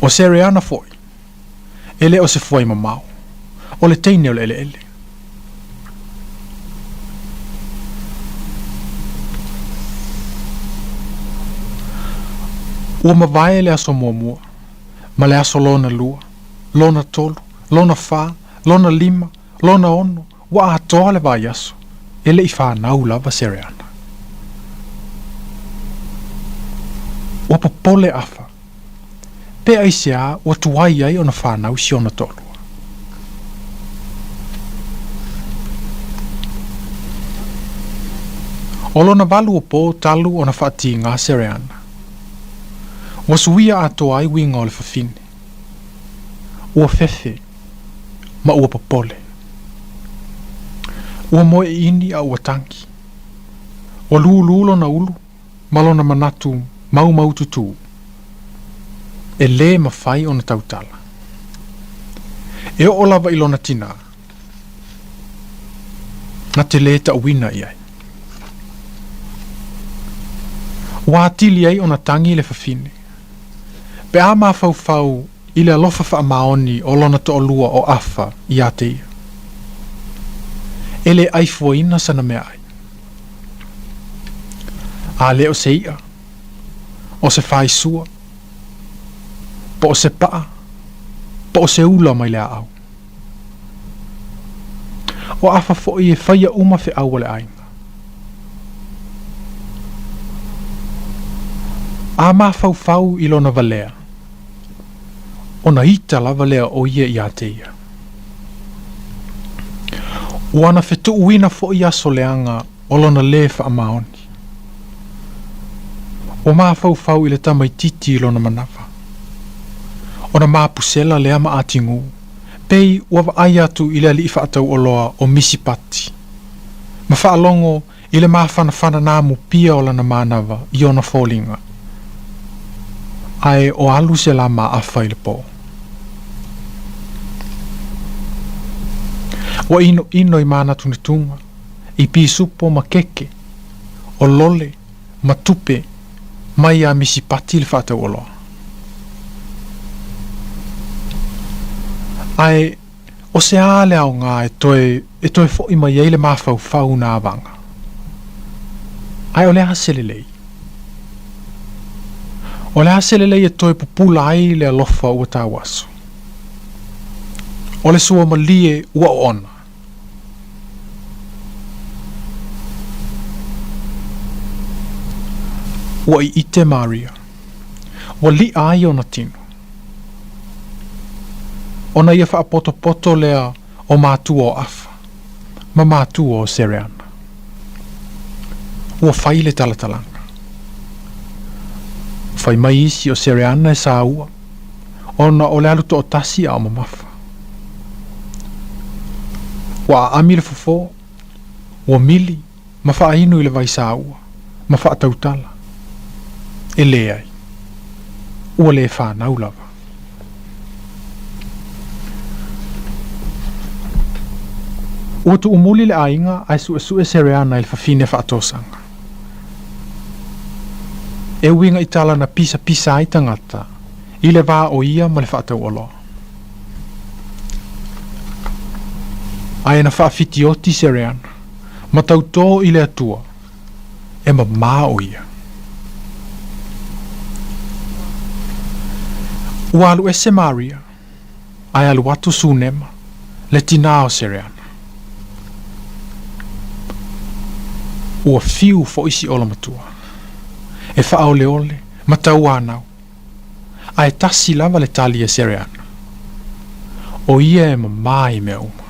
O sereana foi, ele o se foi mamau, o le teine o le ele. Ua mawae le aso mua. Ma le aso lona lua, lona tolu, lona wha, lona lima, lona ono, wa atoa le vai aso, ele i whanau lava sereana. Ua popole afa, pe ai sea ua tuai ai ona whanau si ona tolu. O lona valu o po talu ona whaati ngā sereana. Ua suia atoa ai winga o le whawhine. Ua fefe, ma ua popole. Ua moe ini a ua tanki. Ua luululo na ulu, malona manatu, mau tutu. E le mawhai o na tautala. E o lava ilona tina. Na te le ta uina iai. Ua atili ai o na tangi le whawhine. Pe a ma fau i le alofa wha maoni o lona to olua o afa i a teia. Ele ai fuaina sana mea ai. A le o se ia, o se whai sua, po o se paa, po o se ula mai le au. O afa fo i e whaia uma fe au le ainga. A ma fau i lona valea. Ona ita lava lea o ia i a teia. Wana fetu uina fo i aso leanga o lona le wha maoni. O maa fau i le tamaititi i lona manawa. Ona maa pusela lea ma atingu. Pei wawa ai atu i le ali whaatau oloa o misipati. Ma whaalongo i le maa whanawhana nāmu pia o lana manawa i ona fōlinga. Ai o alu se la ma afa i le po. Wa ino i mana tunitunga, i pisupo ma keke, o lole, ma tupe, mai a misipati le whatau oloa. Ai, o se ale au ngā e toe fo i mai eile ma fau nā vanga. Ai o le haselelei. O le haselelei e toe pupula ai le alofa ua tāwaso. O le sua malie ua ona. Ua i ite Maria. Ua li ai o na tino. Ona ia wha poto lea o mātua o afa. Ma mātua o sereana. Ua whai le talatalanga. Whai mai isi o sereana e sa ua. ona o le alu to o tasi a o mamafa. Wa ami le fofo, wa mili, ma wha inu i le vaisa ua, ma wha tautala. E le ai. Ua le whanau lava. Ua tu umuli le ainga ai su e sereana i le fafine whaatosanga. E winga i tala na pisa ai tangata, i le vā o ia ma le whaatau olo. Ai na whaafiti oti sereana, ma tautō i le atua, e ma mā o ia. Ua alu ese Maria, ai alu watu sunema, le tina o sereana. Ua fiu fo isi ola matua. E wha ole ole, ma tau anau. Ai tasi lava le tali e sereana. O ia e ma mai me uma.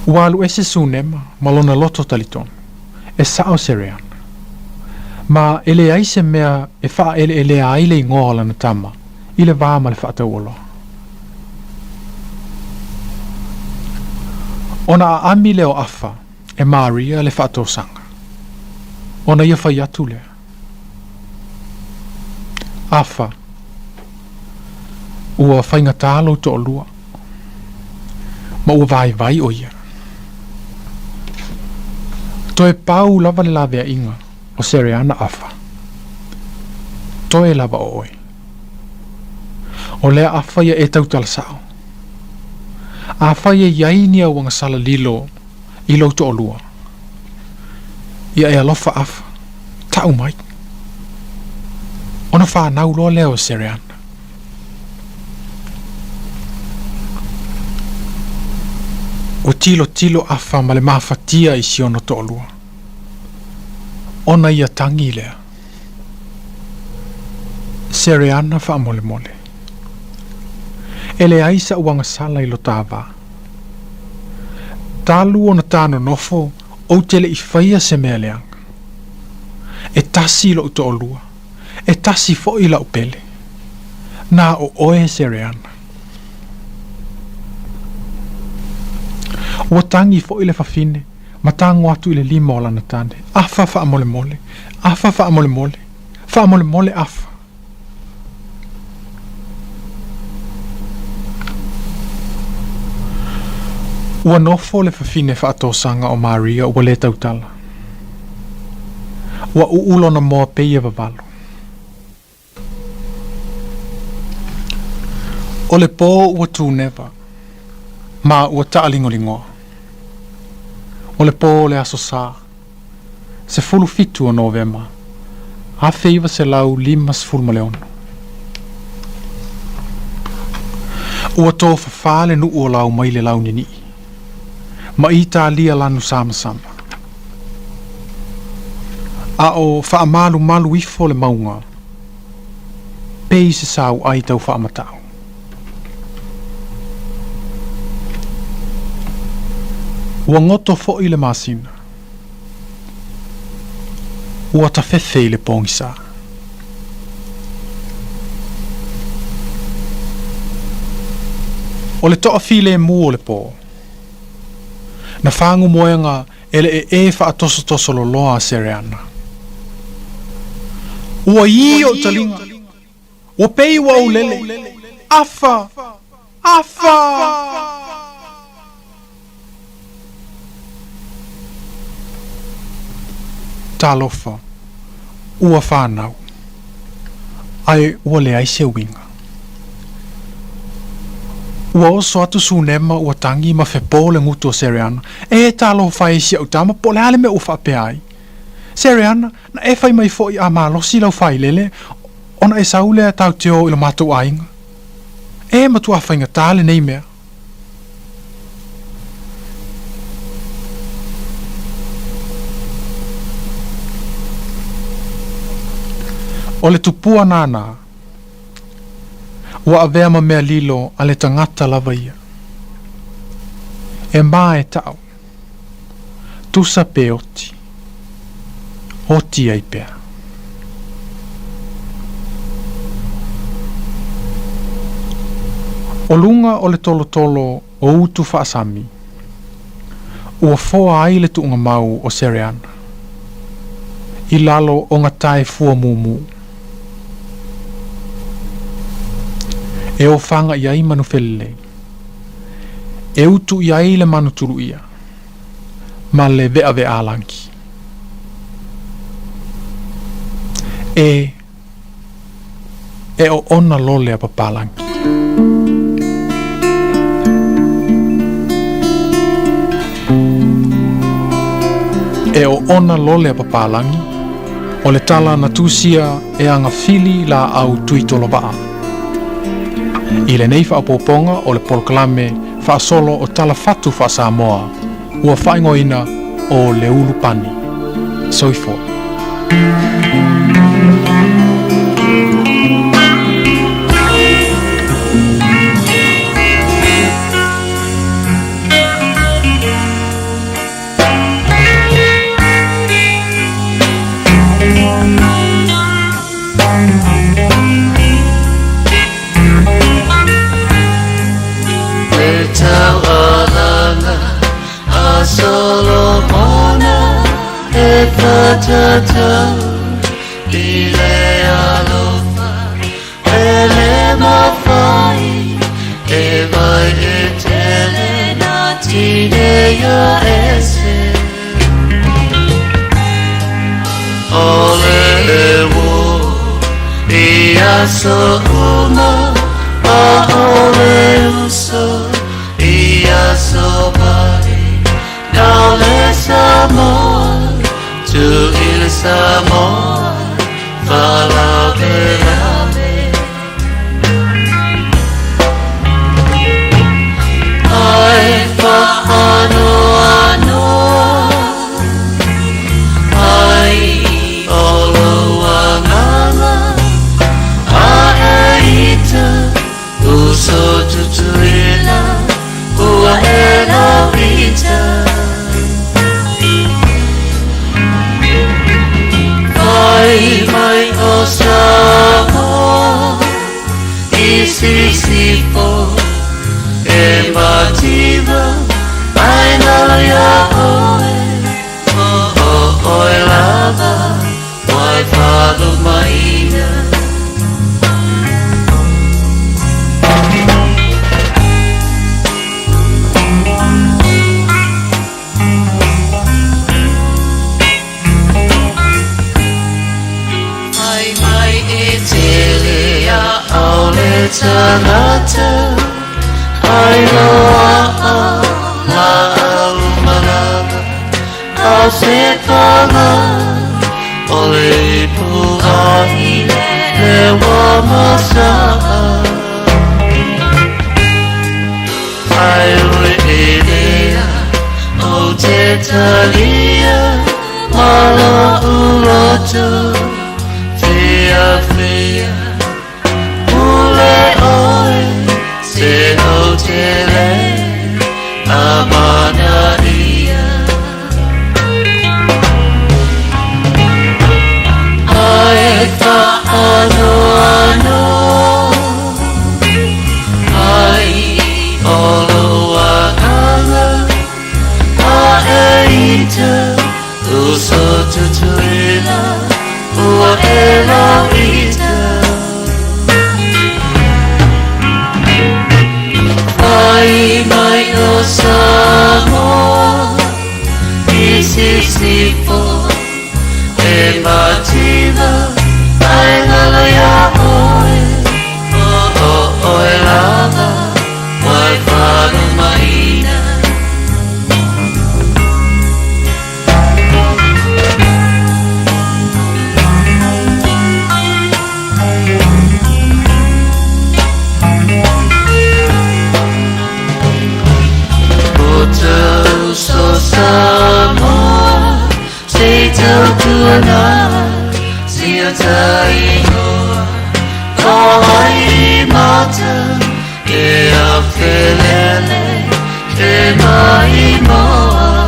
Ua alu ese sunema, ma lona loto talitonu. E sao sereana. Ma ele ai se mea e wha ele aile i ngola na tama. I le vāma le whaatau olo. Ona a ami leo afa e Maria le whaatosanga. Ona ia whai atu lea. Afa. Ua whainga tālo to o lua. Ma ua vai o ia. To e pau lava le lavea inga o sereana afa. To e lava o oi. O lea afa ia e tautala sao. Afa ia iaini au anga sala lilo i lo to o lua. Ia e alofa afa. Tau mai. Ona whanau loa leo sereana. O tilo afa ma le mawhatia i si ono to o lua. Ona ia tangi lea. Sereana wha mole mole. Ele aisa uanga sala i lo tāwā. Tālu ona tāno nofo o tele i whaia se mea leanga. E tasi lo to o lua. E tasi fo i lau pele. Nā o oe sereana. Ua tangi fo i le whawhine. Ma tango atu i le lima o lana tane. Afa wha mole mole. Afa wha mole mole. Wha mole mole afa. Ua nofo le whawhine whaatosanga o Maria ua le tautala. Ua uulo na moa peia wawalo. O le pō ua tūneva. Ma ua taalingolingoa. O le pō le aso sā. Se fulu fitu o Novema. A feiva se lau 5 maleono. Ua tō whawhale nu o lau mai le lau nini. Ma i tā lia lanu sama. A o malu ifo le maunga. Pei se sau ai tau whaamatau. Ua ngoto fo i le masina. Ua ta fefe i le pongisa. O le toa file mu o le po. Na whangu moenga ele e wha toso lo loa sereana. Ua i o talinga. Ua pei wa o lele. Afa! Talofa. Ua whanau. Ai ua le ai se winga. Ua oso atu sunema ua tangi ma whepo le ngutu o sereana. E talo whai si au tama po le ale me ufa pe ai. Sereana, na e whai mai fo i a malosi lau whai lele, ona e saule a tau teo ila matou ainga. E matua whainga tale nei mea. O le tupua nana, ua avea ma mea lilo a le tangata lava ia. E mā e tau, tusa pe oti ai pea. O lunga o le tolo o utu whaasami. Ua foa ai le tuunga mau o Sereana. I lalo o ngā tae fua mumu. E o whanga i ai manu whelele. E utu i ai le manu turu ia. Ma le vea vea alanki. E o ona lole a papalanki. E o ona lole a papalangi, o le tala na tusia e anga fili la au tuitolo waa. I le nei whaapoponga o le polokalame whaasolo o tala fatu wha Samoa, ua whaingoina o le ulupani. Soifo. Solomona e patata i le alofa e le mawhai e vai e tele na tine ia ese o le wo i aso uma a o le uso i aso vai Now let's Samoa to il Samoa, follow the love. I ano, I oloanganga, I eita, uso tutuila, ua ela vita. Mai o Samoa isisipo e mativa ai nala ya oe lava mai fado maina Tanata I know la umarada I'll sit for Ole puhai le wamasa I reidea o te talia Malo uloto Fia fia Se no te le amanaria Ai fa ano Ai olo aganga A eita uso tutuila Ua ela vita Mai o Samoa isisipo e mativa ai ngala ya oe lava mai whanu maina So Samoa, say to another, see a taino, ai mata, e a felele, e mai moa,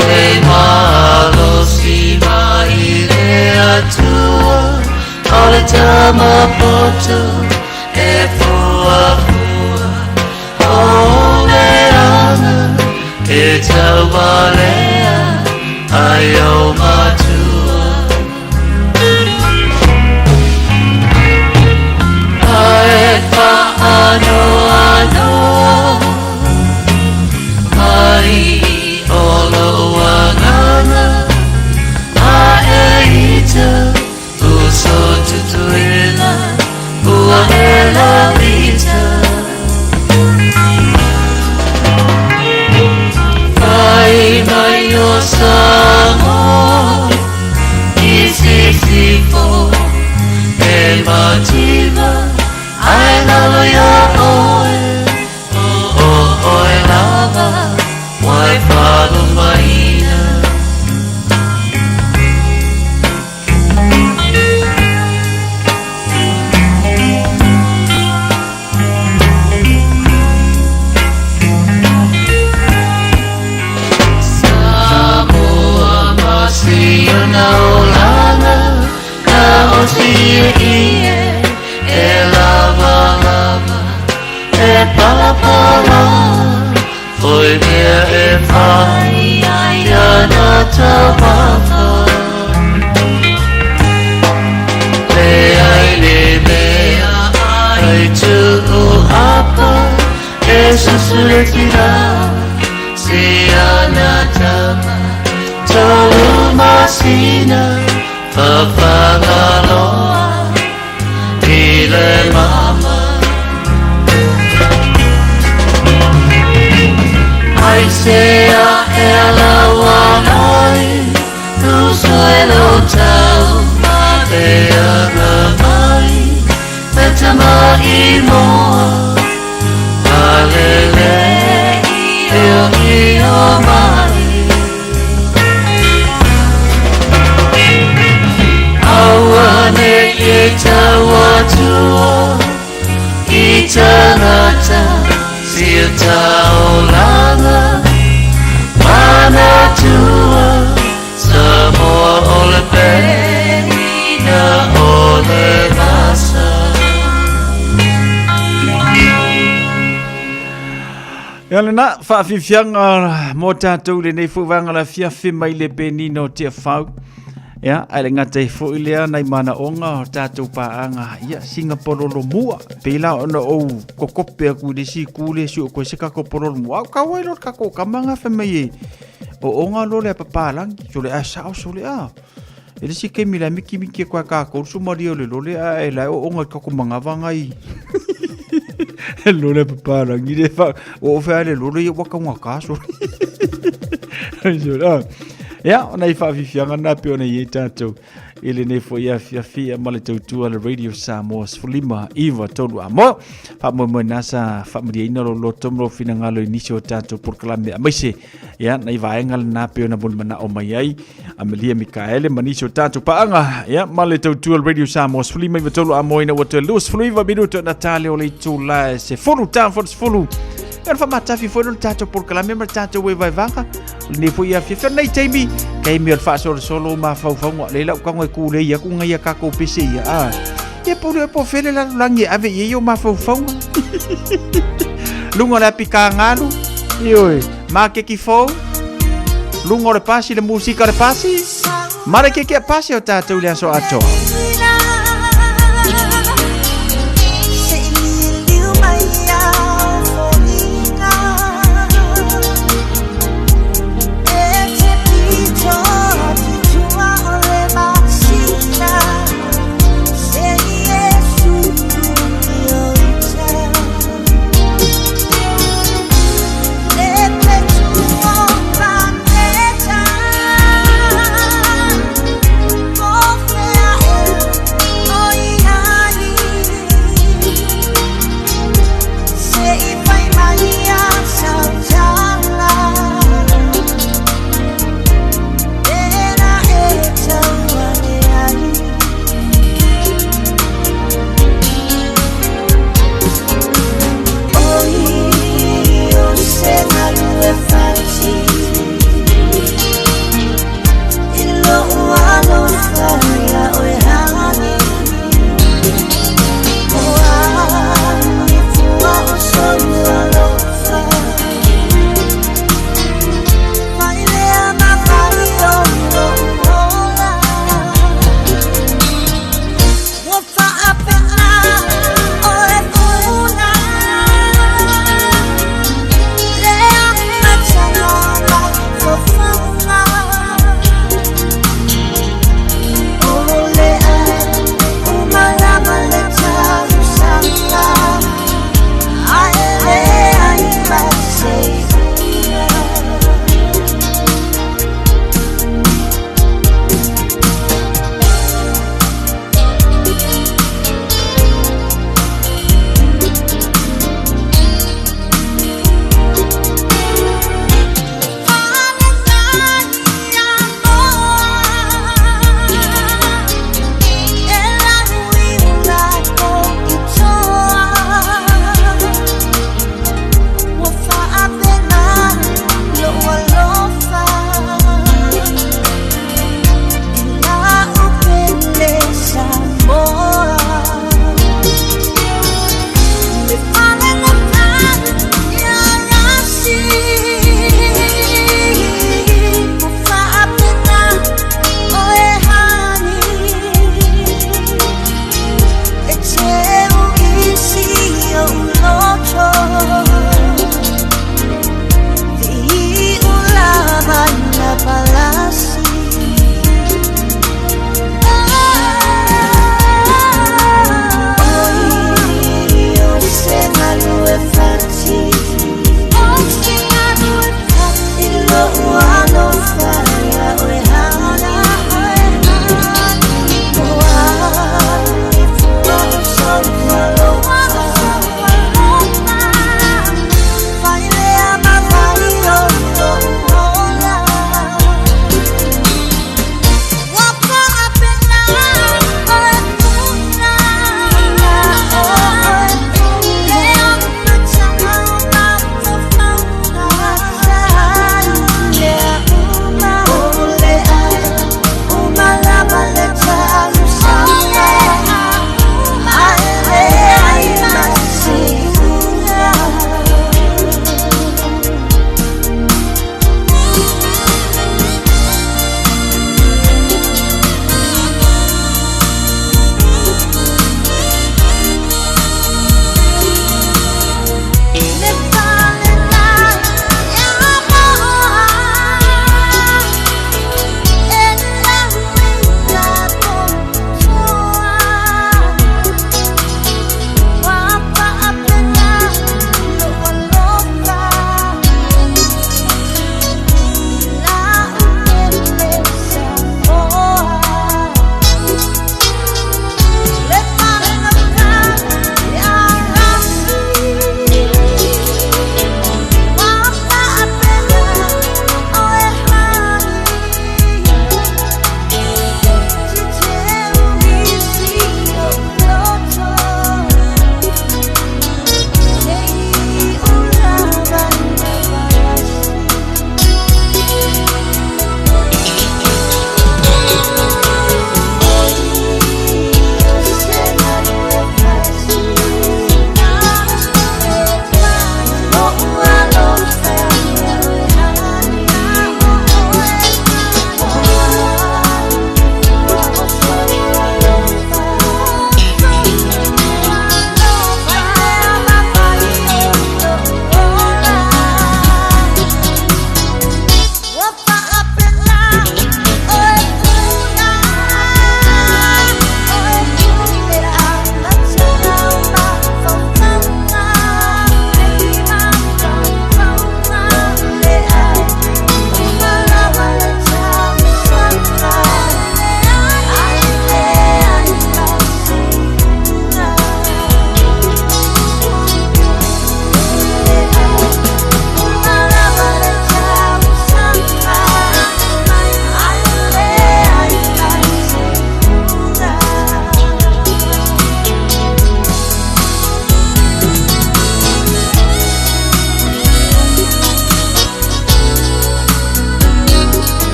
e malo si mai le atua, all the time a poto. fua o le anga e tau walea ai o matua ai pa ano ai o lo wanganga ai ita uso tutuila uanela vita ai mai o Samoa isisifo e mativa ai lava ya oe oe lava wai fado maina na olana ka osia ie e lava lava e pala pala foi mea e whai ia na tawafa le ai le mea ai tu o apa e susule tira si ana tama tolu masina papagaloa ile mama ai sea ela wanai tu suelo tau te ana mai petama imoa alele io mai awane e tawatua i tanata sia taolanga mana tua Samoa ole pena ole masa Yale na whaafifianga mō tātou le nei fuwanga la fiafi mai le penino tia whau. Ya, ai ngata i fo ilea nei mana onga o tātou paanga. Ia, Singapore lo mua. Pela ona o kokope aku de si kule si o koe seka koporo lo mua. Au kawai lo kako kamanga whamai e. O onga lo le papalangi. So le a sao so le a. E le si ke mila miki miki kwa kako. Su mario le lo le a e lai o onga kako mangawanga i. Lo le papalangi le fa. O whea le lo le waka waka so. So le a. Ya, ona i whaafifianga nā pe ona i e tātou. Ele ne fo ia fia male tautua le Radio Samoa Sfulima Iwa tolu a mo. Whamoe nasa whamaria ina lo tomro fina ngalo inisio tātou porkalame a maise. Ya, na i vaenga le nā pe ona bulmana o mai ai. Amelia Mikaele manisio tātou paanga. Ya, male tautua le Radio Samoa Sfulima Iwa tolu a mo ina wata Lewis Fluiva minuto Natale o le tūlae se fulu tāwhara sfulu. Kan fa matafi foi no tato por kala member tato we vai vanga ne foi ia fia nei taimi kai mi fa solo ma fa le la ka ngoi ku le ia ku ngai ka ko pc ia a e po fele la langi ave io ma fa lungo la pika ngalu io ma ke ki fo lungo le pasi le musica le pasi mare ke pasi o tato le so ato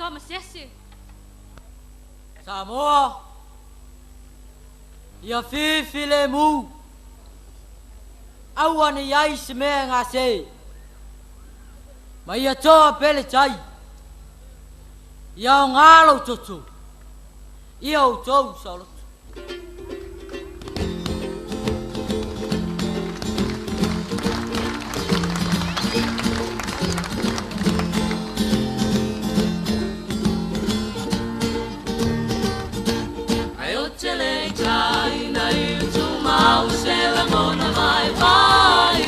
toma sesi. Samoa. Ia fifi le mu. Aua ni ai se mea ngā se. Ma ia toa pele tai. Ia o ngālo toto. Ia o tau saloto. Tele tai na tu mau se la mona vai vai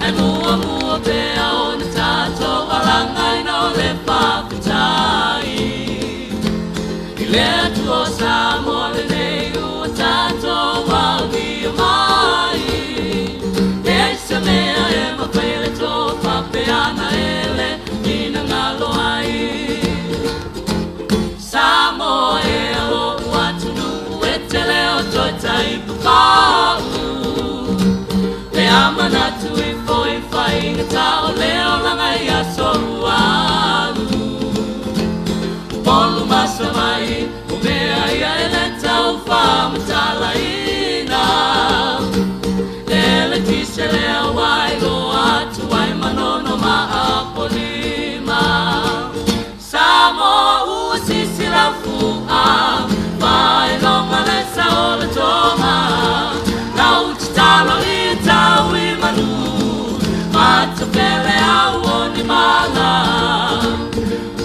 e mua pe on tato alanga no le papai ile tu Samoa le nei u tato wa di mai e se me e ma pele to pape ana ele ina ngalo ai Samoa tai pau le amana tu I foi fai tao leo langa ia sorualu polu masa mai o mea ia ele tau fama talaina ele tise leo wai lo atu wai manono ma apolima Samoa usi la fua vai longa le saola toma Lau titalo I tau I manu Mata pele au ni mala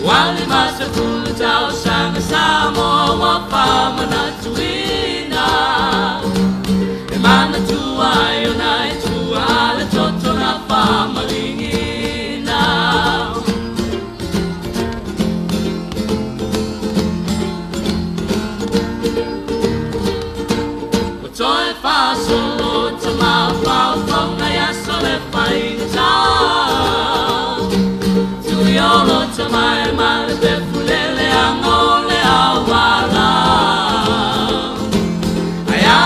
Wali masa kula tau sanga Samoa wapa mana tuina E mana tua ionai tua le toto na pamalingina Toi fa solo tama pau fonga ya sole pai ta Tu yolo tama male pe fulele angole awala Aya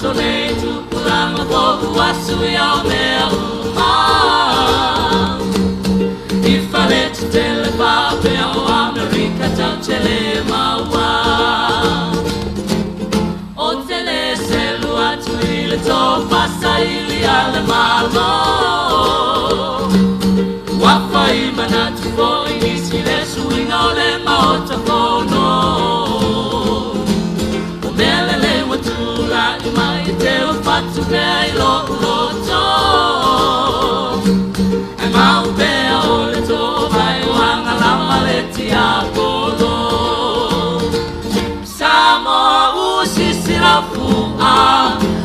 sole tu pulanga bobu asu ya me uma Ifale tele pa pe o America ta tele mawa Ile to pasa ili ale malo Wafai manatu ko inisi le suinga ole maota kono Umele le watula ima ite ufatu mea ilo uloto E maupea ole to vai wanga lama leti a kono Samoa usisi la fua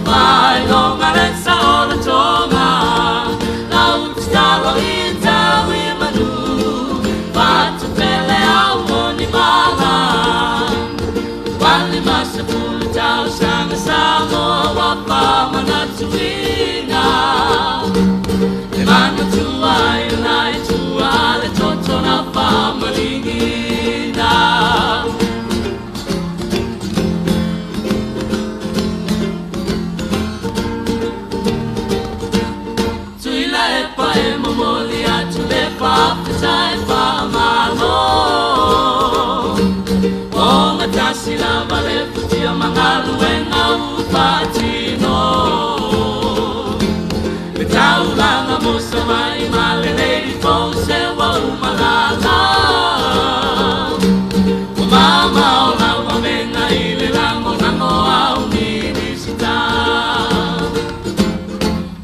Vai longa lenza ola tonga Lau talo I tau I manu Vatu pele au ni mala Wali masa pulu tau sanga Samoa wapa manatuina E mana tua ionai tua le toto na pamalingina Moli atu le papatai pa malo O matasi la vale putia mangalu e ngau patino Le tau langa mosa mai male lady pose wa umalala O mama o la wamenga ile lango nango au nirisita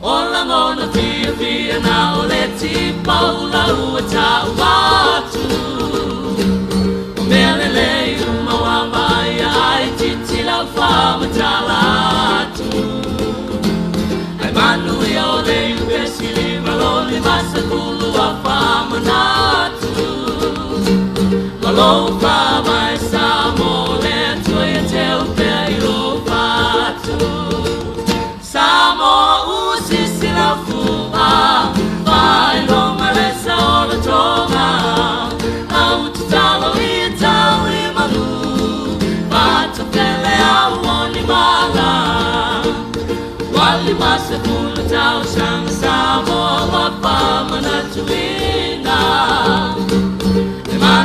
O lango na fia na ole Paula ua tau watu Mele lei uma wamaya ai titi lau whamatala atu Ai manu I ole upesi lima loli masa kulu a whamanatu Lolo whamai Samoa le tui a te upea I lo whatu Samoa usisi lau fua Vai longa le saola tonga Au talo I tau I manu Vata pele au ni mala Wali masa kula tau sang Samoa wapa manatuina E mana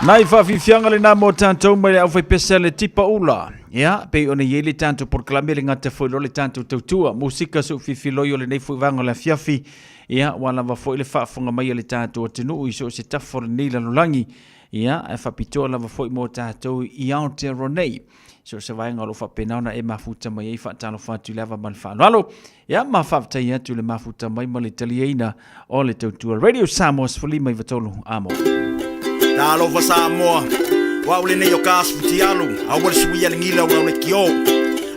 Nai whawhiwhianga le nā mō tātou mai le au whai pesa le tipa ula. Ia, pei ona iei le tātou porklame le ngata whailo le tātou tautua. Musika su whiwhiloi o le nei whuivanga le fiafi. Ia, wana wa whoi le whaafonga mai le tātou atinu i so se tafo le nei lalulangi. Ia, e whapitoa la wa whoi mō tātou i Aotearoa. So se vaenga lo whapenauna e mafuta mai e whaatalo whatu lewa man whaanalo. Ia, ma whaatai atu le mafuta mai ma le talieina o le tautua. Radio Samoa sfuli mai vatolu amo. Talo fa Samoa. Wa ule nei o kasu tialu. A wale suia le ngila ura ule kio.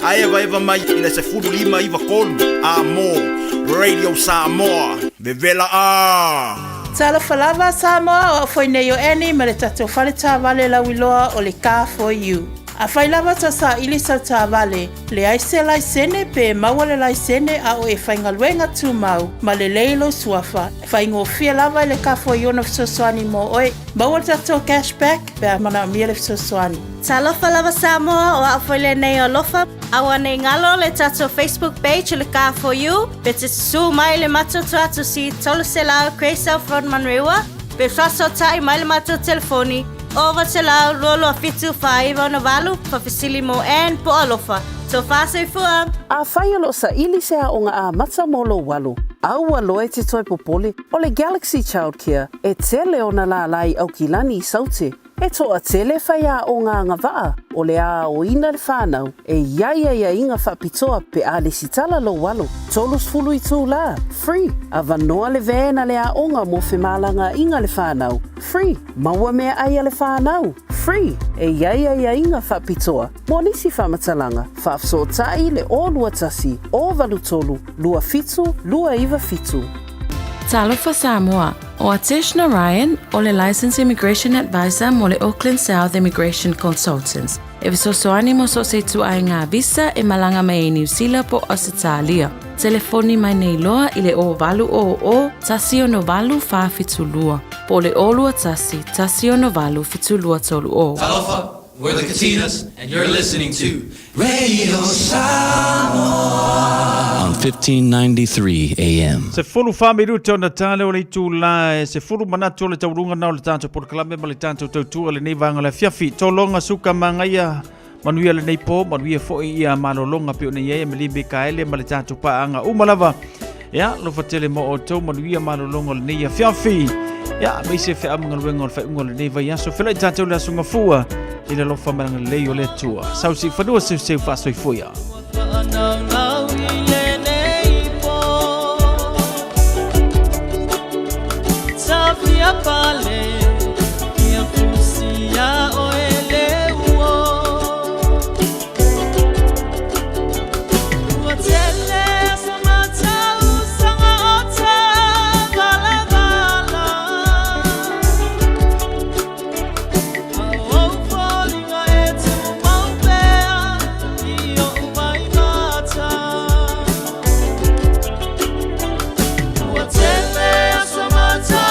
A eva mai ina se furu lima iwa kolu. Amo. Radio Samoa. Vevela a. Tala falava Samoa o foi nei o eni ma le tatou whale tā wale la wiloa o le Car for You. A whailava ta sa ilisa tā wale, le aise lai sene pe mawale lai sene a o e whaingaluenga tū mau, ma le leilo suafa. Whaingo fia lava le Car for You na fisosoani mo oe, maua tatou cashback pe a mana mia le fisosoani. Talofa lava Samoa o afoile nei o lofa, awa nei ngalo le tatou Facebook page le Car for You, pe te su mai le matoto atu si tolu se lao Kreisau Frontman Rewa, pe fraso tai mai le mato telefoni, over te lau rolo a fitu whaiva na walu, pa fisili mo en po alofa. So fase fua. A whaialo sa ili sea o ngā a matsa molo walu. Aua loe te toi popole o le Galaxy Childcare e tele o na la lai au kilani i saute. E toa tele whaia o ngā ngawaa o le a o ina le whanau e iaia inga whapitoa pe a le sitala lo walo. Tolus fulu i tū la, free. A vanoa le vena le a onga mo whemalanga inga le whanau, free. Maua mea aia le whanau, free. E iaia inga whapitoa. Mo nisi whamatalanga, whafso tai le o lua tasi, o valu tolu, lua fitu, lua iwa fitu. Talofa Samoa, o Ateshna Ryan, o le Licensed Immigration Advisor mo le Auckland South Immigration Consultants. E visosoani mo so se tu ai ngā visa e malanga mai e New Zealand po Australia. Telefoni mai nei loa i le o valu o tasi o no valu wha fitulua. Po le o lua tasi o no valu fitulua tolu o. Talofa, we're the Katinas, and you're listening to Radio Samoa on 1593 AM. Se fulu whamiru te ona tale o le itu la se fulu manatu o le taurunga na o le tātou porkalame ma le tātou tautua le nei vanga le fiafi. Tō longa suka mangaia manuia le nei po, manuia fo ia malolonga pe o nei e me limbe kaele ma le tātou paanga umalava. Ia, lo fatele mo o tau manuia malolonga le nei a fiafi. Ia, me se fe amunga luenga o le whaunga le nei vai aso. Whelai tātou le asunga fua i le lofa maranga lei o le tua. Sausi whanua se whasoi fuia. Tafia pale, ia pusia o ele uo. Watele samata usanga ota gala gala. Au folinga etu maupea, iyo umaimata. Watele samata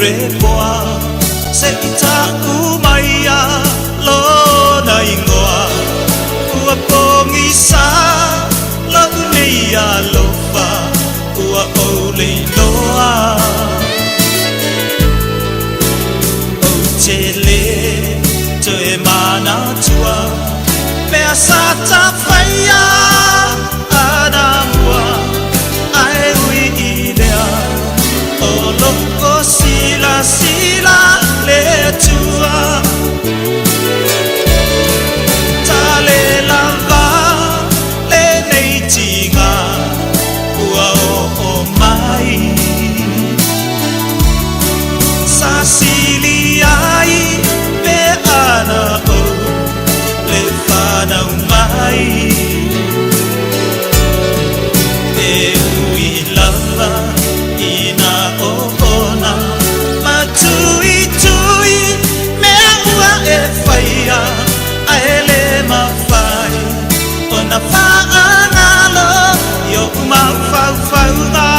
repoa se ita umaya lo na ingoa ua pongisa lo neia lofa ua ole noa o tele to e mana tua me asata faya ana mua ai ui idea o loko sila sila le tua ta le lava le nei tinga ua o mai sa sili ai me ana o le fana mai e ui lava ina o ona ma tui tui me ua e faia a ele ma fai ona whaangalo yo ma fau fau nga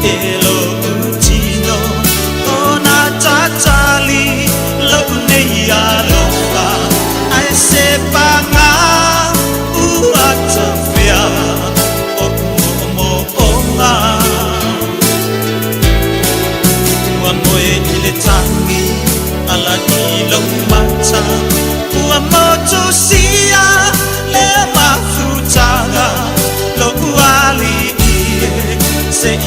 Elo utino ona tatali lo neia lofa ai se panga uatafia o mo onga ua moe ile tangi ala ni lo mata ua moto sia le mafutanga lo uali se